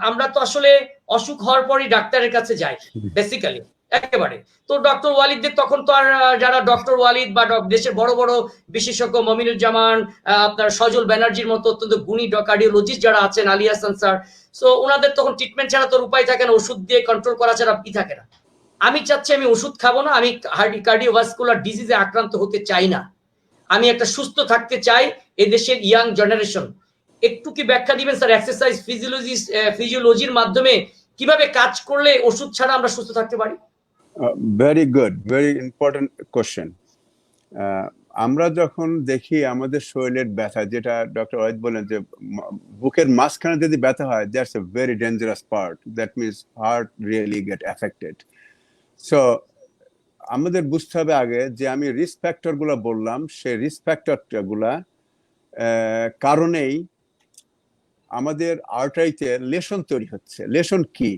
আমরা তো আসলে অসুখ হওয়ার পরই ডাক্তারের কাছে যাই বেসিক্যালি একেবারে। তো ডক্টর ওয়ালিদদের তখন তো আর যারা ডক্টর ওয়ালিদ বা দেশের বড় বড় বিশেষজ্ঞ মমিনুজ্জামান, আপনার সজল ব্যানার্জির মতো অত্যন্ত গুণী কার্ডিওলজিস্ট যারা আছেন, আলী হাসান স্যার, সো ওনাদের তখন ট্রিটমেন্ট ছাড়া তোর উপায় থাকে না, ওষুধ দিয়ে কন্ট্রোল করা ছাড়া কি থাকে না। আমি চাচ্ছি আমি ওষুধ খাবো না, আমি কার্ডিওভাস্কুলার ডিজিজে আক্রান্ত হতে চাই না, আমি একটা সুস্থ থাকতে চাই। এদেশের ইয়াং জেনারেশন একটু কি ব্যাখ্যা দিবেন স্যার, এক্সারসাইজ ফিজিওলজির মাধ্যমে কিভাবে কাজ করলে ওষুধ ছাড়া আমরা সুস্থ থাকতে পারি? Very good, very important question. আমরা যখন দেখি আমাদের শরীরের ব্যথা, যেটা ডক্টর ওয়াহিদ বলেন যে বুকের মাঝখানে যদি ব্যথা হয়, that's a very dangerous part, that means heart really get affected. So আমাদের বুঝতে হবে আগে যে আমি রিস্ক ফ্যাক্টর গুলা বললাম, সেই রিস্ক ফ্যাক্টর গুলা কারণেই আমাদের আর্টারিতে লেশন তৈরি হচ্ছে। লেশন কি?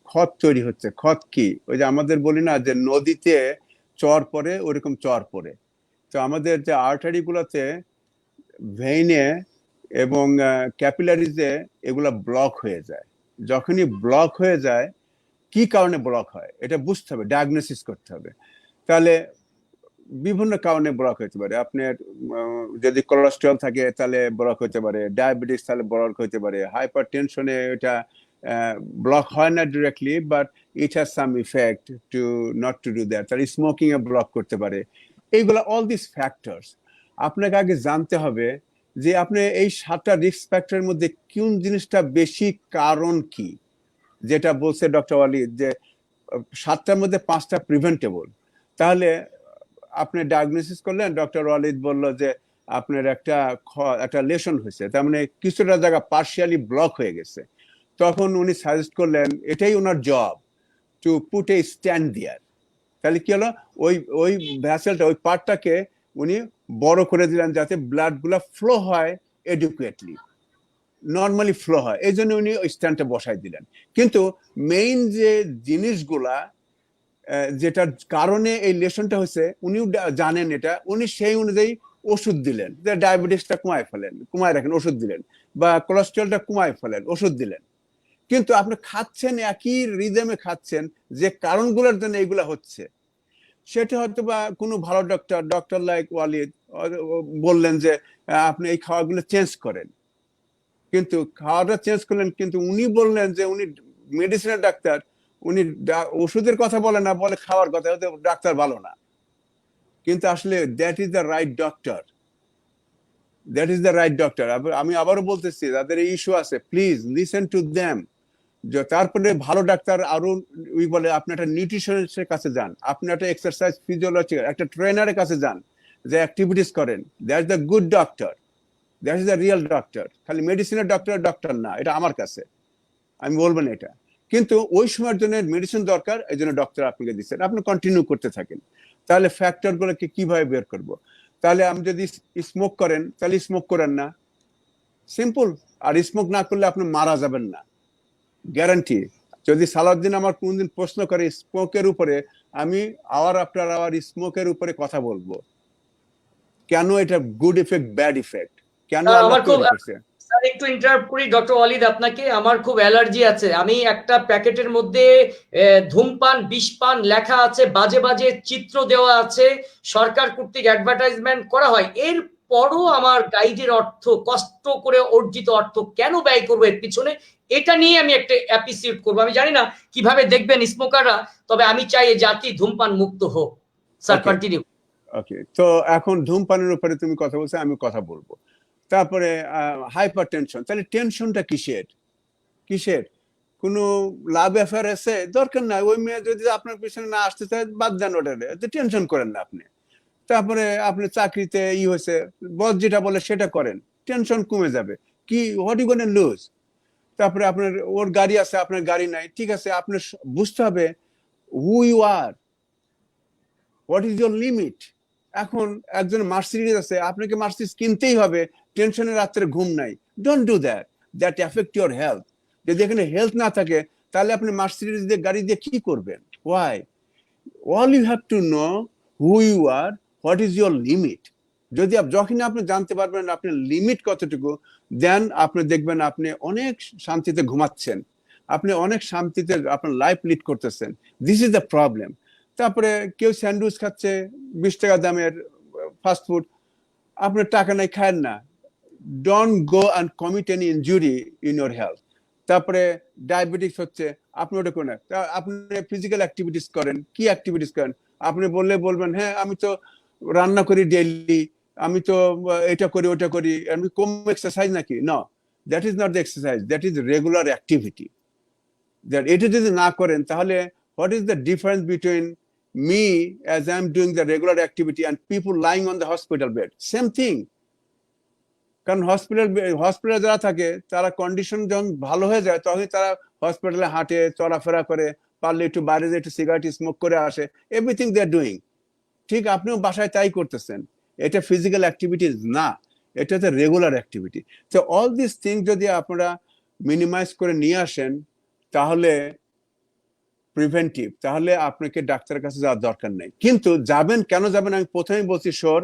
ক্ষত তৈরি হচ্ছে। ক্ষত কি? ওই যে আমাদের বলি না যে নদীতে চর পড়ে, ওরকম চর পড়ে। তো আমাদের যে আর্টারি গুলাতে ভেইনে এবং ক্যাপিলারিজে এগুলা ব্লক হয়ে যায়। যখনই ব্লক হয়ে যায়, কি কারণে ব্লক হয় এটা বুঝতে হবে, ডায়াগনোসিস করতে হবে। তাহলে বিভিন্ন কারণে ব্লক হতে পারে। আপনার যদি কোলেস্টেরল থাকে তাহলে ব্লক হতে পারে, ডায়াবেটিস তাহলে ব্লক হতে পারে, হাইপার টেনশনে এটা ব্লক হয় না directly, but it has some effect to not to do that. তাহলে স্মোকিং এ ব্লক করতে পারে। এইগুলা অল দিস ফ্যাক্টরস আপনাকে আগে জানতে হবে যে আপনি এই 7টা রিস্ক ফ্যাক্টরের মধ্যে কোন জিনিসটা বেশি, কারণ কি, যেটা বলছে ডক্টর ওয়ালিদ যে 7টার মধ্যে 5টা প্রিভেন্টেবল। তাহলে আপনি ডায়াগনোসিস করলেন, ডক্টর ওয়ালিদ বলল যে আপনার একটা লেশন হয়েছে, তার মানে কিছুটা জায়গা পার্শিয়ালি ব্লক হয়ে গেছে। তখন উনি সাজেস্ট করলেন, এটাই ওনার job, to put a stand there. তাহলে কি হলো, ওই ওই ভ্যাসেলটা, ওই পার্টটাকে উনি বড় করে দিলেন যাতে ব্লাড গুলা ফ্লো হয় এডুকুয়েটলি, নর্মালি ফ্লো হয়, এই জন্য উনি ওই স্ট্যান্ডটা বসাই দিলেন। কিন্তু মেইন যে জিনিসগুলা যেটার কারণে এই লেশনটা হয়েছে উনিও জানেন এটা, উনি সেই অনুযায়ী ওষুধ দিলেন, যে ডায়াবেটিসটা কমায় রাখেন, ওষুধ দিলেন, বা কোলেস্ট্রলটা কমায় ফেলেন, ওষুধ দিলেন। কিন্তু আপনি খাচ্ছেন, একই রিদমে খাচ্ছেন, যে কারণগুলোর জন্য এইগুলা হচ্ছে, সেটা হয়তো বা কোনো ভালো ডক্টর লাইক ওয়ালিদ বললেন যে আপনি এই খাওয়াগুলো চেঞ্জ করেন, কিন্তু খাওয়াটা চেঞ্জ করলেন, কিন্তু উনি বললেন যে উনি মেডিসিনের ডাক্তার, উনি ওষুধের কথা বলে না, বলে খাওয়ার কথা, ডাক্তার ভালো না। কিন্তু আসলে that is the right doctor, that is the right doctor. আমি আবারও বলতেছি, যাদের এই ইস্যু আছে, প্লিজ লিসেন টু দ্যাম। তারপরে ভালো ডাক্তার আরো ওই বলে আপনি একটা নিউট্রিশনিস্টের কাছে যান, আপনি একটা এক্সারসাইজ ফিজিওলজি একটা ট্রেনারের কাছে যান, যে অ্যাক্টিভিটিস করেন, that is the good doctor, that is the real doctor. খালি মেডিসিনের ডক্টর না, এটা আমার কাছে, আমি বলবেন এটা। কিন্তু ওই সময়ের জন্য মেডিসিন দরকার, এই জন্য ডক্টর আপনাকে দিচ্ছেন, আপনি কন্টিনিউ করতে থাকেন। তাহলে ফ্যাক্টর গুলোকে কিভাবে বের করব? তাহলে আপনি যদি স্মোক করেন, তাহলে স্মোক করেন না, সিম্পল। আর স্মোক না করলে আপনি মারা যাবেন না, গ্যারান্টি। যদি সালাউদ্দিন আমার কোনদিন প্রশ্ন করে স্মোকের উপরে, আমি আওয়ার আফটার আওয়ার স্মোকের উপরে কথা বলবো, কেন এটা গুড ইফেক্ট, ব্যাড ইফেক্ট, কেন আল্লাহ আমার খুব তৈরি করছে। স্যার একটু ইন্টারাপ্ট করি ডক্টর ওয়ালিদ আপনাকে, আমার খুব অ্যালার্জি আছে। আমি একটা প্যাকেটের মধ্যে ধূমপান বিষপান লেখা আছে, বাজে বাজে চিত্র দেওয়া আছে, সরকার কর্তৃক অ্যাডভার্টাইজমেন্ট করা হয়, এর পরও আমার গাইডের অর্থ, কষ্ট করে অর্জিত অর্থ কেন ব্যয় করবো এর পিছনে? এটা নিয়ে আমি একটা অ্যাপ্রিসিয়েট করবো। আমি জানি না কিভাবে দেখবেন স্মোকাররা, তবে আমি চাই এই জাতি ধূমপান মুক্ত হোক। Sir continue. ওকে, তো এখন ধূমপানের উপরে তুমি কথা বলছো, আমি কথা বলবো। তারপরে হাইপার টেনশন, তাহলে টেনশনটা কিসের? কোনো লাভ অ্যাফেয়ার আছে, দরকার নাই। ওই মেয়ে যদি আপনার পিছনে না আসতে চায়, বাদ দেন, ওটা টেনশন করেন না আপনি। তারপরে আপনি চাকরিতে হয়েছে, বস যেটা বলে সেটা করেন, টেনশন কমে যাবে। কি, হোয়াট ইউ গোনা লুজ? তারপরে আপনার ওর গাড়ি আছে, আপনার গাড়ি নাই, ঠিক আছে, আপনার বুঝতে হবে who you are, what is your limit. এখন একজন মার্সিডিজ আছে, আপনাকে মার্সিডিজ কিনতেই হবে, টেনশনে রাত্রে ঘুম নাই, don't do that, that effect your health. যদি এখানে হেলথ না থাকে, তাহলে আপনি মার্সিডিজ দিয়ে গাড়ি দিয়ে কি করবেন? Why? All you have to know who you are, what is your limit. যদি যখনই আপনি জানতে পারবেন আপনার লিমিট কতটুকু, দেন আপনি দেখবেন আপনি অনেক শান্তিতে ঘুমাচ্ছেন, আপনি অনেক শান্তিতে আপনার লাইফ লিড করতেছেন। This is the problem. তারপরে কেউ স্যান্ডউইচ খাচ্ছে 20 টাকা দামের ফাস্টফুড, আপনার টাকা নাই, খায়েন না, don't go and commit any injury in your health. তারপরে ডায়াবেটিস হচ্ছে, আপনি ওটা করেন না, আপনি ফিজিক্যাল অ্যাক্টিভিটিস করেন। কি অ্যাক্টিভিটিস করেন? আপনি বলবেন হ্যাঁ আমি তো রান্না করি ডেইলি, আমি তো এটা করি ওটা করি, আমি কম এক্সারসাইজ নাকি? না, that is not the exercise, that is regular activity. এটা যদি না করেন, তাহলে what is the difference between me as I'm doing the regular activity and people lying on the hospital bed? Same thing. কারণ হসপিটালে যারা থাকে, তারা কন্ডিশন যখন ভালো হয়ে যায়, তখন তারা হসপিটালে হাঁটে, চলাফেরা করে, পারলে একটু বাইরে যে একটু সিগারেট স্মোক করে আসে, এভরিথিং দে আর ডুইং। ঠিক আপনিও বাসায় তাই করতেছেন। এটা ফিজিক্যাল অ্যাক্টিভিটিস না, এটা হচ্ছে রেগুলার অ্যাক্টিভিটি। তো অল দিস থিং যদি আপনারা মিনিমাইজ করে নিয়ে আসেন, তাহলে প্রিভেন্টিভ, তাহলে আপনাকে ডাক্তারের কাছে যাওয়ার দরকার নেই। কিন্তু যাবেন, কেন যাবেন? আমি প্রথমেই বলছি শোর,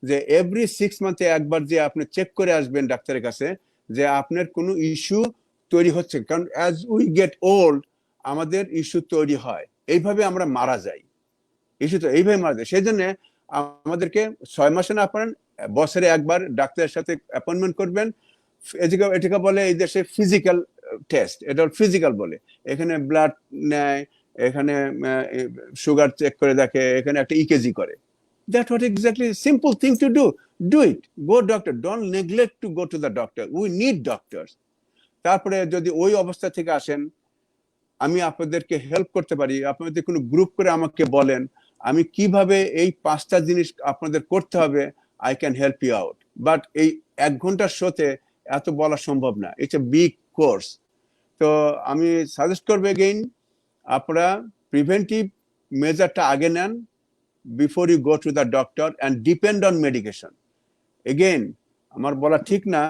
যে এভরি 6 মান্থে একবার যে আপনি চেক করে আসবেন ডাক্তারের কাছে, যে আপনার কোনো ইস্যু তৈরি হচ্ছে। কারণ অ্যাজ উই গেট ওল্ড, আমাদের ইস্যু তৈরি হয়, এইভাবে আমরা মারা যাই, ইস্যু তো এইভাবে মারা যায়। সেই জন্য আমাদেরকে 6 মাসে না পারেন, বছরে একবার ডাক্তারের সাথে অ্যাপয়েন্টমেন্ট করবেন। এটাকে বলে এই দেশে ফিজিক্যাল টেস্ট, এটা ফিজিক্যাল বলে। এখানে ব্লাড নেয়, এখানে সুগার চেক করে দেখে, এখানে একটা ইকেজি করে। That what exactly simple thing to do. do it, go doctor, don't neglect to go to the doctor, we need doctors. তারপরে যদি ওই অবস্থা থেকে আসেন, আমি আপনাদেরকে হেল্প করতে পারি, আপনাদের কোনো গ্রুপ করে আমাকে বলেন আমি কিভাবে এই 5টা জিনিস আপনাদের করতে হবে, I can help you out. But এই 1 ঘন্টার শোতে এত বলা সম্ভব না, ইটস এ বিগ কোর্স। তো আমি সাজেস্ট করবো এগেইন, আপনারা প্রিভেন্টিভ মেজারটা আগে নেন before you go to the doctor and depend on medication. Again আমার বলা ঠিক না,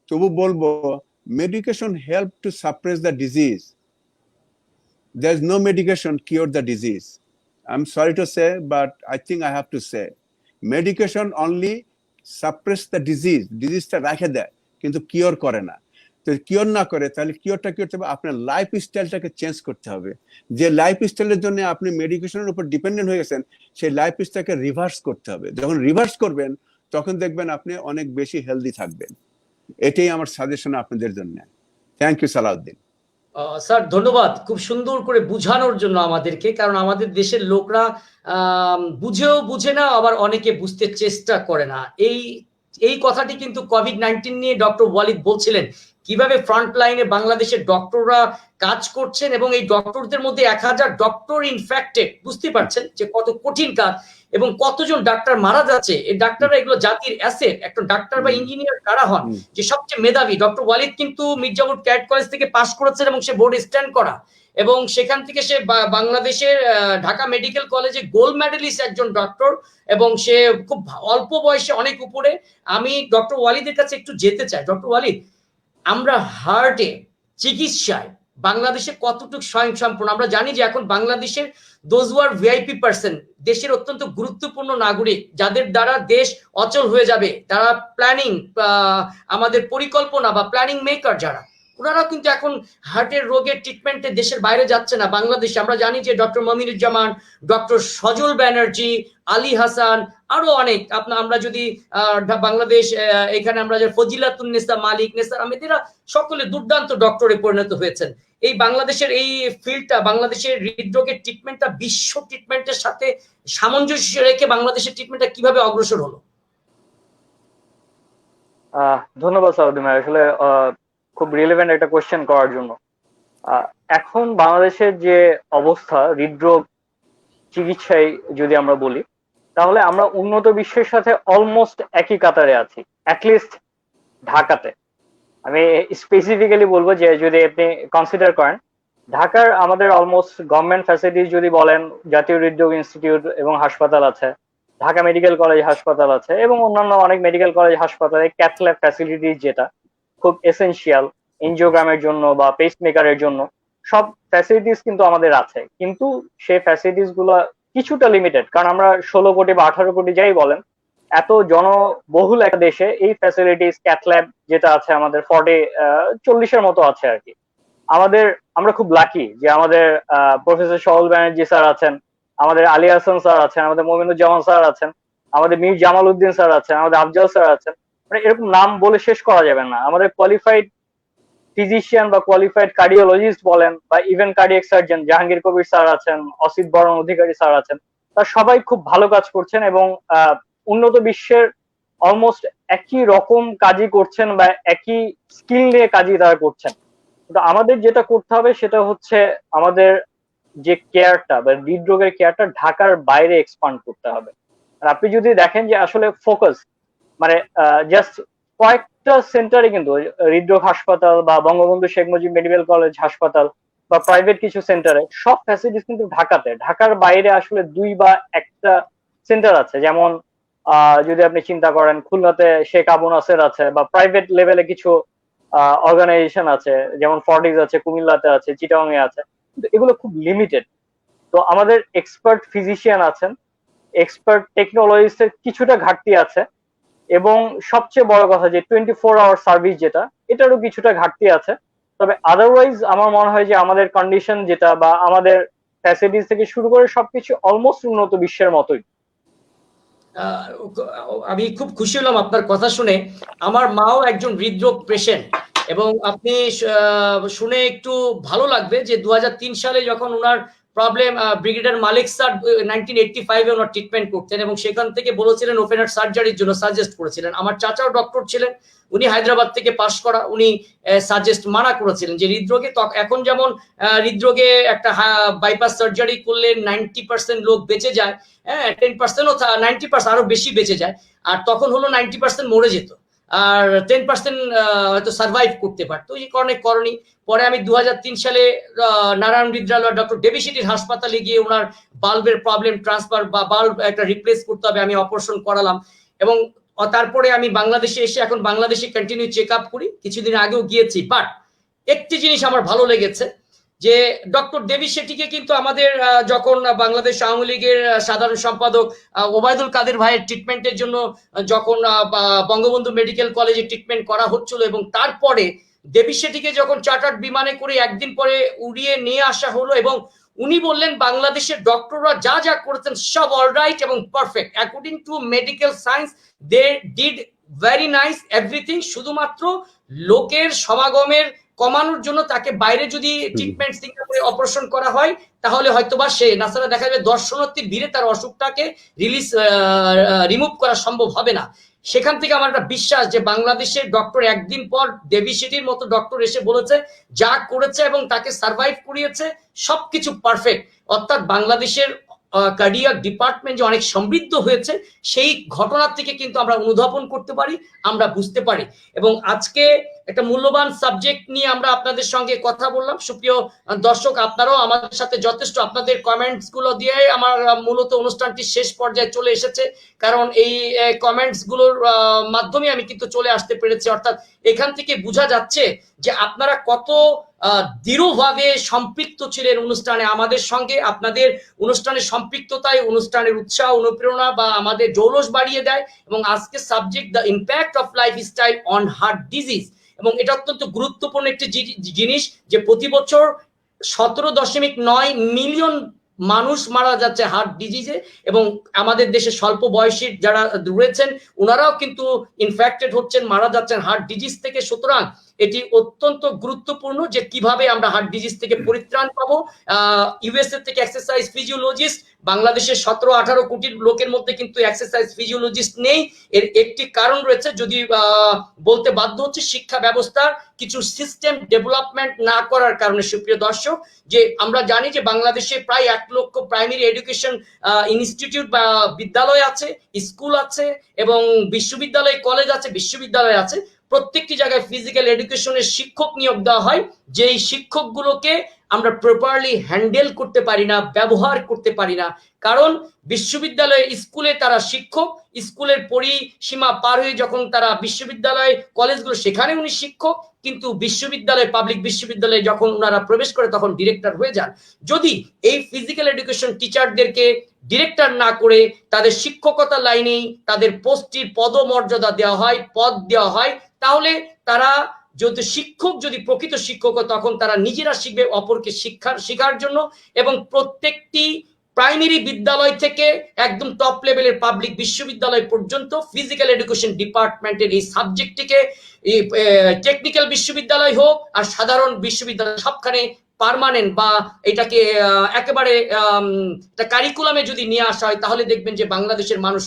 তবু বলবো medication help to suppress the disease. There's no medication cure the disease. I'm sorry to say, but I think I have to say, medication only suppress the disease. Disease-টা রাখে দেয় কিন্তু cure করে না। তো কিওর না করে তাহলে কিওরটা কি করতে হবে? আপনার লাইফ স্টাইলটাকে চেঞ্জ করতে হবে। যে লাইফ স্টাইলের জন্য আপনি মেডিকেশনের উপর ডিপেন্ডেন্ট হয়ে গেছেন, সেই লাইফ স্টাইলকে রিভার্স করতে হবে। যখন রিভার্স করবেন তখন দেখবেন আপনি অনেক বেশি হেলদি থাকবেন। এটাই আমার সাজেশন আপনাদের জন্য। Thank you Salauddin. স্যার ধন্যবাদ খুব সুন্দর করে বুঝানোর জন্য আমাদেরকে, কারণ আমাদের দেশের লোকরা বুঝেও বুঝে না, আবার অনেকে বুঝতে চেষ্টা করে না। এই কথাটি কিন্তু কোভিড-19 নিয়ে ডক্টর ওয়ালিদ বলছিলেন কিভাবে ফ্রন্ট লাইনে বাংলাদেশের ডক্টররা কাজ করছেন, এবং এই ডক্টরদের মধ্যে 1000 ডক্টর ইনফেক্টেড, বুঝতে পারছেন যে কত কঠিন কাজ এবং কতজন ডাক্তার মারা যাচ্ছে। এই ডাক্তাররা এগুলো জাতির অ্যাসেট। একটা ডাক্তার বা ইঞ্জিনিয়ার কারা হন? যে সবচেয়ে মেধাবী। ডক্টর ওয়ালিদ কিন্তু মির্জাপুর ক্যাট কলেজ থেকে পাস করেছেন এবং সে বোর্ডে স্ট্যান্ড করা, এবং সেখান থেকে সে বাংলাদেশের ঢাকা মেডিকেল কলেজে গোল্ড মেডেলিস্ট একজন ডক্টর, এবং সে খুব অল্প বয়সে অনেক উপরে। আমি ডক্টর ওয়ালিদের কাছে একটু যেতে চাই। ডক্টর ওয়ালিদ, আমরা হার্টে চিকিৎসায় বাংলাদেশে কতটুকু স্বয়ংসম্পূর্ণ? আমরা জানি যে এখন বাংলাদেশের those who are VIP person, দেশের অত্যন্ত গুরুত্বপূর্ণ নাগরিক, যাদের দ্বারা দেশ অচল হয়ে যাবে, তারা প্ল্যানিং, আমাদের পরিকল্পনা বা প্ল্যানিং মেকার যারা, ওনারা কিন্তু এখন হার্টের রোগের ট্রিটমেন্টে দেশের বাইরে যাচ্ছে না, বাংলাদেশে। আমরা জানি যে ডক্টর মমিনুজ্জামান, ডক্টর সজল ব্যানার্জি, আলী হাসান, আরো অনেক, আমরা যদি বাংলাদেশ এখানে আমরা যে ফজিলাতুন্নেসা মালিক, নেসার আহমেদেরা সকলে দুর্দান্ত ডক্টরে পরিণত হয়েছেন। এই বাংলাদেশের এই ফিল্ডটা, বাংলাদেশের হৃদরোগের ট্রিটমেন্টটা বিশ্ব ট্রিটমেন্টের সাথে সামঞ্জস্য রেখে বাংলাদেশের ট্রিটমেন্টটা কিভাবে অগ্রসর হলো? ধন্যবাদ সাউদ্দিন ভাই, আসলে খুব রিলেভেন্ট একটা কোয়েশ্চেন করার জন্য। এখন বাংলাদেশের যে অবস্থা হৃদরোগ চিকিৎসায় যদি আমরা বলি, তাহলে আমরা উন্নত বিশ্বের সাথে অলমোস্ট একই কাতারে আছি, অ্যাটলিস্ট ঢাকাতে। আমি স্পেসিফিক্যালি বলবো যে যদি আপনি কনসিডার করেন, ঢাকার আমাদের অলমোস্ট গভর্নমেন্ট ফ্যাসিলিটিস যদি বলেন, জাতীয় হৃদরোগ ইনস্টিটিউট এবং হাসপাতাল আছে, ঢাকা মেডিকেল কলেজ হাসপাতাল আছে, এবং অন্যান্য অনেক মেডিকেল কলেজ হাসপাতালে ক্যাথ ল্যাব ফ্যাসিলিটিস যেটা খুব এসেনশিয়াল এনজিওগ্রামের জন্য বা পেস মেকারের জন্য, সব ফ্যাসিলিটিস কিন্তু আমাদের আছে। কিন্তু সেই ফ্যাসিলিটিস গুলো কিছুটা লিমিটেড, কারণ আমরা 16 কোটি বা 18 কোটি যাই বলেন, এত জনবহুল একটা দেশে এই ফ্যাসিলিটিস ক্যাথ ল্যাব যেটা আছে আমাদের 40-এর মতো আছে আর কি। আমরা খুব লাকি যে আমাদের প্রফেসর সহল ব্যানার্জি স্যার আছেন, আমাদের আলী হাসান স্যার আছেন, আমাদের মমিনুজ্জামান স্যার আছেন, আমাদের মীর জামাল উদ্দিন স্যার আছেন, আমাদের আফজাল স্যার আছেন। মানে এরকম নাম বলে শেষ করা যাবে না। আমাদের কোয়ালিফাইড ফিজিশিয়ান বা কোয়ালিফাইড কার্ডিওলজিস্ট বলেন, বা even cardiac surgeon Jahangir Kabir sir আছেন, অসিত বরণ অধিকারী স্যার আছেন, তারা সবাই খুব ভালো কাজ করছেন এবং উন্নত বিশ্বের অলমোস্ট একই রকম কাজই করছেন বা একই স্কিল নিয়ে কাজই তারা করছেন। কিন্তু আমাদের যেটা করতে হবে সেটা হচ্ছে আমাদের যে কেয়ারটা বা হৃদরোগের কেয়ারটা ঢাকার বাইরে এক্সপান্ড করতে হবে। আর আপনি যদি দেখেন যে আসলে ফোকাস মানে জাস্ট কয়েকটা সেন্টারে কিন্তু হৃদরোগ হাসপাতাল বা বঙ্গবন্ধু শেখ মুজিব মেডিকেল কলেজ হাসপাতাল বা প্রাইভেট কিছু সেন্টারে সব ফ্যাসিলিটিস কিন্তু ঢাকাতে। ঢাকার বাইরে আসলে 2 বা 1টা সেন্টার আছে। যেমন যদি আপনি চিন্তা করেন খুলনাতে শেখ আবু নাসের আছে, বা প্রাইভেট লেভেলে কিছু অর্গানাইজেশন আছে, যেমন ফর্টিস আছে, কুমিল্লাতে আছে, চিটাগাং এ আছে, কিন্তু এগুলো খুব লিমিটেড। তো আমাদের এক্সপার্ট ফিজিশিয়ান আছেন, এক্সপার্ট টেকনোলজিস্টের কিছুটা ঘাটতি আছে, এবং সবচেয়ে বড় কথা যে 24 আওয়ার সার্ভিস যেটা, এটারও কিছুটা ঘাটতি আছে। তবে আদারওয়াইজ আমার মনে হয় যে আমাদের কন্ডিশন যেটা বা আমাদের ফ্যাসিলিটিস থেকে শুরু করে সবকিছু অলমোস্ট উন্নত বিশ্বের মতোই। আমি খুব খুশি হলাম আপনার কথা শুনে। আমার মাও একজন হৃদরোগ পেশেন্ট, এবং আপনি শুনে একটু ভালো লাগবে যে 2003 সালে যখন ওনার প্রবলেম ব্রিগেডিয়ার মালিক স্যার 1985 ওনার ট্রিটমেন্ট করতেন এবং সেখান থেকে বলেছিলেন ওপেন হার্ট সার্জারির জন্য সাজেস্ট করেছিলেন। আমার চাচাও ডক্টর ছিলেন, উনি হায়দ্রাবাদ থেকে পাশ করা, উনি সাজেস্ট মানা করেছিলেন যে হৃদরোগে এখন যেমন হৃদরোগে একটা বাইপাস সার্জারি করলে 90% লোক বেঁচে যায়, হ্যাঁ 10%ও 90% আরো বেশি বেঁচে যায়, আর তখন হলো 90% মরে যেত আর 10% হয়তো সার্ভাইভ করতে পারতো, এই কারণে করনি। পরে আমি 2003 সালে নারায়ণ হৃদয়ালয় ডক্টর ডেভিসিটির হাসপাতালে গিয়ে ওনার বাল্বের প্রবলেম ট্রান্সফার বা বাল্ব একটা রিপ্লেস করতে হবে, আমি অপারেশন করালাম এবং তারপরে আমি বাংলাদেশে এসে এখন বাংলাদেশে কন্টিনিউ চেক আপ করি, কিছুদিন আগেও গিয়েছি। বাট একটি জিনিস আমার ভালো লেগেছে যে ডক্টর দেবী শেঠিকে কিন্তু আমাদের যখন বাংলাদেশ আওয়ামী লীগের সাধারণ সম্পাদক ওবায়দুল কাদের ভাইয়ের ট্রিটমেন্টের জন্য যখন বঙ্গবন্ধু মেডিকেল কলেজে ট্রিটমেন্ট করা হচ্ছিল এবং তারপরে দেবী শেঠিকে যখন চার্টার্ড বিমানে করে একদিন পরে উড়িয়ে নিয়ে আসা হলো এবং উনি বললেন বাংলাদেশের ডক্টররা যা যা করেছেন সব অলরাইট এবং perfect according to medical science, they did very nice everything. শুধুমাত্র লোকের সমাগমের কমানোর জন্য তাকে বাইরে যদি ট্রিটমেন্ট সিঙ্গাপুরে অপারেশন করা হয় তাহলে হয়তোবা সে নাসারা দেখা যাবে দর্শনার্থীর ভিড়ে তার অসুখটাকে রিমুভ করা সম্ভব হবে না। সেখান থেকে আমার একটা বিশ্বাস যে বাংলাদেশের ডক্টর একদিন পর দেবী শেঠির মতো ডক্টর এসে বলেছে যা করেছে এবং তাকে সার্ভাইভ করিয়েছে সবকিছু পারফেক্ট, অর্থাৎ বাংলাদেশের কার্ডিয়াক ডিপার্টমেন্ট যে অনেক সমৃদ্ধ হয়েছে সেই ঘটনার থেকে কিন্তু আমরা অনুধাবন করতে পারি, আমরা বুঝতে পারি। এবং আজকে একটা মূল্যবান সাবজেক্ট নিয়ে আমরা আপনাদের সঙ্গে কথা বললাম। সুপ্রিয় দর্শক, আপনারাও আমাদের সাথে যথেষ্ট আপনাদের কমেন্টস গুলো দিয়ে আমার মূলত অনুষ্ঠানটি শেষ পর্যায়ে চলে এসেছে, কারণ এই কমেন্টস গুলোর মাধ্যমে আমি কিন্তু চলে আসতে পেরেছি। অর্থাৎ এখান থেকে বোঝা যাচ্ছে যে আপনারা কত দৃঢ়ভাবে সম্পৃক্ত ছিলেন অনুষ্ঠানে আমাদের সঙ্গে। আপনাদের অনুষ্ঠানের সম্পৃক্ততায় অনুষ্ঠানের উৎসাহ অনুপ্রেরণা বা আমাদের জৌলস বাড়িয়ে দেয়। এবং আজকে subject the impact of lifestyle on heart disease, এবং এটা অত্যন্ত গুরুত্বপূর্ণ একটি জিনিস যে প্রতি বছর 17.9 মিলিয়ন মানুষ মারা যাচ্ছে হার্ট ডিজিজে, এবং আমাদের দেশে স্বল্প বয়সী যারা রয়েছেন ওনারাও কিন্তু ইনফেক্টেড হচ্ছেন, মারা যাচ্ছেন হার্ট ডিজিজ থেকে। সুতরাং এটি অত্যন্ত গুরুত্বপূর্ণ যে কিভাবে আমরা হার্ট ডিজিজ থেকে পরিত্রাণ পাবো। ইউএসএ থেকে এক্সারসাইজ ফিজিওলজিস্ট, বাংলাদেশের 17-18 কোটি লোকের মধ্যে কিন্তু এক্সারসাইজ ফিজিওলজিস্ট নেই। এর একটি কারণ রয়েছে, যদি বলতে বাধ্য হচ্ছে শিক্ষা ব্যবস্থার কিছু সিস্টেম ডেভেলপমেন্ট না করার কারণে। সুপ্রিয় দর্শক, যে আমরা জানি যে বাংলাদেশে প্রায় 1 লক্ষ প্রাইমারি এডুকেশন ইনস্টিটিউট বা বিদ্যালয় আছে, স্কুল আছে এবং বিশ্ববিদ্যালয়, কলেজ আছে, বিশ্ববিদ্যালয় আছে। প্রত্যেকটি জায়গায় ফিজিক্যাল এডুকেশনের শিক্ষক নিয়োগ দেওয়া হয়, যেই শিক্ষকগুলোকে আমরা প্রপারলি হ্যান্ডেল করতে পারি না, ব্যবহার করতে পারি না। কারণ বিশ্ববিদ্যালয়ে স্কুলে তারা শিক্ষক, স্কুলের পরিসীমা পার হয়ে যখন তারা বিশ্ববিদ্যালয় কলেজগুলো সেখানে উনি শিক্ষক, কিন্তু বিশ্ববিদ্যালয় পাবলিক বিশ্ববিদ্যালয়ে যখন ওনারা প্রবেশ করে তখন ডিরেক্টর হয়ে যান। যদি এই ফিজিক্যাল এডুকেশন টিচারদেরকে ডিরেক্টর না করে তাদের শিক্ষকতা লাইনেই তাদের পোস্টটির পদমর্যাদা দেওয়া হয়, পদ দেওয়া হয়, তাহলে তারা যদি শিক্ষক, যদি প্রকৃত শিক্ষক তখন তারা নিজেরা শিখবে অপরকে শেখার জন্য। এবং প্রত্যেকটি প্রাইমারি বিদ্যালয় থেকে একদম টপ লেভেলের পাবলিক বিশ্ববিদ্যালয় পর্যন্ত ফিজিক্যাল এডুকেশন ডিপার্টমেন্টের এই সাবজেক্টটিকে টেকনিক্যাল বিশ্ববিদ্যালয় হোক আর সাধারণ বিশ্ববিদ্যালয় সবখানে পার্মানেন্ট বা এটাকে একেবারে কারিকুলামে যদি নিয়ে আসা হয় তাহলে দেখবেন যে বাংলাদেশের মানুষ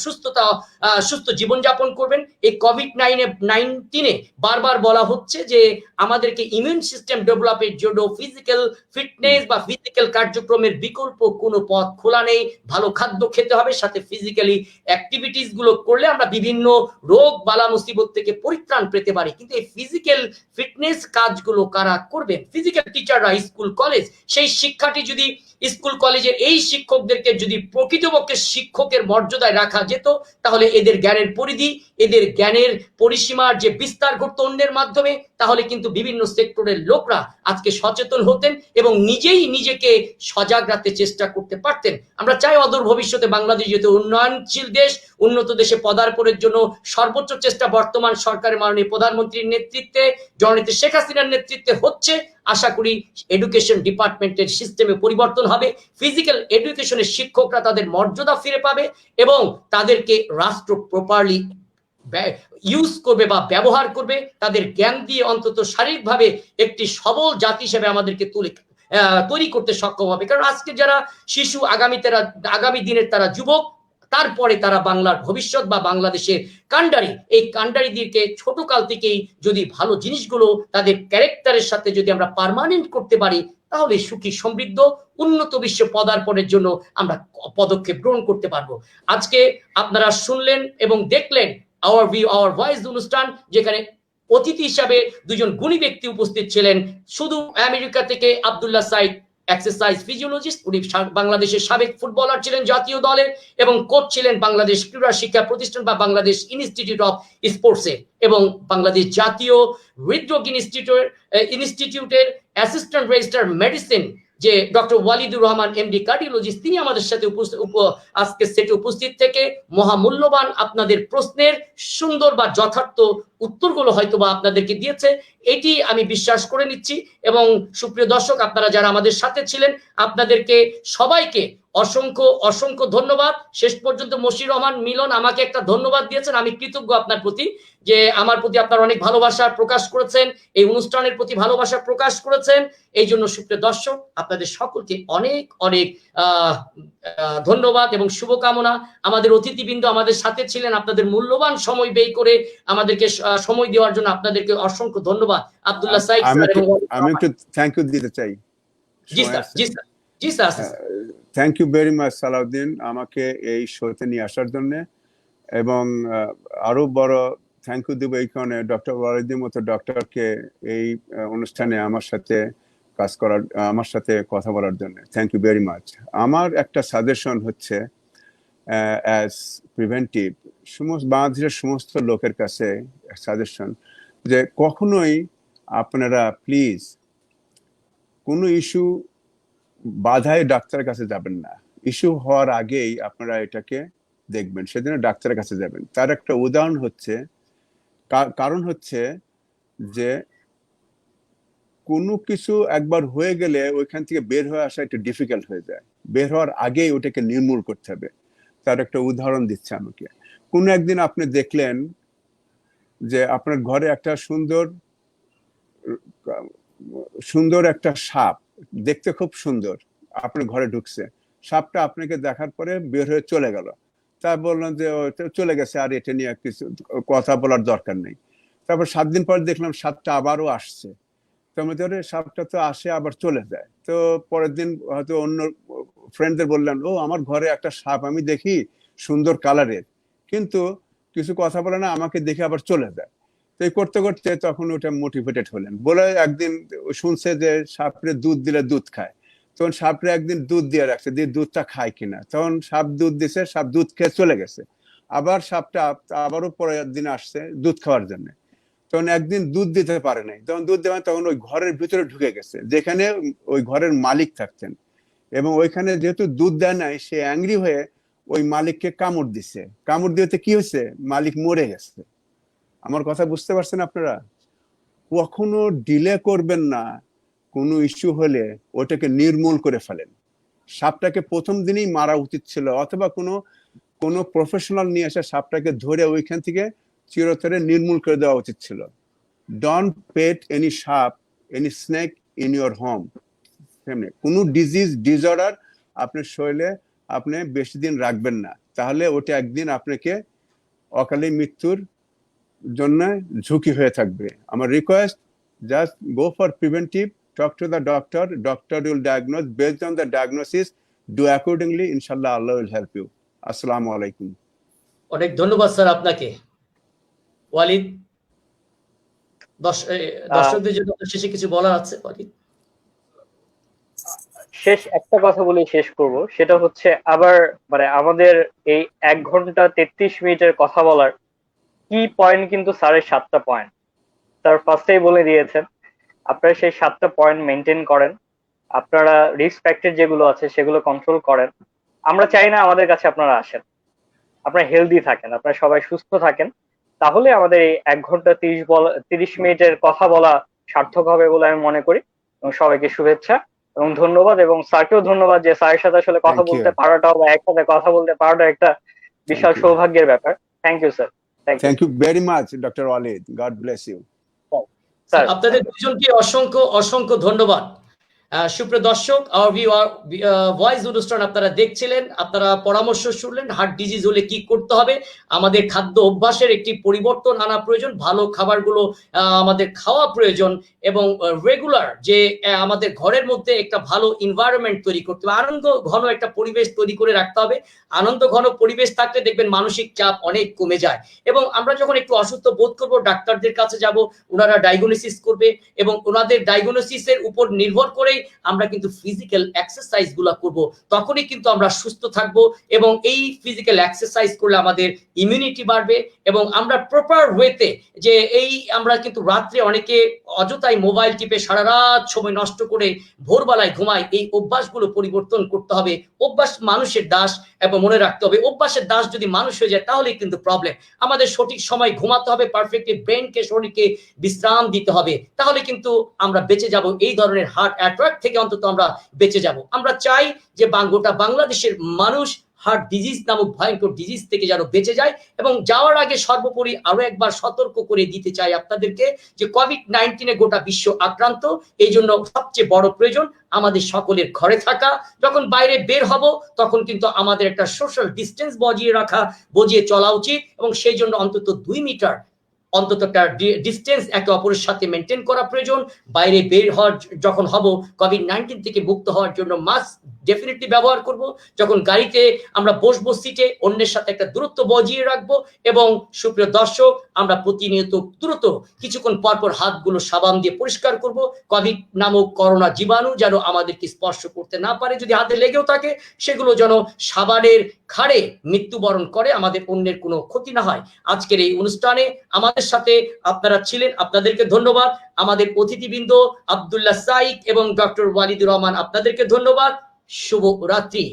সুস্থ জীবনযাপন করবেন। এই কোভিড-19 বারবার বলা হচ্ছে যে আমাদেরকে ইমিউন সিস্টেম ডেভেলপের জন্য ফিজিক্যাল ফিটনেস বা ফিজিক্যাল কার্যক্রমের বিকল্প কোনো পথ খোলা নেই। ভালো খাদ্য খেতে হবে, সাথে ফিজিক্যালি অ্যাক্টিভিটিস গুলো করলে আমরা বিভিন্ন রোগ বালা মুসিবত থেকে পরিত্রাণ পেতে পারি। কিন্তু এই ফিজিক্যাল ফিটনেস কাজগুলো কারা করবেন? ফিজিক্যাল টিচাররা, স্কুল কলেজ। সেই শিক্ষাটি যদি স্কুল কলেজের এই শিক্ষকদেরকে যদি প্রকৃতপক্ষে শিক্ষকের মর্যাদায় রাখা যেত তাহলে এদের জ্ঞানের পরিধি, এদের জ্ঞানের পরিসীমার যে বিস্তার ঘটতো অন্যের মাধ্যমে, তাহলে কিন্তু বিভিন্ন সেক্টরের লোকরা আজকে সচেতন হতেন এবং নিজেই নিজেকে সজাগ রাখতে চেষ্টা করতে পারতেন। আমরা চাই অদূর ভবিষ্যতে বাংলাদেশ যেহেতু উন্নয়নশীল দেশ, উন্নত দেশে পদার্পণের জন্য সর্বোচ্চ চেষ্টা বর্তমান সরকারের মাননীয় প্রধানমন্ত্রীর নেতৃত্বে, জননেত্রী শেখ হাসিনার নেতৃত্বে হচ্ছে। আশা করি এডুকেশন ডিপার্টমেন্টের সিস্টেমে পরিবর্তন হবে, ফিজিক্যাল এডুকেশনের শিক্ষকরা তাদের মর্যাদা ফিরে পাবে এবং তাদেরকে রাষ্ট্র প্রপারলি ইউজ করবে বা ব্যবহার করবে, তাদের জ্ঞান দিয়ে অন্তত শারীরিকভাবে একটি সবল জাতি হিসেবে আমাদেরকে তৈরি করতে সক্ষম হবে। কারণ আজকে যারা শিশু, আগামী দিনের তারা যুবক, তারপরে তারা বাংলার ভবিষ্যৎ বা বাংলাদেশের কান্ডারি, এই কান্ডারিদেরকে ছোট কাল থেকেই যদি ভালো জিনিসগুলো তাদের ক্যারেক্টারের সাথে যদি আমরা পার্মানেন্ট করতে পারি, তাহলে সুখী সমৃদ্ধ উন্নত বিশ্বে পদার্পণের জন্য আমরা পদক্ষেপ গ্রহণ করতে পারবো। আজকে আপনারা শুনলেন এবং দেখলেন আওয়ার ভিউ আওয়ার ভয়েস অনুষ্ঠান, যেখানে অতিথি হিসাবে দুজন গুণী ব্যক্তি উপস্থিত ছিলেন। শুধু আমেরিকা থেকে আব্দুল্লাহ সাইদ, এক্সারসাইজ ফিজিওলজিস্ট, উনি বাংলাদেশের সাবেক ফুটবলার ছিলেন জাতীয় দলের, এবং কোচ ছিলেন বাংলাদেশ ক্রীড়া শিক্ষা প্রতিষ্ঠান বা বাংলাদেশ ইনস্টিটিউট অফ স্পোর্টসের, এবং বাংলাদেশ জাতীয় হৃদরোগ ইনস্টিটিউটের অ্যাসিস্ট্যান্ট রেজিস্ট্রার মেডিসিন যে doctor Walidur Rahman MD cardiologist, তিনি আমাদের সাথে আজকে সেটে উপস্থিত থেকে মহামূল্যবান আপনাদের প্রশ্নের সুন্দর বা যথার্থ উত্তরগুলো হয়তো বা আপনাদেরকে দিয়েছে, এটি আমি বিশ্বাস করে নিচ্ছি। এবং সুপ্রিয় দর্শক, আপনারা যারা আমাদের সাথে ছিলেন, আপনাদেরকে সবাইকে অসংখ্য অসংখ্য ধন্যবাদ। শেষ পর্যন্ত মশির রহমান মিলন আমাকে একটা ধন্যবাদ দিয়েছেন, আমি কৃতজ্ঞ আপনার প্রতি, যে আমার প্রতি আপনার অনেক ভালোবাসা প্রকাশ করেছেন, এই অনুষ্ঠানের প্রতি ভালোবাসা প্রকাশ করেছেন। এই জন্য সুপ্রিয় দর্শক, আপনাদের সকলকে অনেক অনেক ধন্যবাদ এবং শুভকামনা। আমাদের অতিথিবৃন্দ আমাদের সাথে ছিলেন, আপনাদের মূল্যবান সময় ব্যয় করে আমাদেরকে সময় দেওয়ার জন্য আপনাদেরকে অসংখ্য ধন্যবাদ। আব্দুল্লাহ সাইদ স্যার এবং আমি একটু থ্যাংক ইউ দিতে চাই। জি স্যার, জি স্যার, জি sir. Thank you very much Salauddin, আমাকে এই শোতে নিয়ে আসার জন্য। এবং আরো বড় থ্যাংক ইউ দেবো এই কারণে, ডক্টর ওয়ালিদের মতো ডক্টরকে এই অনুষ্ঠানে আমার সাথে কাজ করার, আমার সাথে কথা বলার জন্য থ্যাংক ইউ ভেরি মাচ। আমার একটা সাজেশন হচ্ছে অ্যাজ প্রিভেন্টিভ বাংলাদেশের সমস্ত লোকের কাছে সাজেশন, যে কখনোই আপনারা প্লিজ কোনো ইস্যু বাধায় ডাক্তারের কাছে যাবেন না। ইস্যু হওয়ার আগেই আপনারা এটাকে দেখবেন, সেজন্য ডাক্তারের কাছে যাবেন। তার একটা উদাহরণ হচ্ছে, কারণ হচ্ছে যে কোনো কিছু একবার হয়ে গেলে ওইখান থেকে বের হয়ে আসা একটু ডিফিকাল্ট হয়ে যায়। বের হওয়ার আগেই ওটাকে নির্মূল করতে হবে। তার একটা উদাহরণ দিচ্ছে আমাকে। কোনো একদিন আপনি দেখলেন যে আপনার ঘরে একটা সুন্দর একটা সাপ, দেখতে খুব সুন্দর, আপনার ঘরে ঢুকছে। সাপটা আপনাকে দেখার পরে বের হয়ে চলে গেল। তা বললাম যে চলে গেছে, আর এটা নিয়ে কিছু কথা বলার দরকার নেই। তারপর 7 দিন পর দেখলাম সাপটা আবারও আসছে। সাপটা তো আসে আবার চলে যায়। তো পরের দিন হয়তো অন্য ফ্রেন্ডদের বললেন, ও আমার ঘরে একটা সাপ আমি দেখি সুন্দর কালারের, কিন্তু কিছু কথা বলে না, আমাকে দেখে আবার চলে যায়। তো এই করতে করতে তখন ওটা মোটিভেটেড হলেন, বলে একদিন শুনছে যে সাপরে দুধ দিলে দুধ খায়। তখন সাপরে একদিন দুধ দিয়ে রাখছে, দিয়ে দুধটা খায় কিনা। তখন সাপ দুধ দিছে, সাপ দুধ খেয়ে চলে গেছে। আবার সাপটা আবারও পরের দিন আসছে দুধ খাওয়ার জন্য। তখন একদিন দুধ দিতে পারে নাই, তখন দুধ দেওয়া, তখন ওই ঘরের ভিতরে ঢুকে গেছে যেখানে ওই ঘরের মালিক থাকতেন, এবং ওইখানে যেহেতু দুধ দেয় নাই, সে অ্যাংরি হয়ে ওই মালিককে কামড় দিছে। কামড় দিতে কি হয়েছে, মালিক মরে গেছে। আমার কথা বুঝতে পারছেন আপনারা? কখনো ডিলে করবেন না, কোনো ইস্যু হলে ওটাকে নির্মূল করে ফেলেন। সাপটাকে প্রথম দিনই মারা উচিত ছিল, অথবা কোনো প্রফেশনাল নিয়ে এসে সাপটাকে ধরে ওইখান থেকে চিরতরে নির্মূল করে দেওয়া উচিত ছিল। ডোন্ট পেট এনি সাপ, any snake in your home. কোনো ডিসঅর্ডার আপনার শরীরে আপনি বেশি দিন রাখবেন না, তাহলে ওটা একদিন আপনাকে অকালে মৃত্যুর জন্য ঝুঁকি হয়ে থাকবে। আমার request, just go for preventive, talk to the doctor will diagnose, based on the diagnosis do accordingly, inshallah Allah will help you. Assalamu alaikum. অনেক ধন্যবাদ স্যার আপনাকে। ওয়ালিদ, দর্শকদের জন্য শেষে কিছু বলার আছে? ওয়ালিদ, শেষ একটা কথা বলে শেষ করব, সেটা হচ্ছে আবার আমাদের এই 1 ঘন্টা 33 মিনিটের কথা বলার কি পয়েন্ট কিন্তু স্যারের 7টা পয়েন্ট স্যার ফার্স্টেই বলে দিয়েছেন। আপনারা সেই 7টা পয়েন্ট মেনটেন করেন, আপনারা রিস্ক ফ্যাক্টর যেগুলো আছে সেগুলো কন্ট্রোল করেন। আমরা চাই না আমাদের কাছে আপনারা আসেন, আপনারা হেলদি থাকেন, আপনারা সবাই সুস্থ থাকেন, তাহলে আমাদের এই 1 ঘন্টা 30 মিনিটের কথা বলা সার্থক হবে বলে আমি মনে করি। এবং সবাইকে শুভেচ্ছা এবং ধন্যবাদ, এবং স্যারকেও ধন্যবাদ যে স্যারের সাথে আসলে কথা বলতে পারাটাও বা একসাথে কথা বলতে পারাটা একটা বিশাল সৌভাগ্যের ব্যাপার। Thank you sir. Thank you very much doctor Walid, God bless you. আপনাদের দুজনকে অসংখ্য অসংখ্য ধন্যবাদ। সুপ্রিয় দর্শক, ভয়েস অনুষ্ঠান আপনারা দেখছিলেন, আপনারা পরামর্শ শুনলেন হার্ট ডিজিজ হলে কি করতে হবে। আমাদের খাদ্য অভ্যাসের একটি পরিবর্তন আনা প্রয়োজন, ভালো খাবারগুলো আমাদের খাওয়া প্রয়োজন এবং রেগুলার যে আমাদের ঘরের মধ্যে একটা ভালো এনভায়রনমেন্ট তৈরি করতে হবে, আনন্দ ঘন একটা পরিবেশ তৈরি করে রাখতে হবে। আনন্দ ঘন পরিবেশ থাকলে দেখবেন মানসিক চাপ অনেক কমে যায় এবং আমরা যখন একটু অসুস্থ বোধ করবো ডাক্তারদের কাছে যাব, ওনারা ডায়াগনোসিস করবে এবং ওনাদের ডায়াগনোসিসের উপর নির্ভর করে আমরা কিন্তু ফিজিক্যাল এক্সারসাইজ গুলা করবো, তখনই কিন্তু আমরা সুস্থ থাকবো এবং এই ফিজিক্যাল এক্সারসাইজ করলে আমাদের ইমিউনিটি বাড়বে এবং আমরা প্রপার ওয়েতে যে এই আমরা কিন্তু রাত্রে অনেকে অযথাই মোবাইল টিপে সারা রাত সময় নষ্ট করে ভোরবেলায় ঘুমাই। এই অভ্যাসগুলো পরিবর্তন করতে হবে। অভ্যাস মানুষের দাস এবং মনে রাখতে হবে অভ্যাসের দাস যদি মানুষ হয়ে যায় তাহলেই কিন্তু প্রবলেম। আমাদের সঠিক সময় ঘুমাতে হবে, পারফেক্টলি ব্রেনকে শরীরকে বিশ্রাম দিতে হবে, তাহলে কিন্তু আমরা বেঁচে যাব এই ধরনের হার্ট অ্যাটাক থেকে, অন্তত আমরা বেঁচে যাব। আমরা চাই যে গোটা বাংলাদেশের মানুষ হার্ট ডিজিজ নামক ভয়ঙ্কর ডিজিজ থেকে যেন বেঁচে যায় এবং যাওয়ার আগে সর্বোপরি আরো একবার সতর্ক করে দিতে চাই আপনাদেরকে যে কোভিড-19 গোটা বিশ্ব আক্রান্ত। এই জন্য সবচেয়ে বড় প্রয়োজন আমাদের সকলের ঘরে থাকা। যখন বাইরে বের হব তখন কিন্তু আমাদের একটা সোশ্যাল ডিস্টেন্স বজিয়ে চলা উচিত এবং সেই জন্য অন্তত 2 মিটার অন্তত একটা ডিস্টেন্স একে অপরের সাথে মেনটেন করা প্রয়োজন। বাইরে বের হওয়ার যখন হব কোভিড-19 থেকে মুক্ত হওয়ার জন্য মাস্ক ডেফিনেটলি ব্যবহার করব। যখন গাড়িতে আমরা বসবো সিটে অন্যের সাথে একটা দূরত্ব বজিয়ে রাখবো এবং সুপ্রিয় দর্শক আমরা প্রতিনিয়ত দ্রুত কিছুক্ষণ পরপর হাতগুলো সাবান দিয়ে পরিষ্কার করব। কোভিড নামক করোনা জীবাণু যেন আমাদেরকে স্পর্শ করতে না পারে, যদি হাতে লেগেও থাকে সেগুলো যেন সাবানের খাড়ে মৃত্যুবরণ করে, আমাদের অন্যের কোনো ক্ষতি না হয়। আজকের এই অনুষ্ঠানে আমাদের সাথে আপনারা ছিলেন, আপনাদেরকে ধন্যবাদ। আমাদের অতিথিবৃন্দ আব্দুল্লাহ সাইক এবং ডক্টর ওয়ালিদুর রহমান, আপনাদেরকে ধন্যবাদ। শুভ রাত্রি।